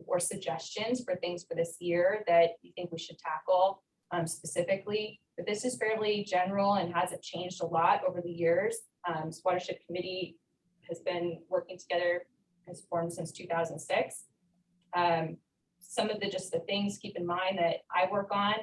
or suggestions for things for this year that you think we should tackle specifically. But this is fairly general and hasn't changed a lot over the years. This watershed committee has been working together, has formed since 2006. Some of the things keep in mind that I work on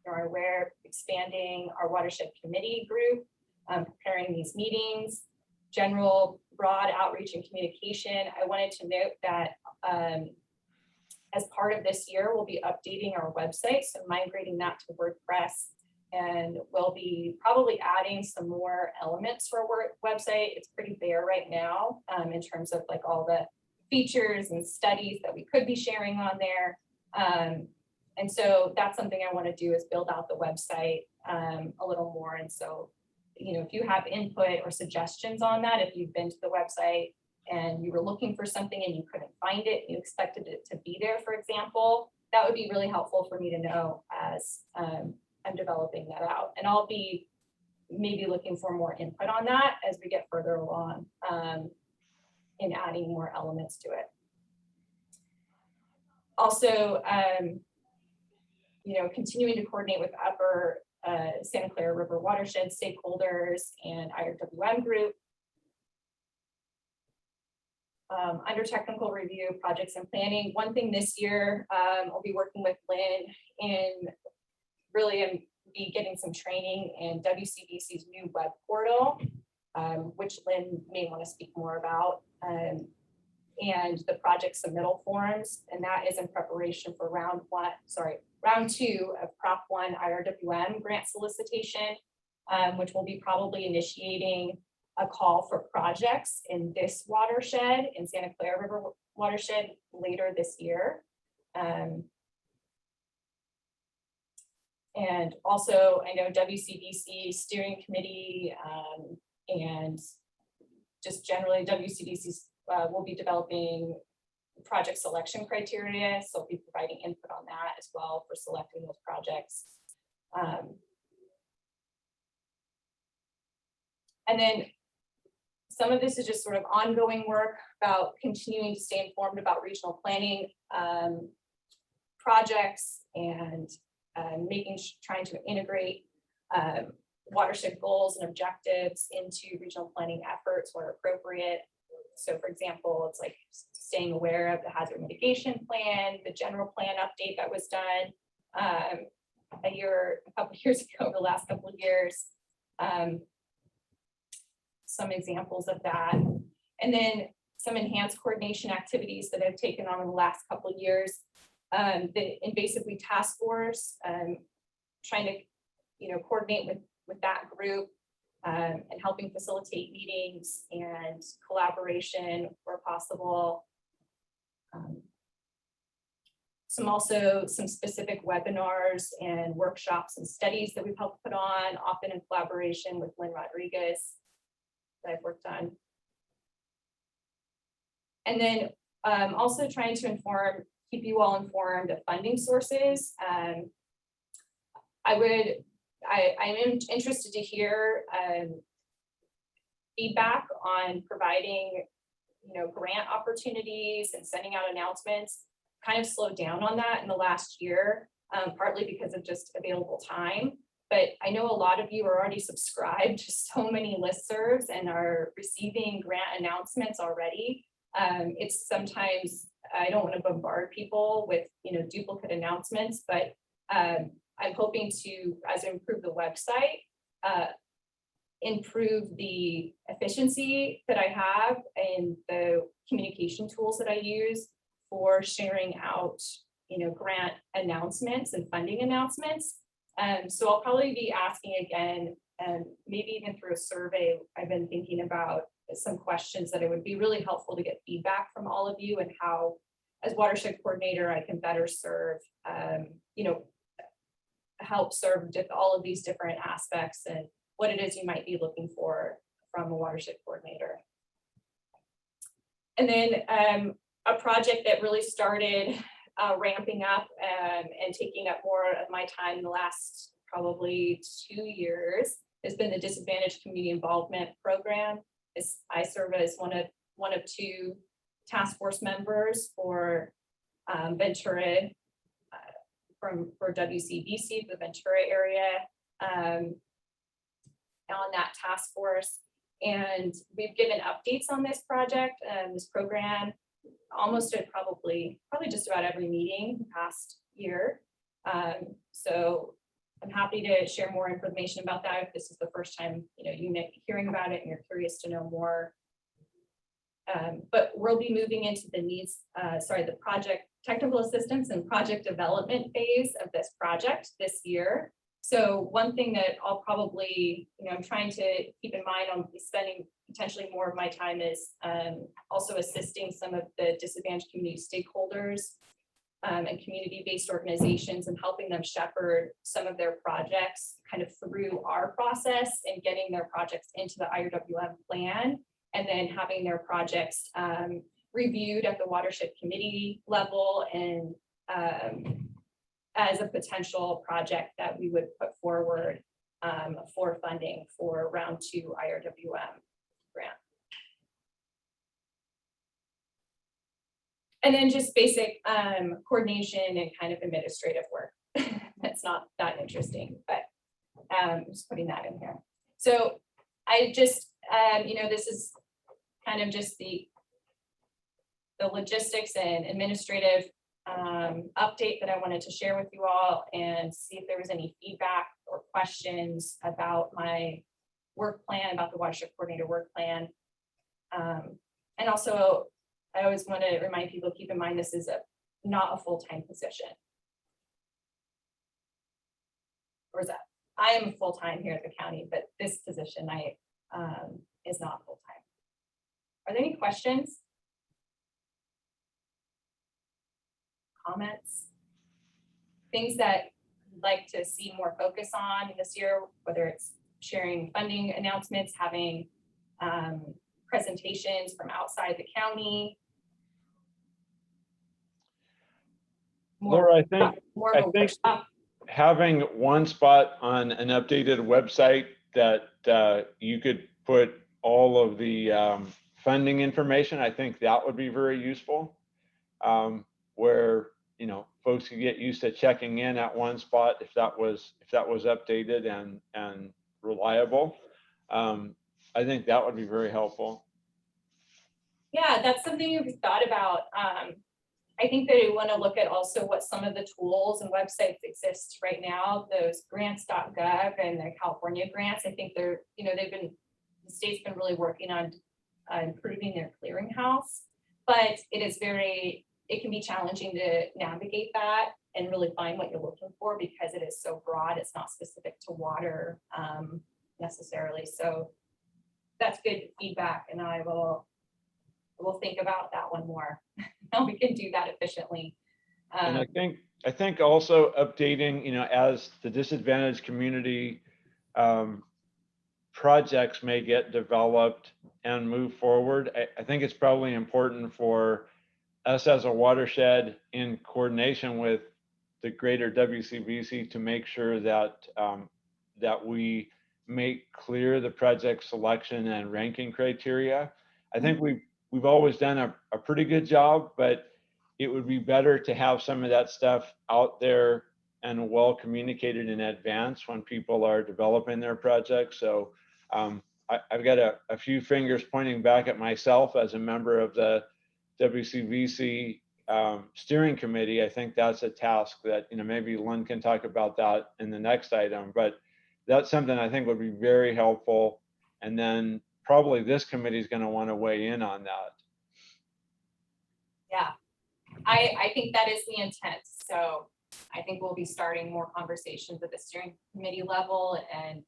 are aware, expanding our watershed committee group, preparing these meetings, general broad outreach and communication. I wanted to note that as part of this year, we'll be updating our website, so migrating that to WordPress, and we'll be probably adding some more elements for our website. It's pretty bare right now in terms of like all the features and studies that we could be sharing on there. And so that's something I want to do, is build out the website a little more. And so, you know, if you have input or suggestions on that, if you've been to the website and you were looking for something and you couldn't find it, you expected it to be there, for example, that would be really helpful for me to know as I'm developing that out. And I'll be maybe looking for more input on that as we get further along in adding more elements to it. Also, you know, continuing to coordinate with upper Santa Clara River Watershed stakeholders and IRWM group. Under technical review, projects and planning, one thing this year, I'll be working with Lynn in really be getting some training in WCVC's new web portal, which Lynn may want to speak more about, and the project submittal forms, and that is in preparation for round two of Prop 1 IRWM grant solicitation, which will be probably initiating a call for projects in this watershed, in Santa Clara River watershed, later this year. And also, I know WCVC steering committee and just generally WCVC will be developing project selection criteria, so I'll be providing input on that as well for selecting those projects. And then some of this is just sort of ongoing work about continuing to stay informed about regional planning projects and trying to integrate watershed goals and objectives into regional planning efforts where appropriate. So for example, it's like staying aware of the hazard mitigation plan, the general plan update that was done a couple of years ago, the last couple of years. Some examples of that. And then some enhanced coordination activities that I've taken on in the last couple of years. The invasively task force, trying to, you know, coordinate with that group and helping facilitate meetings and collaboration where possible. Some specific webinars and workshops and studies that we've helped put on, often in collaboration with Lynn Rodriguez, that I've worked on. And then also trying to keep you all informed of funding sources. I'm interested to hear feedback on providing, you know, grant opportunities and sending out announcements. Kind of slowed down on that in the last year, partly because of just available time. But I know a lot of you are already subscribed to so many listservs and are receiving grant announcements already. It's sometimes, I don't want to bombard people with, you know, duplicate announcements, but I'm hoping to, as I improve the website, improve the efficiency that I have and the communication tools that I use for sharing out, you know, grant announcements and funding announcements. So I'll probably be asking again, and maybe even through a survey, I've been thinking about some questions that it would be really helpful to get feedback from all of you, and how, as watershed coordinator, I can better serve, you know, help serve all of these different aspects and what it is you might be looking for from a watershed coordinator. And then a project that really started ramping up and taking up more of my time in the last probably 2 years has been the Disadvantaged Community Involvement Program. I serve as one of 2 task force members for Ventura, for WCVC, the Ventura area, on that task force. And we've given updates on this project, this program, almost at probably just about every meeting the past year. So I'm happy to share more information about that if this is the first time, you know, you may be hearing about it and you're curious to know more. But we'll be moving into the the project technical assistance and project development phase of this project this year. So one thing that I'll probably, I'm trying to keep in mind, I'll be spending potentially more of my time is also assisting some of the disadvantaged community stakeholders and community-based organizations and helping them shepherd some of their projects kind of through our process and getting their projects into the IRWM plan, and then having their projects reviewed at the watershed committee level and as a potential project that we would put forward for funding for round 2 IRWM grant. And then just basic coordination and kind of administrative work. That's not that interesting, but just putting that in here. So I just, this is kind of just the logistics and administrative update that I wanted to share with you all, and see if there was any feedback or questions about my work plan, about the watershed coordinator work plan. And also, I always want to remind people, keep in mind, this is not a full-time position. Or is that? I am full-time here at the county, but this position is not full-time. Are there any questions? Comments? Things that you'd like to see more focus on this year, whether it's sharing funding announcements, having presentations from outside the county. Laura, I think having one spot on an updated website that you could put all of the funding information, I think that would be very useful. Where folks could get used to checking in at one spot if that was updated and reliable. I think that would be very helpful. Yeah, that's something we've thought about. I think that we want to look at also what some of the tools and websites exist right now, those grants.gov and the California grants. I think they're, the state's been really working on improving their clearinghouse, but it can be challenging to navigate that and really find what you're looking for, because it is so broad. It's not specific to water necessarily. So that's good feedback, and I will think about that one more. How we can do that efficiently. And I think also updating, as the disadvantaged community projects may get developed and move forward, I think it's probably important for us as a watershed, in coordination with the greater WCVC, to make sure that that we make clear the project selection and ranking criteria. I think we've always done a pretty good job, but it would be better to have some of that stuff out there and well communicated in advance when people are developing their projects. So I've got a few fingers pointing back at myself as a member of the WCVC steering committee. I think that's a task that, maybe Lynn can talk about that in the next item, but that's something I think would be very helpful. And then probably this committee is going to want to weigh in on that. Yeah, I think that is the intent. So I think we'll be starting more conversations at the steering committee level and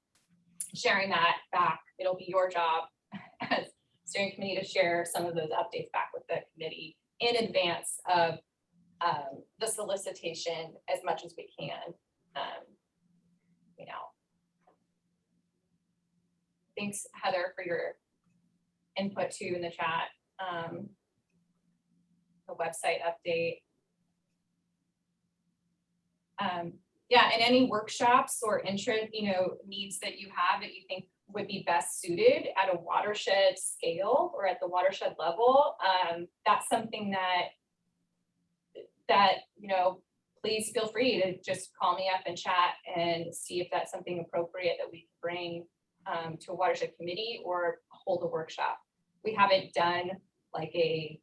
sharing that back. It'll be your job as steering committee to share some of those updates back with the committee in advance of the solicitation as much as we can. Thanks, Heather, for your input too in the chat. The website update. Yeah, and any workshops or interest, needs that you have that you think would be best suited at a watershed scale or at the watershed level, that's something that please feel free to just call me up and chat and see if that's something appropriate that we can bring to a watershed committee or hold a workshop. We haven't done like a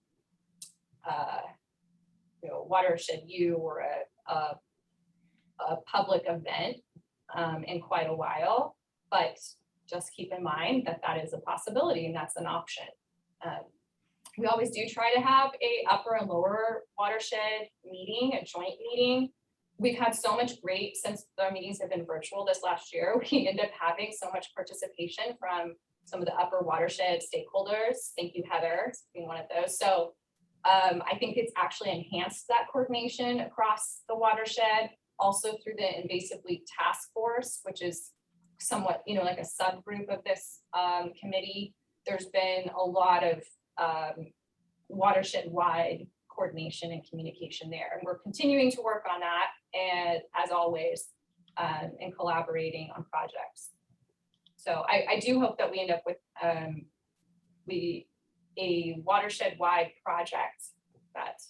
watershed U or a public event in quite a while, but just keep in mind that that is a possibility and that's an option. We always do try to have a upper and lower watershed meeting, a joint meeting. We've had so much great, since the meetings have been virtual this last year, we end up having so much participation from some of the upper watershed stakeholders. Thank you, Heather, for being one of those. So I think it's actually enhanced that coordination across the watershed, also through the invasive weed task force, which is somewhat, like a subgroup of this committee. There's been a lot of watershed-wide coordination and communication there, and we're continuing to work on that, and as always, in collaborating on projects. So I do hope that we end up with a watershed-wide project that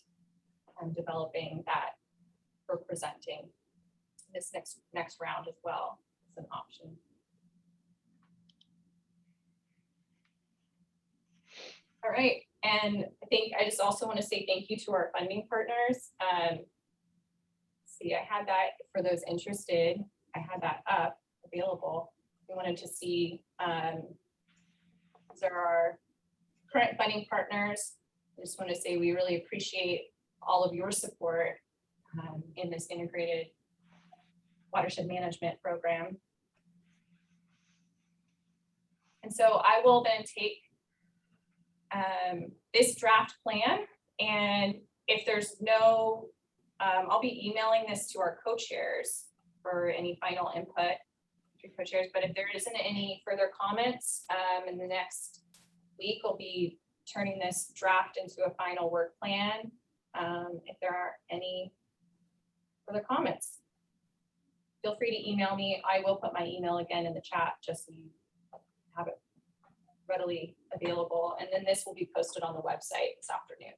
I'm developing, that we're presenting this next round as well as an option. All right, and I think I just also want to say thank you to our funding partners. See, I had that for those interested. I had that up available. We wanted to see these are our current funding partners. I just want to say we really appreciate all of your support in this integrated watershed management program. And so I will then take this draft plan, and if there's no, I'll be emailing this to our co-chairs for any final input to co-chairs, but if there isn't any further comments in the next week, I'll be turning this draft into a final work plan. If there aren't any further comments, feel free to email me. I will put my email again in the chat just so you have it readily available. And then this will be posted on the website this afternoon.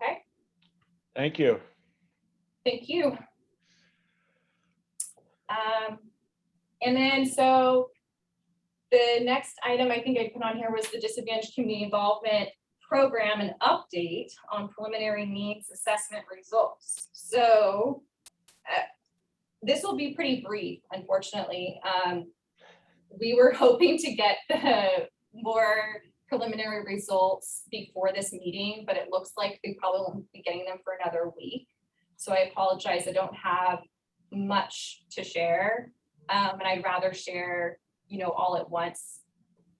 Okay. Thank you. Thank you. And then so the next item I think I put on here was the disadvantaged community involvement program, and update on preliminary needs assessment results. So this will be pretty brief, unfortunately. We were hoping to get the more preliminary results before this meeting, but it looks like we probably won't be getting them for another week. So I apologize, I don't have much to share. And I'd rather share, all at once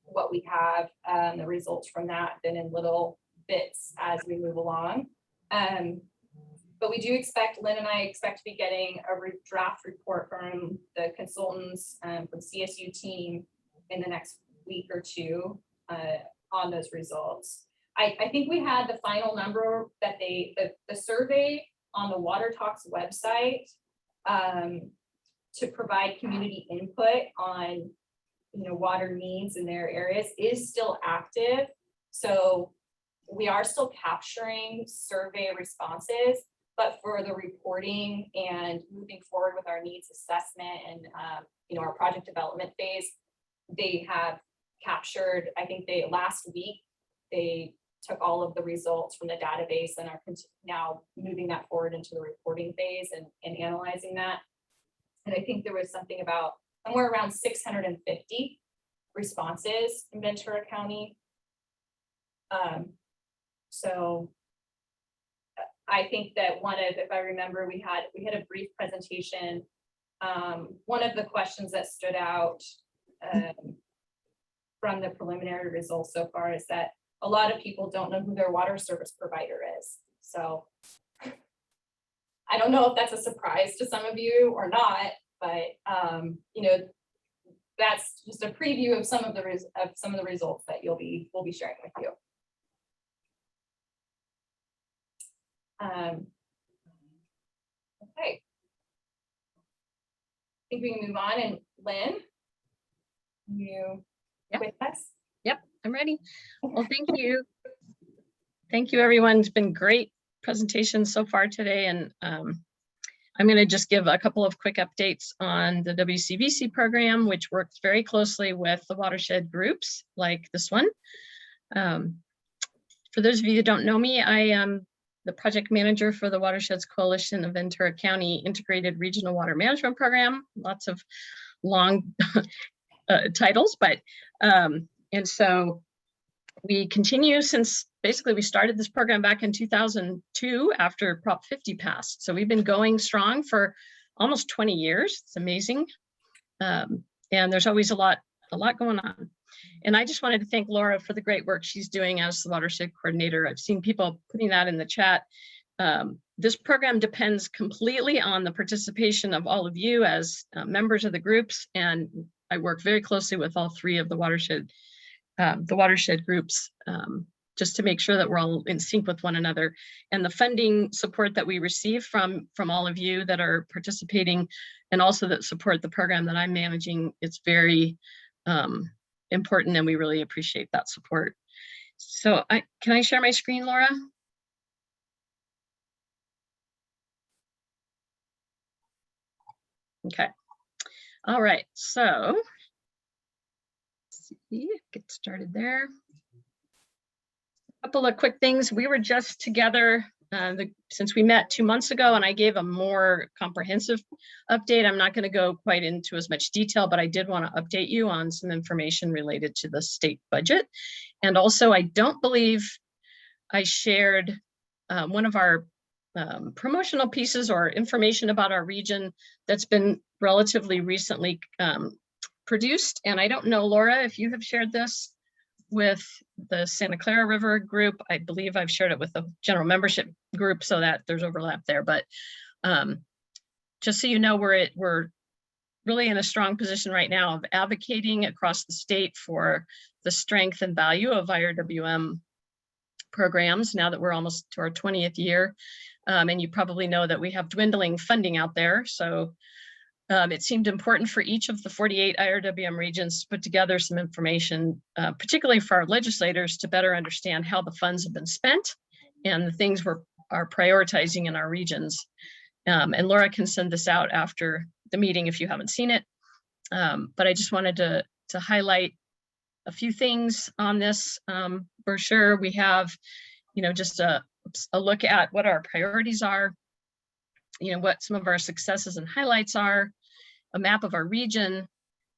what we have, the results from that, than in little bits as we move along. But we do expect, Lynn and I expect to be getting a draft report from the consultants from CSU team in the next week or two on those results. I think we had the final number that the survey on the Water Talks website to provide community input on water needs in their areas is still active. So we are still capturing survey responses, but for the reporting and moving forward with our needs assessment and our project development phase, they have captured, I think last week, they took all of the results from the database and are now moving that forward into the reporting phase and analyzing that. And I think there was something about somewhere around 650 responses in Ventura County. So I think that if I remember, we had a brief presentation. One of the questions that stood out from the preliminary results so far is that a lot of people don't know who their water service provider is. So I don't know if that's a surprise to some of you or not, but that's just a preview of some of the results that we'll be sharing with you. Okay. I think we can move on. And Lynn, you with us? Yep, I'm ready. Well, thank you. Thank you, everyone. It's been great presentations so far today. And I'm going to just give a couple of quick updates on the WCVC program, which works very closely with the watershed groups like this one. For those of you that don't know me, I am the project manager for the Watersheds Coalition of Ventura County Integrated Regional Water Management Program. Lots of long titles, but and so We continue since basically we started this program back in 2002 after Prop 50 passed. So we've been going strong for almost 20 years. It's amazing. And there's always a lot going on. And I just wanted to thank Laura for the great work she's doing as the watershed coordinator. I've seen people putting that in the chat. This program depends completely on the participation of all of you as members of the groups. And I work very closely with all three of the watershed groups, just to make sure that we're all in sync with one another. And the funding support that we receive from all of you that are participating and also that support the program that I'm managing, it's very important, and we really appreciate that support. So can I share my screen, Laura? Okay. All right, so let's see, get started there. A couple of quick things. We were just together since we met 2 months ago, and I gave a more comprehensive update. I'm not going to go quite into as much detail, but I did want to update you on some information related to the state budget. And also, I don't believe I shared one of our promotional pieces or information about our region that's been relatively recently produced. And I don't know, Laura, if you have shared this with the Santa Clara River group. I believe I've shared it with the general membership group so that there's overlap there. But just so you know, we're really in a strong position right now of advocating across the state for the strength and value of IRWM programs now that we're almost to our 20th year. And you probably know that we have dwindling funding out there. So it seemed important for each of the 48 IRWM regions to put together some information, particularly for our legislators to better understand how the funds have been spent and the things we are prioritizing in our regions. And Laura can send this out after the meeting if you haven't seen it. But I just wanted to highlight a few things on this brochure. We have, just a look at what our priorities are, what some of our successes and highlights are, a map of our region.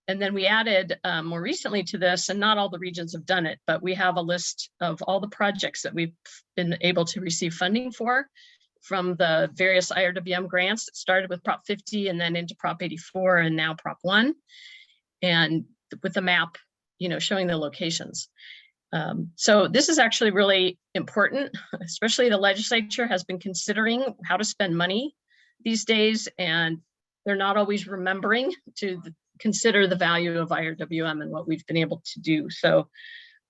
And then we added more recently to this, and not all the regions have done it, but we have a list of all the projects that we've been able to receive funding for from the various IRWM grants that started with Prop 50 and then into Prop 84 and now Prop 1. And with the map, showing the locations. So this is actually really important, especially the legislature has been considering how to spend money these days, and they're not always remembering to consider the value of IRWM and what we've been able to do. So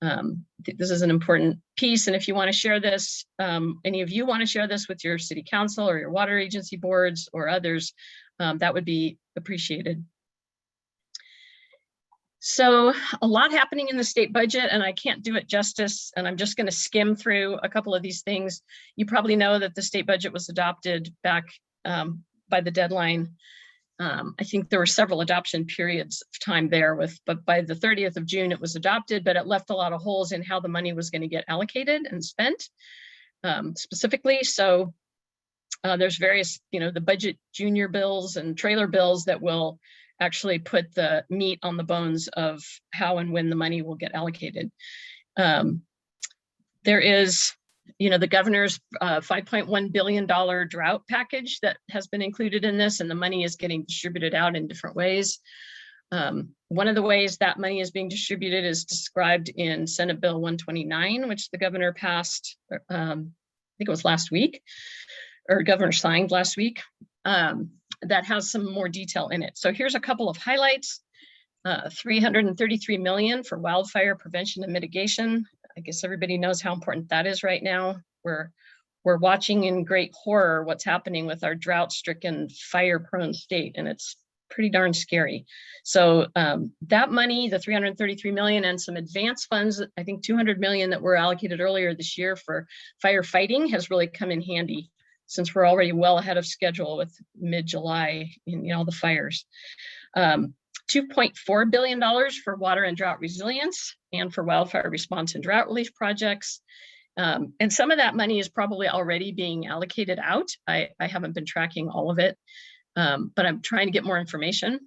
this is an important piece. And if you want to share this, any of you want to share this with your city council or your water agency boards or others, that would be appreciated. So a lot happening in the state budget, and I can't do it justice, and I'm just going to skim through a couple of these things. You probably know that the state budget was adopted back by the deadline. I think there were several adoption periods of time there, but by the 30th of June it was adopted, but it left a lot of holes in how the money was going to get allocated and spent specifically. So there's various, the budget junior bills and trailer bills that will actually put the meat on the bones of how and when the money will get allocated. There is, the governor's $5.1 billion drought package that has been included in this, and the money is getting distributed out in different ways. One of the ways that money is being distributed is described in Senate Bill 129, which the governor passed, I think it was last week, or governor signed last week. That has some more detail in it. So here's a couple of highlights. $333 million for wildfire prevention and mitigation. I guess everybody knows how important that is right now. We're watching in great horror what's happening with our drought-stricken, fire-prone state, and it's pretty darn scary. So that money, the $333 million, and some advance funds, I think $200 million that were allocated earlier this year for firefighting has really come in handy, since we're already well ahead of schedule with mid-July in all the fires. $2.4 billion for water and drought resilience and for wildfire response and drought relief projects. And some of that money is probably already being allocated out. I haven't been tracking all of it, but I'm trying to get more information.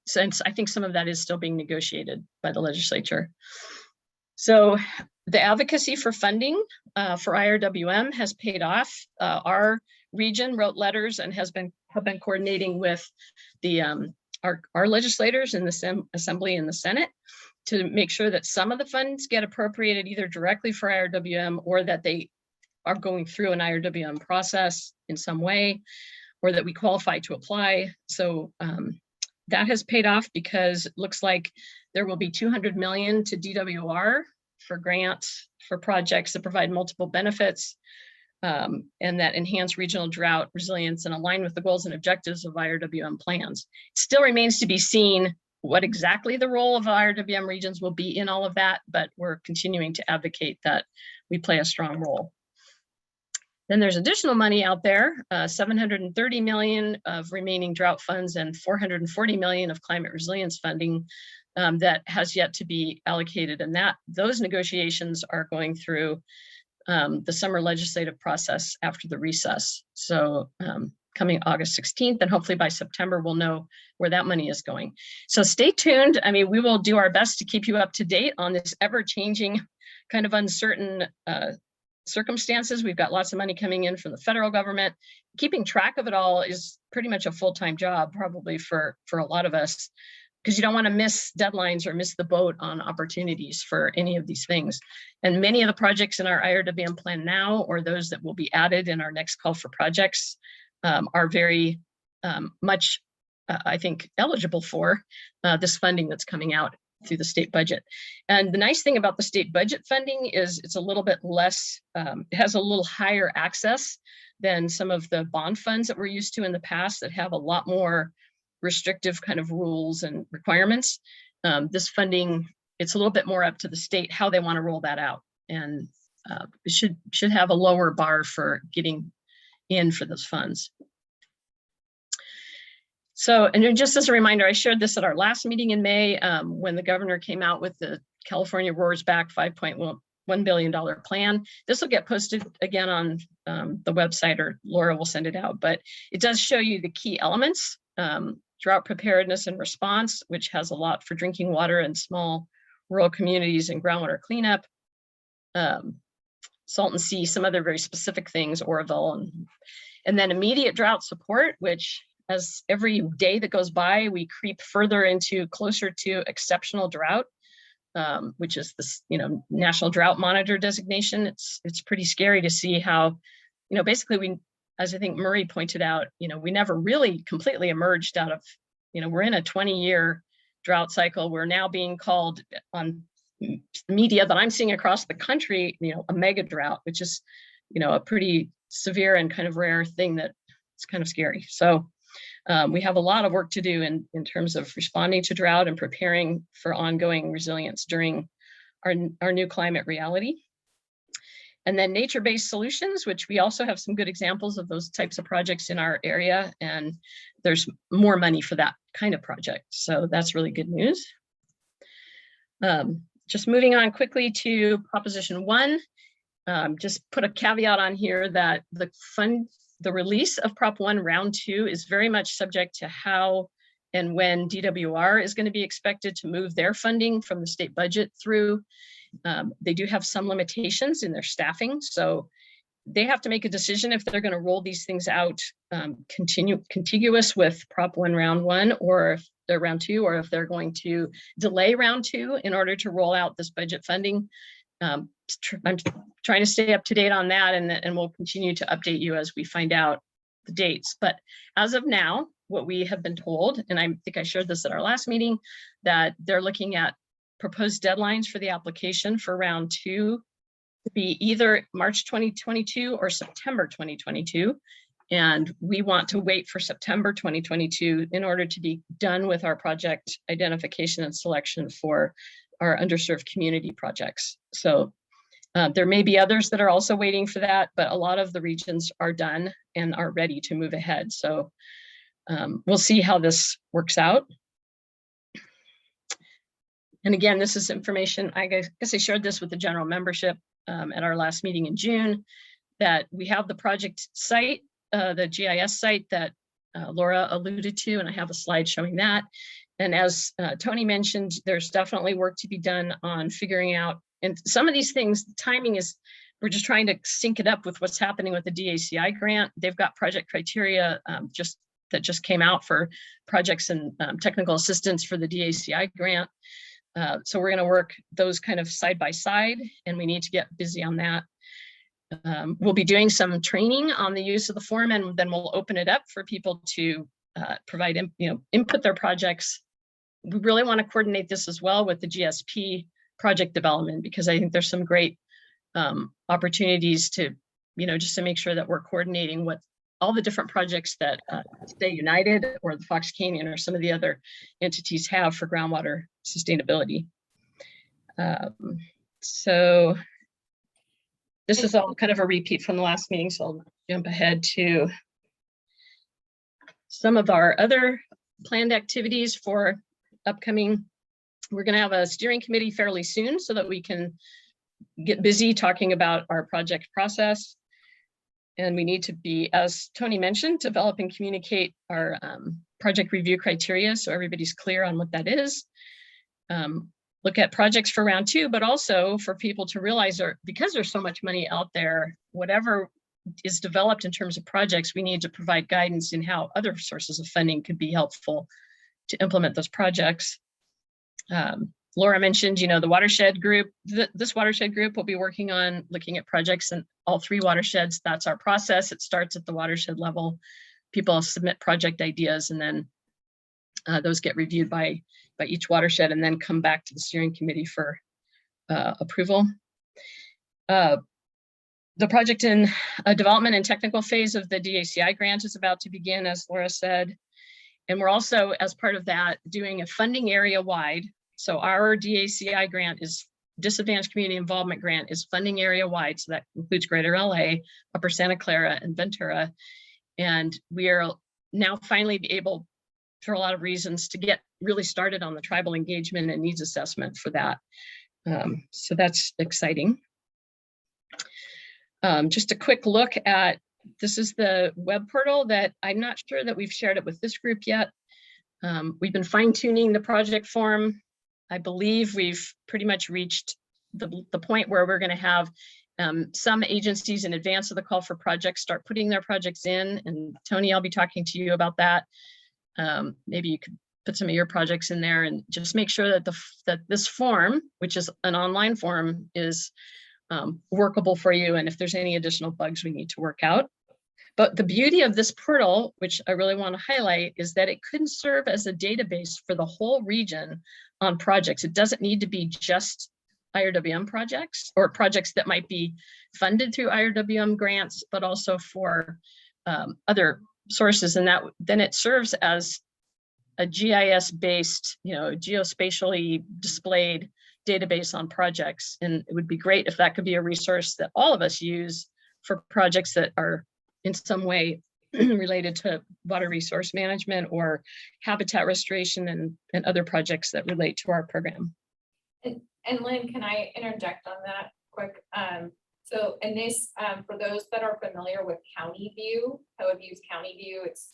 Since I think some of that is still being negotiated by the legislature. So the advocacy for funding for IRWM has paid off. Our region wrote letters and have been coordinating with the our legislators in the Assembly and the Senate to make sure that some of the funds get appropriated either directly for IRWM or that they are going through an IRWM process in some way, or that we qualify to apply. So that has paid off because it looks like there will be 200 million to DWR for grants for projects that provide multiple benefits and that enhance regional drought resilience and align with the goals and objectives of IRWM plans. It still remains to be seen what exactly the role of IRWM regions will be in all of that, but we're continuing to advocate that we play a strong role. Then there's additional money out there, 730 million of remaining drought funds and 440 million of climate resilience funding that has yet to be allocated. And those negotiations are going through the summer legislative process after the recess. So coming August 16th, and hopefully by September, we'll know where that money is going. So stay tuned. I mean, we will do our best to keep you up to date on this ever-changing, kind of uncertain circumstances. We've got lots of money coming in from the federal government. Keeping track of it all is pretty much a full-time job, probably for a lot of us, because you don't want to miss deadlines or miss the boat on opportunities for any of these things. And many of the projects in our IRWM plan now, or those that will be added in our next call for projects, are very much, I think, eligible for this funding that's coming out through the state budget. And the nice thing about the state budget funding is it's a little bit less, it has a little higher access than some of the bond funds that we're used to in the past that have a lot more restrictive kind of rules and requirements. This funding, it's a little bit more up to the state how they want to roll that out, and it should have a lower bar for getting in for those funds. So, and then just as a reminder, I shared this at our last meeting in May when the governor came out with the California Roars Back $5.1 billion plan. This will get posted again on the website, or Laura will send it out, but it does show you the key elements. Drought preparedness and response, which has a lot for drinking water and small rural communities and groundwater cleanup, Salton Sea, some other very specific things, Oroville, and then immediate drought support, which as every day that goes by, we creep further into closer to exceptional drought, which is this, National Drought Monitor designation. It's pretty scary to see how, basically we, as I think Murray pointed out, we never really completely emerged out of, we're in a 20-year drought cycle. We're now being called on media that I'm seeing across the country, a mega drought, which is, a pretty severe and kind of rare thing that it's kind of scary. So we have a lot of work to do in terms of responding to drought and preparing for ongoing resilience during our new climate reality. And then nature-based solutions, which we also have some good examples of those types of projects in our area, and there's more money for that kind of project. So that's really good news. Just moving on quickly to Proposition 1, just put a caveat on here that the release of Prop 1 Round 2 is very much subject to how and when DWR is going to be expected to move their funding from the state budget through. They do have some limitations in their staffing, so they have to make a decision if they're going to roll these things out contiguous with Prop 1 Round 1, or if they're Round 2, or if they're going to delay Round 2 in order to roll out this budget funding. I'm trying to stay up to date on that, and we'll continue to update you as we find out the dates. But as of now, what we have been told, and I think I shared this at our last meeting, that they're looking at proposed deadlines for the application for Round 2 to be either March 2022 or September 2022. And we want to wait for September 2022 in order to be done with our project identification and selection for our underserved community projects. So there may be others that are also waiting for that, but a lot of the regions are done and are ready to move ahead. So we'll see how this works out. And again, this is information, I guess I shared this with the general membership at our last meeting in June, that we have the project site, the GIS site that Laura alluded to, and I have a slide showing that. And as Tony mentioned, there's definitely work to be done on figuring out And some of these things, timing is, we're just trying to sync it up with what's happening with the DACI grant. They've got project criteria that just came out for projects and technical assistance for the DACI grant. So we're going to work those kind of side by side, and we need to get busy on that. We'll be doing some training on the use of the form, and then we'll open it up for people to provide input their projects. We really want to coordinate this as well with the GSP project development, because I think there's some great opportunities to, just to make sure that we're coordinating with all the different projects that Stay United or the Fox Canyon or some of the other entities have for groundwater sustainability. So this is all kind of a repeat from the last meeting, so I'll jump ahead to some of our other planned activities for upcoming. We're going to have a steering committee fairly soon so that we can get busy talking about our project process. And we need to be, as Tony mentioned, develop and communicate our project review criteria so everybody's clear on what that is. Look at projects for round 2, but also for people to realize, because there's so much money out there, whatever is developed in terms of projects, we need to provide guidance in how other sources of funding could be helpful to implement those projects. Laura mentioned, the watershed group. This watershed group will be working on looking at projects in all 3 watersheds. That's our process. It starts at the watershed level. People submit project ideas, and then those get reviewed by each watershed and then come back to the steering committee for approval. The project in development and technical phase of the DACI grant is about to begin, as Laura said. And we're also, as part of that, doing a funding area wide. So our DACI grant is Disadvantaged Community Involvement Grant is funding area wide. So that includes Greater LA, Upper Santa Clara, and Ventura. And we are now finally able, for a lot of reasons, to get really started on the tribal engagement and needs assessment for that. So that's exciting. Just a quick look at, this is the web portal that I'm not sure that we've shared it with this group yet. We've been fine tuning the project form. I believe we've pretty much reached the point where we're going to have some agencies in advance of the call for projects start putting their projects in. And Tony, I'll be talking to you about that. Maybe you could put some of your projects in there and just make sure that that this form, which is an online form, is workable for you. And if there's any additional bugs we need to work out. But the beauty of this portal, which I really want to highlight, is that it could serve as a database for the whole region on projects. It doesn't need to be just IRWM projects or projects that might be funded through IRWM grants, but also for other sources. And that then it serves as a GIS-based, geospatially displayed database on projects. And it would be great if that could be a resource that all of us use for projects that are in some way related to water resource management or habitat restoration and other projects that relate to our program. And Lynn, can I interject on that quick? So in this, for those that are familiar with County View, how I've used County View, it's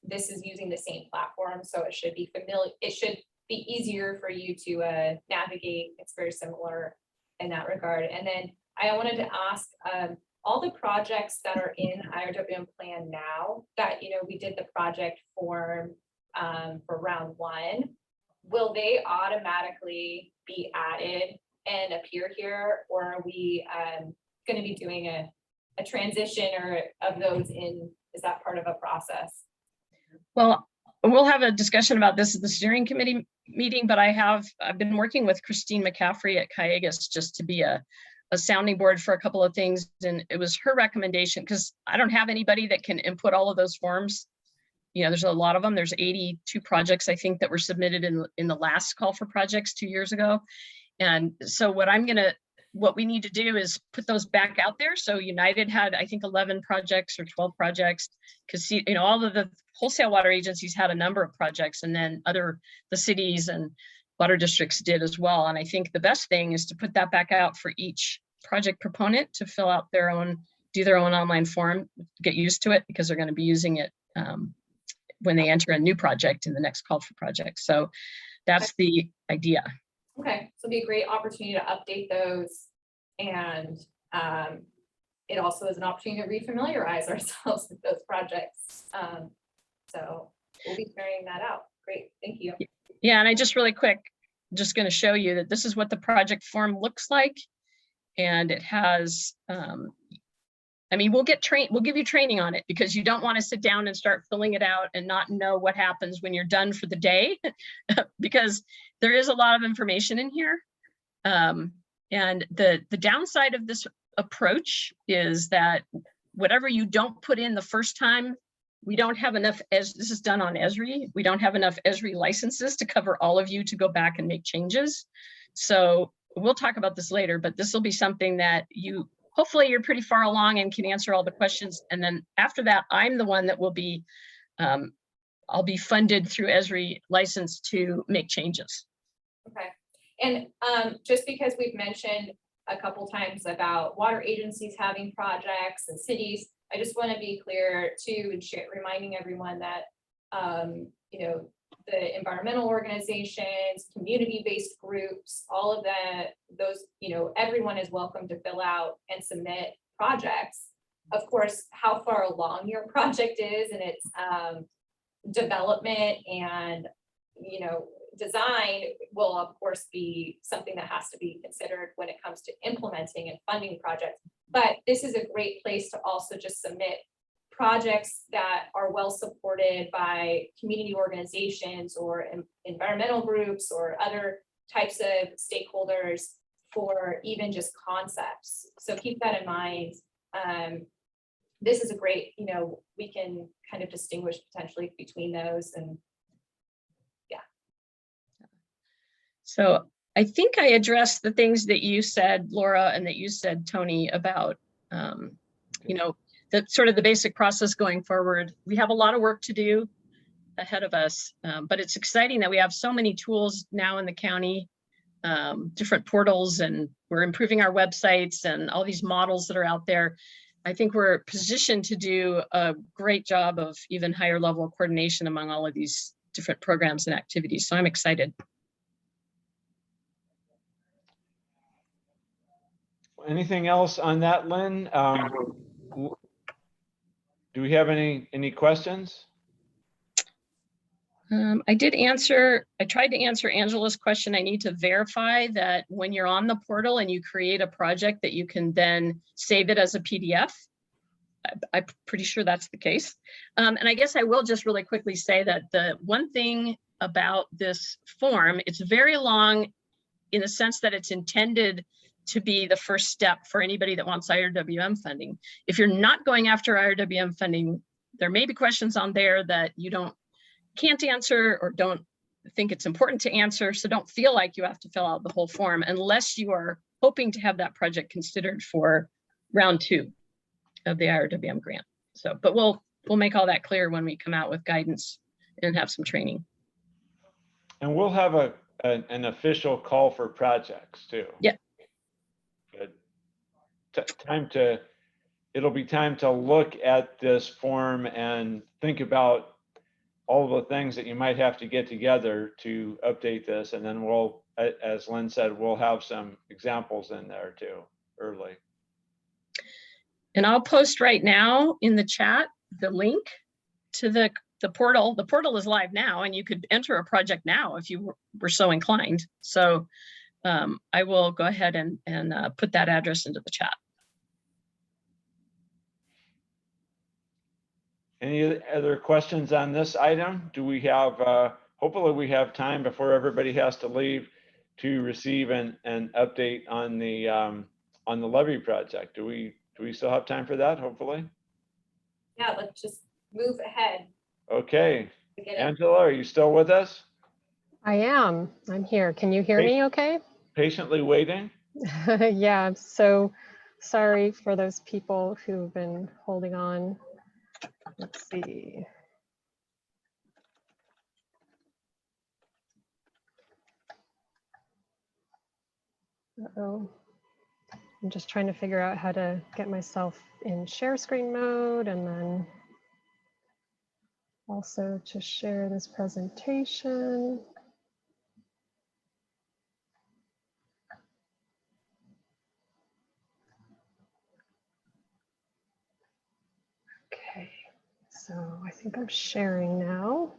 this is using the same platform, so it should be familiar. It should be easier for you to navigate. It's very similar in that regard. And then I wanted to ask, all the projects that are in IRWM plan now that, we did the project form for round 1, will they automatically be added and appear here? Or are we going to be doing a transition or of those in, is that part of a process? Well, we'll have a discussion about this at the steering committee meeting, but I've been working with Christine McCaffrey at Cayugas just to be a sounding board for a couple of things. And it was her recommendation, because I don't have anybody that can input all of those forms. There's a lot of them. There's 82 projects, I think, that were submitted in the last call for projects 2 years ago. And so what we need to do is put those back out there. So United had, I think, 11 projects or 12 projects, because all of the wholesale water agencies had a number of projects, and then the cities and water districts did as well. And I think the best thing is to put that back out for each project proponent to fill out do their own online form, get used to it, because they're going to be using it when they enter a new project in the next call for projects. So that's the idea. Okay, it'll be a great opportunity to update those. And it also is an opportunity to refamiliarize ourselves with those projects. So we'll be carrying that out. Great, thank you. Yeah, and I just really quick, just going to show you that this is what the project form looks like. And it has, I mean, we'll give you training on it, because you don't want to sit down and start filling it out and not know what happens when you're done for the day, because there is a lot of information in here. And the downside of this approach is that whatever you don't put in the first time, we don't have enough, as this is done on Esri, we don't have enough Esri licenses to cover all of you to go back and make changes. So we'll talk about this later, but this will be something that you, hopefully you're pretty far along and can answer all the questions. And then after that, I'm the one that will be, I'll be funded through Esri license to make changes. Okay. And just because we've mentioned a couple times about water agencies having projects and cities, I just want to be clear too, and reminding everyone that, you know, the environmental organizations, community-based groups, all of those, you know, everyone is welcome to fill out and submit projects. Of course, how far along your project is and its development and, you know, design will of course be something that has to be considered when it comes to implementing and funding projects. But this is a great place to also just submit projects that are well supported by community organizations or environmental groups or other types of stakeholders for even just concepts. So keep that in mind. This is a great, you know, we can kind of distinguish potentially between those, and yeah. So I think I addressed the things that you said, Laura, and that you said, Tony, about, you know, the sort of the basic process going forward. We have a lot of work to do ahead of us, but it's exciting that we have so many tools now in the county, different portals, and we're improving our websites and all these models that are out there. I think we're positioned to do a great job of even higher level coordination among all of these different programs and activities. So I'm excited. Anything else on that, Lynn? Do we have any questions? I tried to answer Angela's question. I need to verify that when you're on the portal and you create a project that you can then save it as a PDF. I'm pretty sure that's the case. And I guess I will just really quickly say that the one thing about this form, it's very long in the sense that it's intended to be the first step for anybody that wants IRWM funding. If you're not going after IRWM funding, there may be questions on there that you can't answer or don't think it's important to answer. So don't feel like you have to fill out the whole form unless you are hoping to have that project considered for round 2 of the IRWM grant. So, but we'll make all that clear when we come out with guidance and have some training. And we'll have an official call for projects too. Yeah. Good. It'll be time to look at this form and think about all the things that you might have to get together to update this. And then we'll, as Lynn said, we'll have some examples in there too, early. And I'll post right now in the chat the link to the portal. The portal is live now, and you could enter a project now if you were so inclined. So I will go ahead and put that address into the chat. Any other questions on this item? Do we have, hopefully we have time before everybody has to leave to receive an update on the levy project. Do we still have time for that, hopefully? Yeah, let's just move ahead. Okay. Angela, are you still with us? I am. I'm here. Can you hear me okay? Patiently waiting? Yeah, I'm so sorry for those people who've been holding on. Let's see. Uh-oh. I'm just trying to figure out how to get myself in share screen mode and then also to share this presentation. So I think I'm sharing now.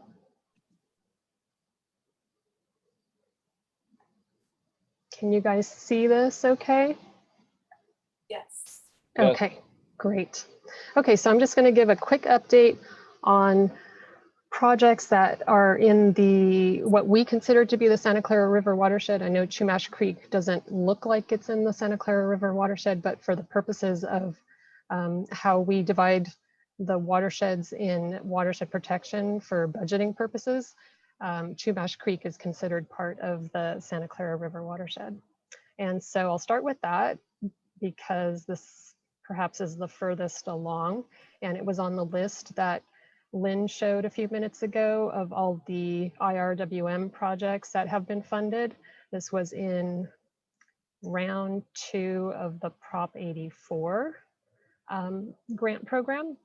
Can you guys see this okay? Yes. Okay, great. Okay, so I'm just going to give a quick update on projects that are in the what we consider to be the Santa Clara River watershed. I know Chumash Creek doesn't look like it's in the Santa Clara River watershed, but for the purposes of how we divide the watersheds in watershed protection for budgeting purposes, Chumash Creek is considered part of the Santa Clara River watershed. And so I'll start with that because this perhaps is the furthest along, and it was on the list that Lynn showed a few minutes ago of all the IRWM projects that have been funded. This was in round 2 of the Prop 84 grant program.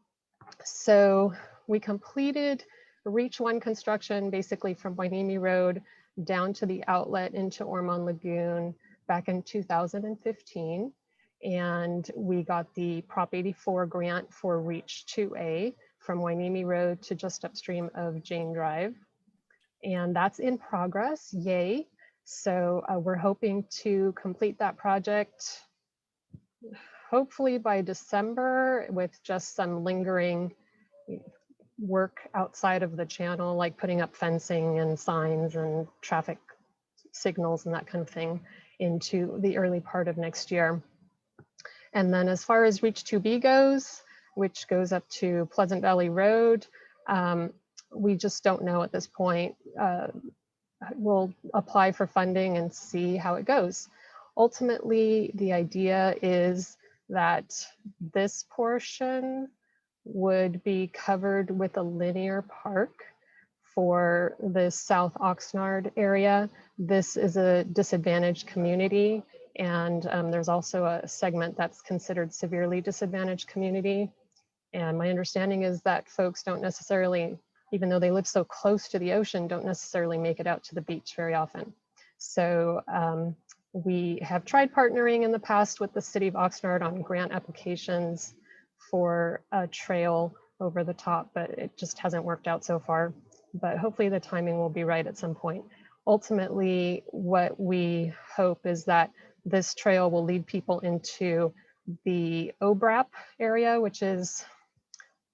So we completed Reach 1 construction basically from Wainimi Road down to the outlet into Ormond Lagoon back in 2015. And we got the Prop 84 grant for Reach 2A from Wainimi Road to just upstream of Jane Drive. And that's in progress, yay. So we're hoping to complete that project hopefully by December with just some lingering work outside of the channel, like putting up fencing and signs and traffic signals and that kind of thing into the early part of next year. And then as far as Reach 2B goes, which goes up to Pleasant Valley Road, we just don't know at this point. We'll apply for funding and see how it goes. Ultimately, the idea is that this portion would be covered with a linear park for the South Oxnard area. This is a disadvantaged community, and there's also a segment that's considered severely disadvantaged community. And my understanding is that folks don't necessarily, even though they live so close to the ocean, don't necessarily make it out to the beach very often. So we have tried partnering in the past with the city of Oxnard on grant applications for a trail over the top, but it just hasn't worked out so far. But hopefully the timing will be right at some point. Ultimately, what we hope is that this trail will lead people into the OBRAP area, which is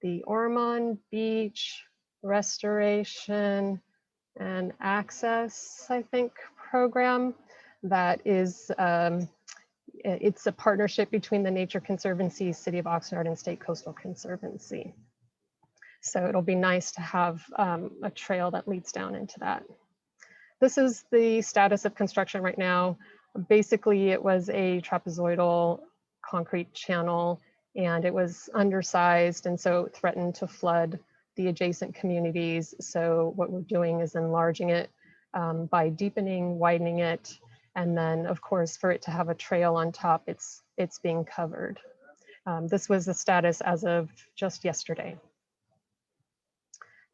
the Ormond Beach Restoration and Access, I think, program that is, it's a partnership between the Nature Conservancy, City of Oxnard, and State Coastal Conservancy. So it'll be nice to have a trail that leads down into that. This is the status of construction right now. Basically, it was a trapezoidal concrete channel, and it was undersized, and so it threatened to flood the adjacent communities. So what we're doing is enlarging it by deepening, widening it, and then, of course, for it to have a trail on top, it's being covered. This was the status as of just yesterday.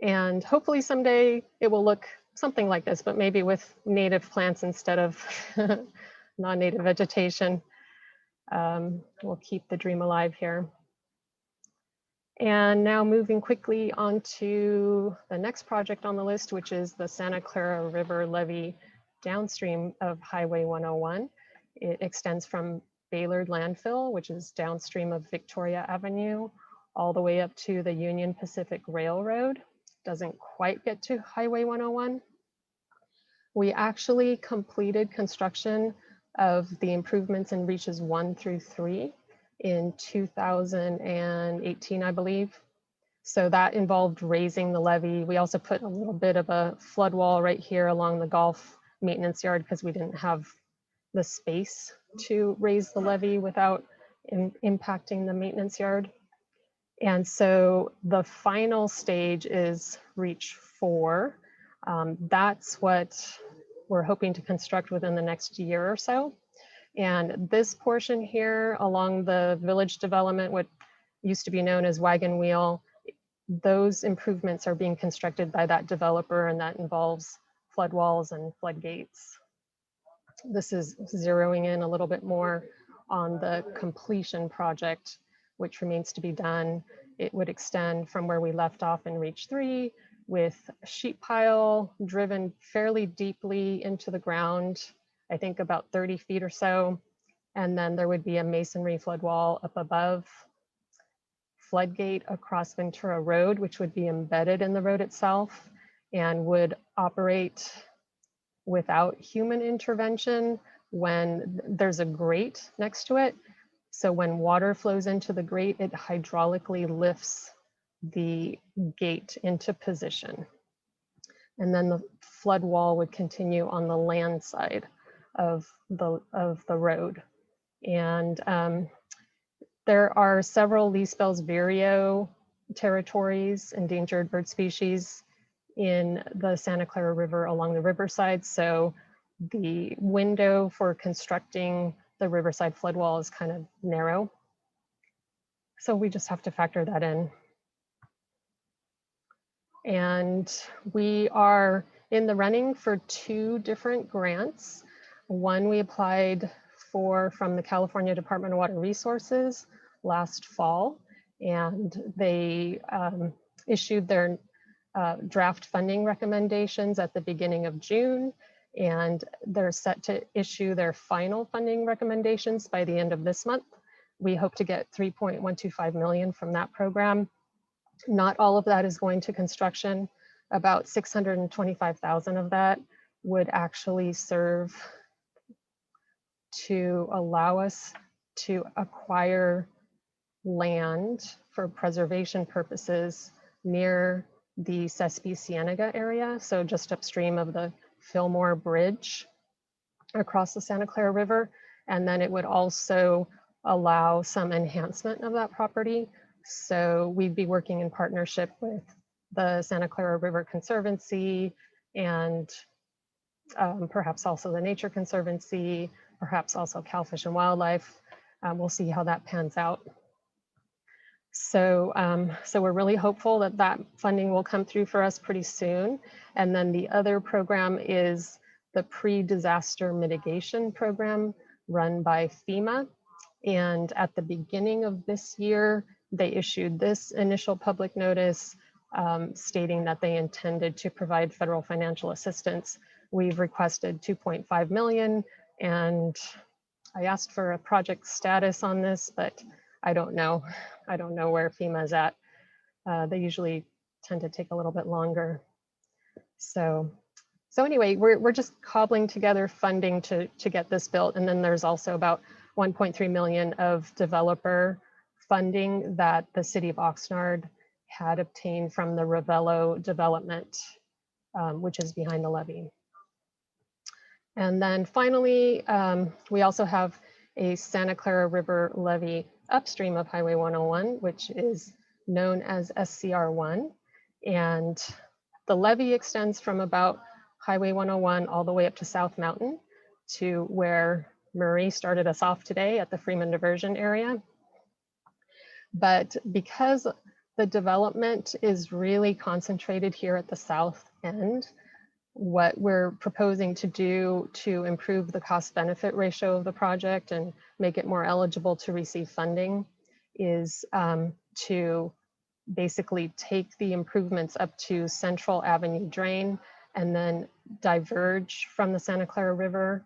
And hopefully someday it will look something like this, but maybe with native plants instead of non-native vegetation. We'll keep the dream alive here. And now moving quickly on to the next project on the list, which is the Santa Clara River levee downstream of Highway 101. It extends from Baylord Landfill, which is downstream of Victoria Avenue, all the way up to the Union Pacific Railroad. Doesn't quite get to Highway 101. We actually completed construction of the improvements in reaches 1 through 3 in 2018, I believe. So that involved raising the levee. We also put a little bit of a flood wall right here along the golf maintenance yard because we didn't have the space to raise the levee without impacting the maintenance yard. And so the final stage is Reach 4. That's what we're hoping to construct within the next year or so. And this portion here along the village development, what used to be known as Wagon Wheel, those improvements are being constructed by that developer, and that involves flood walls and floodgates. This is zeroing in a little bit more on the completion project, which remains to be done. it would extend from where we left off in Reach 3 with a sheet pile driven fairly deeply into the ground, I think about 30 feet or so. And then there would be a masonry flood wall up above, floodgate across Ventura Road, which would be embedded in the road itself and would operate without human intervention when there's a grate next to it. So when water flows into the grate, it hydraulically lifts the gate into position. And then the flood wall would continue on the land side of the road. And there are several Leesbell's vireo territories, endangered bird species in the Santa Clara River along the riverside. So the window for constructing the riverside flood wall is kind of narrow. So we just have to factor that in. And we are in the running for 2 different grants. One we applied for from the California Department of Water Resources last fall, and they issued their draft funding recommendations at the beginning of June, and they're set to issue their final funding recommendations by the end of this month. We hope to get $3.125 million from that program. Not all of that is going to construction. About $625,000 of that would actually serve to allow us to acquire land for preservation purposes near the Sespe Cienega area, so just upstream of the Fillmore Bridge across the Santa Clara River. And then it would also allow some enhancement of that property. So we'd be working in partnership with the Santa Clara River Conservancy and perhaps also the Nature Conservancy, perhaps also Cal Fish and Wildlife. We'll see how that pans out. So, so we're really hopeful that that funding will come through for us pretty soon. And then the other program is the pre-disaster mitigation program run by FEMA. And at the beginning of this year, they issued this initial public notice stating that they intended to provide federal financial assistance. We've requested 2.5 million, and I asked for a project status on this, but I don't know. I don't know where FEMA is at. They usually tend to take a little bit longer. So anyway, we're just cobbling together funding to get this built. And then there's also about 1.3 million of developer funding that the city of Oxnard had obtained from the Ravello development, which is behind the levee. And then finally, we also have a Santa Clara River levee upstream of Highway 101, which is known as SCR1. And the levee extends from about Highway 101 all the way up to South Mountain to where Murray started us off today at the Freeman Diversion area. But because the development is really concentrated here at the south end, what we're proposing to do to improve the cost benefit ratio of the project and make it more eligible to receive funding is to basically take the improvements up to Central Avenue Drain and then diverge from the Santa Clara River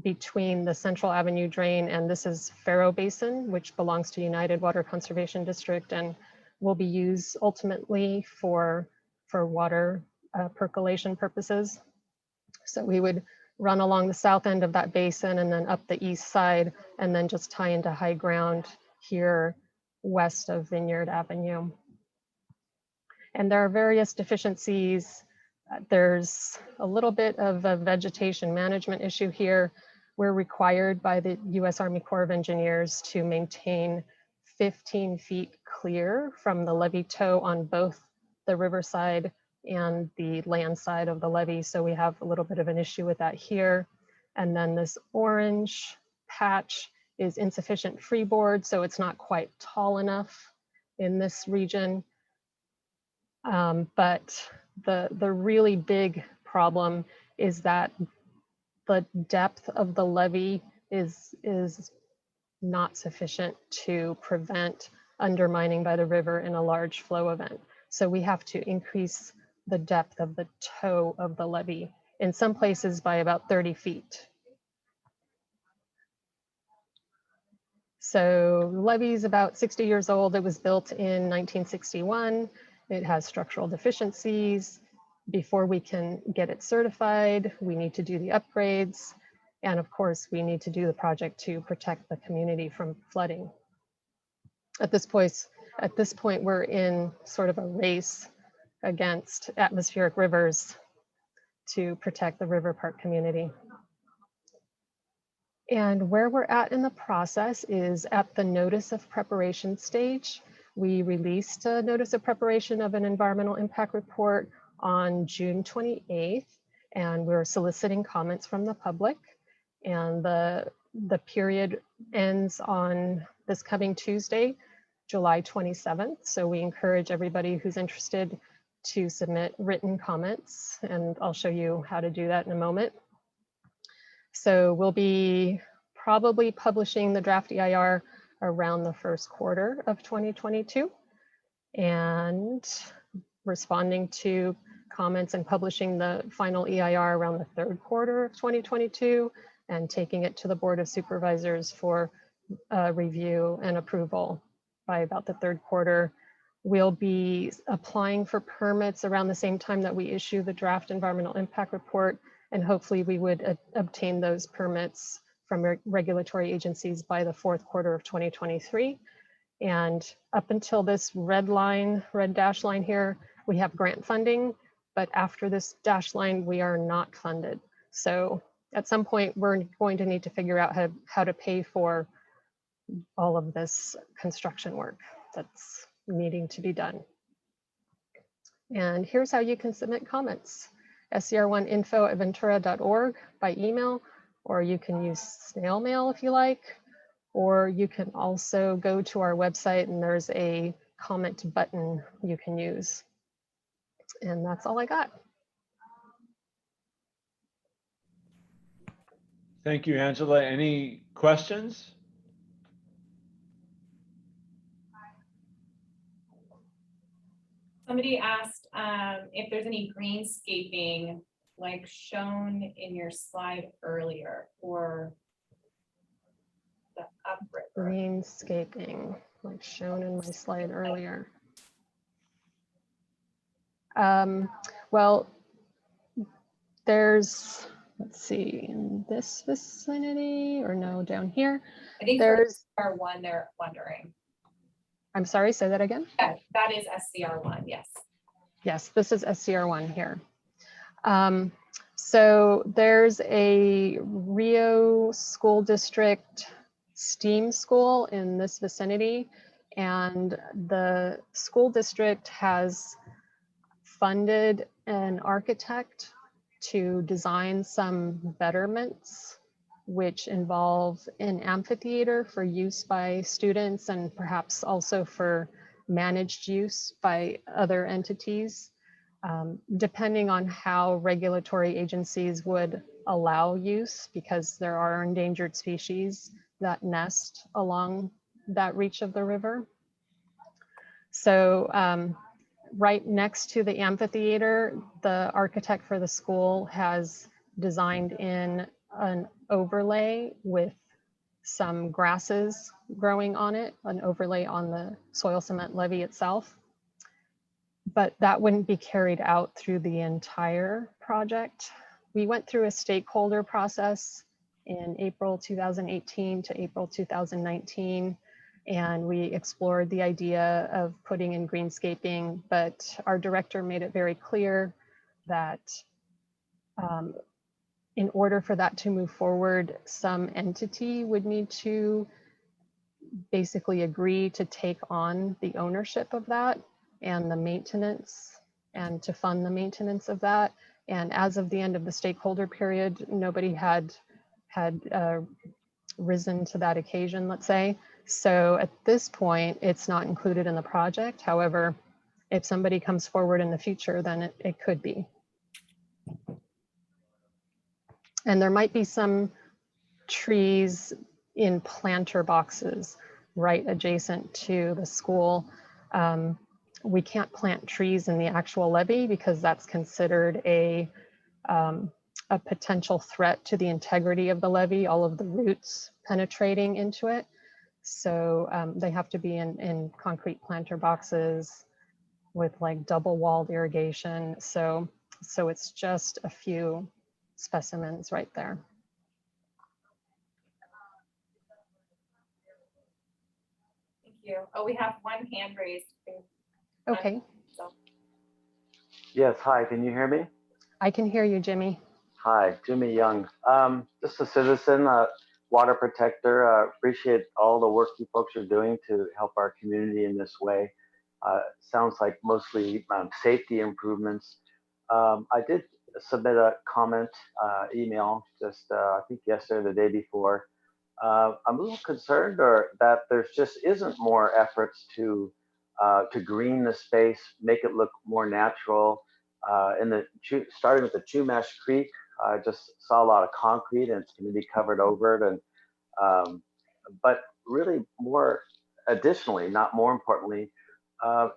between the Central Avenue Drain and this is Faro Basin, which belongs to United Water Conservation District and will be used ultimately for water percolation purposes. So we would run along the south end of that basin and then up the east side and then just tie into high ground here west of Vineyard Avenue. And there are various deficiencies. There's a little bit of a vegetation management issue here. We're required by the U.S. Army Corps of Engineers to maintain 15 feet clear from the levee toe on both the riverside and the land side of the levee. So we have a little bit of an issue with that here. And then this orange patch is insufficient freeboard, so it's not quite tall enough in this region. But the really big problem is that the depth of the levee is not sufficient to prevent undermining by the river in a large flow event. So we have to increase the depth of the toe of the levee, in some places by about 30 feet. So the levee is about 60 years old. It was built in 1961. It has structural deficiencies. Before we can get it certified, we need to do the upgrades. And of course, we need to do the project to protect the community from flooding. At this point, we're in sort of a race against atmospheric rivers to protect the river park community. And where we're at in the process is at the notice of preparation stage. We released a notice of preparation of an environmental impact report on June 28th, and we're soliciting comments from the public. And the period ends on this coming Tuesday, July 27th. So we encourage everybody who's interested to submit written comments, and I'll show you how to do that in a moment. So we'll be probably publishing the draft EIR around the first quarter of 2022 and responding to comments and publishing the final EIR around the third quarter of 2022 and taking it to the Board of Supervisors for review and approval by about the third quarter. We'll be applying for permits around the same time that we issue the draft environmental impact report, and hopefully we would obtain those permits from regulatory agencies by the fourth quarter of 2023. And up until this red dash line here, we have grant funding, but after this dash line, we are not funded. So at some point, we're going to need to figure out how to pay for all of this construction work that's needing to be done. And here's how you can submit comments. scr1info@ventura.org by email, or you can use snail mail if you like, or you can also go to our website and there's a comment button you can use. And that's all I got. Thank you, Angela. Any questions? Somebody asked if there's any greenscaping like shown in your slide earlier or the upriver. Greenscaping, like shown in my slide earlier. Well, there's, let's see, in this vicinity or no, down here. I think there's SCR1 they're wondering. I'm sorry, say that again. Yeah, that is SCR1, yes. Yes, this is SCR1 here. So there's a Rio School District STEAM school in this vicinity, and the school district has funded an architect to design some betterments, which involve an amphitheater for use by students and perhaps also for managed use by other entities, depending on how regulatory agencies would allow use, because there are endangered species that nest along that reach of the river. So right next to the amphitheater, the architect for the school has designed in an overlay with some grasses growing on it, an overlay on the soil cement levee itself. But that wouldn't be carried out through the entire project. We went through a stakeholder process in April 2018 to April 2019, and we explored the idea of putting in greenscaping, but our director made it very clear that in order for that to move forward, some entity would need to basically agree to take on the ownership of that and the maintenance, and to fund the maintenance of that. And as of the end of the stakeholder period, nobody had risen to that occasion, let's say. So at this point, it's not included in the project. However, if somebody comes forward in the future, then it could be. And there might be some trees in planter boxes right adjacent to the school. We can't plant trees in the actual levee because that's considered a potential threat to the integrity of the levee, all of the roots penetrating into it. So they have to be in concrete planter boxes with like double walled irrigation. So it's just a few specimens right there. Thank you. Oh, we have one hand raised. Okay. So. Yes, hi, can you hear me? I can hear you, Jimmy. Hi, Jimmy Young. Just a citizen, water protector. Appreciate all the work you folks are doing to help our community in this way. Sounds like mostly safety improvements. I did submit a comment email just I think yesterday or the day before. I'm a little concerned that there's just isn't more efforts to green the space, make it look more natural. Starting with the Chumash Creek, I just saw a lot of concrete and it's going to be covered over it. And but really, more additionally, not more importantly,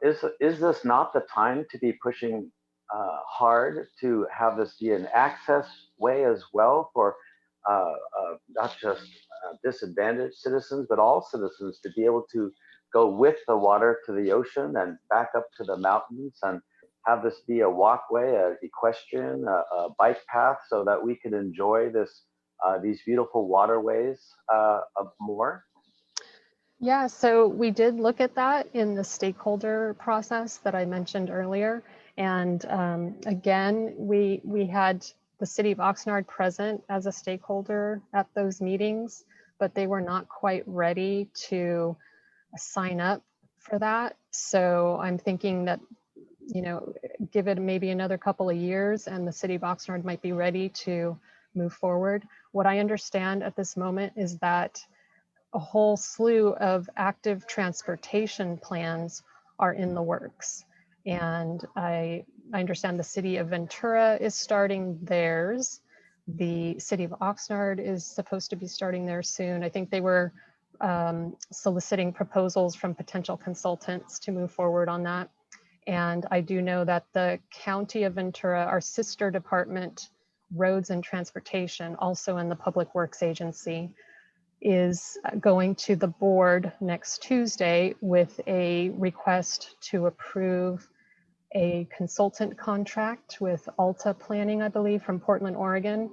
is this not the time to be pushing hard to have this be an access way as well for not just disadvantaged citizens, but all citizens to be able to go with the water to the ocean and back up to the mountains and have this be a walkway, a equestrian, a bike path, so that we can enjoy these beautiful waterways more? Yeah, so we did look at that in the stakeholder process that I mentioned earlier. And again, we had the city of Oxnard present as a stakeholder at those meetings, but they were not quite ready to sign up for that. So I'm thinking that, you know, give it maybe another couple of years and the city of Oxnard might be ready to move forward. What I understand at this moment is that a whole slew of active transportation plans are in the works. And I understand the city of Ventura is starting theirs. The city of Oxnard is supposed to be starting theirs soon. I think they were soliciting proposals from potential consultants to move forward on that. And I do know that the county of Ventura, our sister department, Roads and Transportation, also in the Public Works Agency, is going to the board next Tuesday with a request to approve a consultant contract with Alta Planning, I believe, from Portland, Oregon,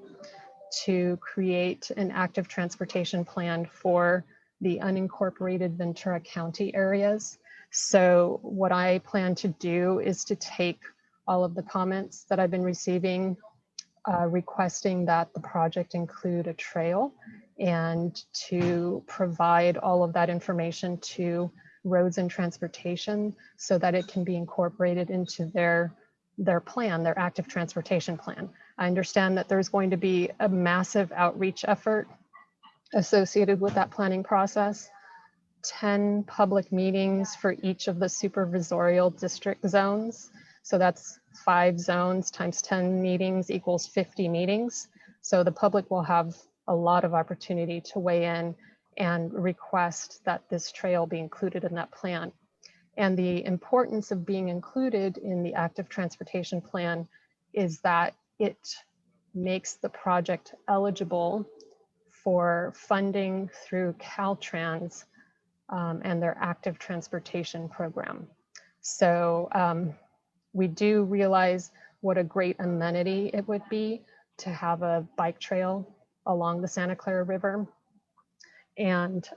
to create an active transportation plan for the unincorporated Ventura County areas. So what I plan to do is to take all of the comments that I've been receiving, requesting that the project include a trail, and to provide all of that information to Roads and Transportation so that it can be incorporated into their plan, their active transportation plan. I understand that there's going to be a massive outreach effort associated with that planning process. 10 public meetings for each of the supervisorial district zones. So that's 5 zones times 10 meetings equals 50 meetings. So the public will have a lot of opportunity to weigh in and request that this trail be included in that plan. And the importance of being included in the active transportation plan is that it makes the project eligible for funding through Caltrans and their active transportation program. So we do realize what a great amenity it would be to have a bike trail along the Santa Clara River. And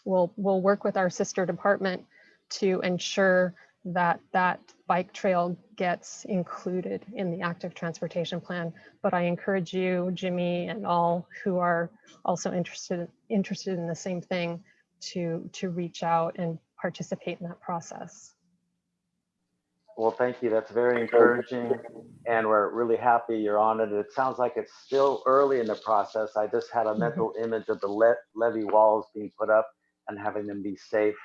we'll work with our sister department to ensure that that bike trail gets included in the active transportation plan. But I encourage you, Jimmy, and all who are also interested in the same thing to reach out and participate in that process. Well, thank you. That's very encouraging, and we're really happy you're on it. It sounds like it's still early in the process. I just had a mental image of the levee walls being put up and having them be safe,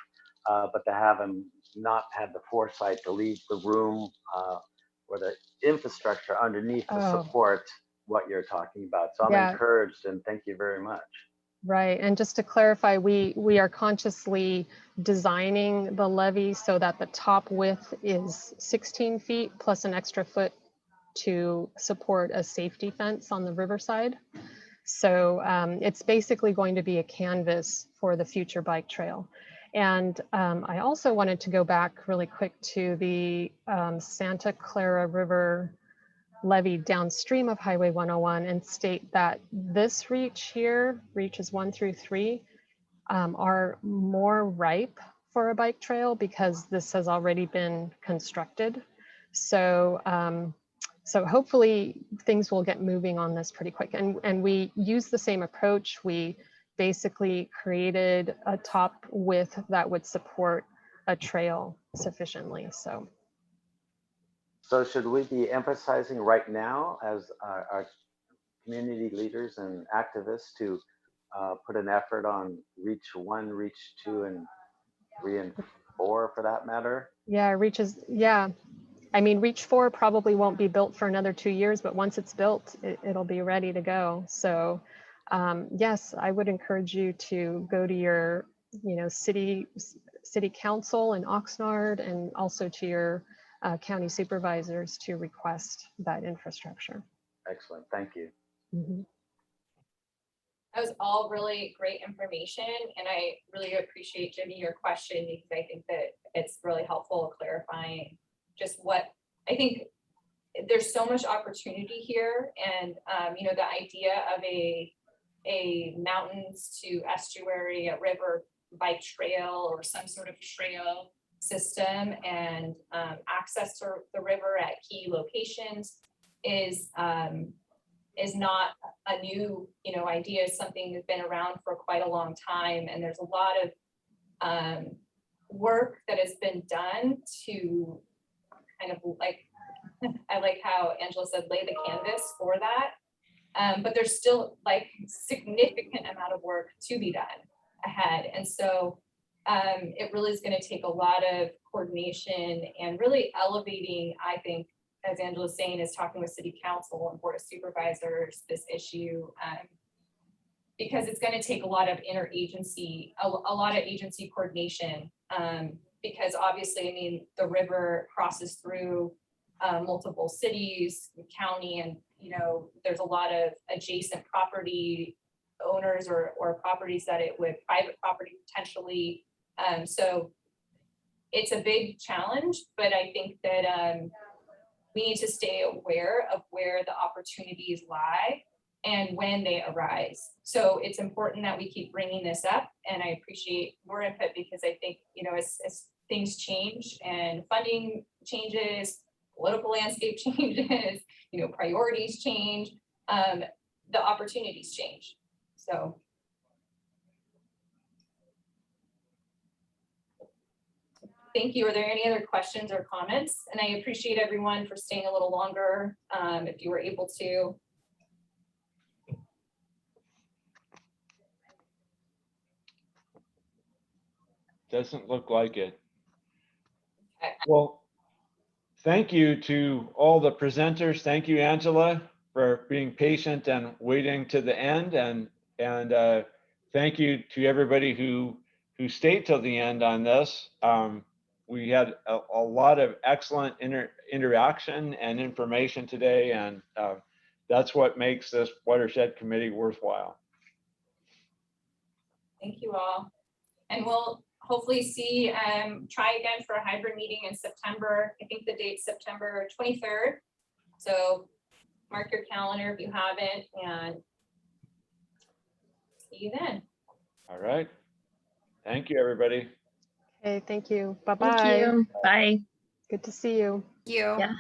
but to have them not had the foresight to leave the room or the infrastructure underneath to support what you're talking about. So I'm encouraged, and thank you very much. Right, and just to clarify, we are consciously designing the levee so that the top width is 16 feet plus an extra foot to support a safety fence on the riverside. So it's basically going to be a canvas for the future bike trail. And I also wanted to go back really quick to the Santa Clara River levee downstream of Highway 101 and state that this reach here, reaches 1 through 3, are more ripe for a bike trail because this has already been constructed. So, so hopefully things will get moving on this pretty quick. And we use the same approach. We basically created a top width that would support a trail sufficiently. So should we be emphasizing right now as our community leaders and activists to put an effort on reach 1, reach 2, and 3 and 4 for that matter? Yeah, reaches, yeah. I mean, reach 4 probably won't be built for another 2 years, but once it's built, it'll be ready to go. So yes, I would encourage you to go to your, city council in Oxnard and also to your county supervisors to request that infrastructure. Excellent, thank you. Mm-hmm. That was all really great information, and I really appreciate, Jimmy, your question, because I think that it's really helpful clarifying just what I think. There's so much opportunity here, and the idea of a mountains to estuary, a river bike trail, or some sort of trail system, and access to the river at key locations is not a new idea. It's something that's been around for quite a long time, and there's a lot of work that has been done to kind of I like how Angela said, lay the canvas for that, but there's still significant amount of work to be done ahead. And so it really is going to take a lot of coordination and really elevating, I think, as Angela's saying, is talking with city council and board of supervisors, this issue, because it's going to take a lot of interagency, a lot of agency coordination, because obviously, I mean, the river crosses through multiple cities, county, and there's a lot of adjacent property owners or properties that it would, private property potentially. So it's a big challenge, but I think that we need to stay aware of where the opportunities lie and when they arise. So it's important that we keep bringing this up, and I appreciate your input, because I think, as things change and funding changes, political landscape changes, priorities change, the opportunities change. So. Thank you. Are there any other questions or comments? And I appreciate everyone for staying a little longer, if you were able to. Doesn't look like it. Well, thank you to all the presenters. Thank you, Angela, for being patient and waiting to the end. And thank you to everybody who stayed till the end on this. We had a lot of excellent interaction and information today, and that's what makes this Watershed Committee worthwhile. Thank you all. And we'll hopefully see, try again for a hybrid meeting in September. I think the date's September 23rd. So mark your calendar if you haven't, and see you then. All right. Thank you, everybody. Okay, thank you. Bye-bye. Thank you. Bye. Good to see you. Thank you. Yeah.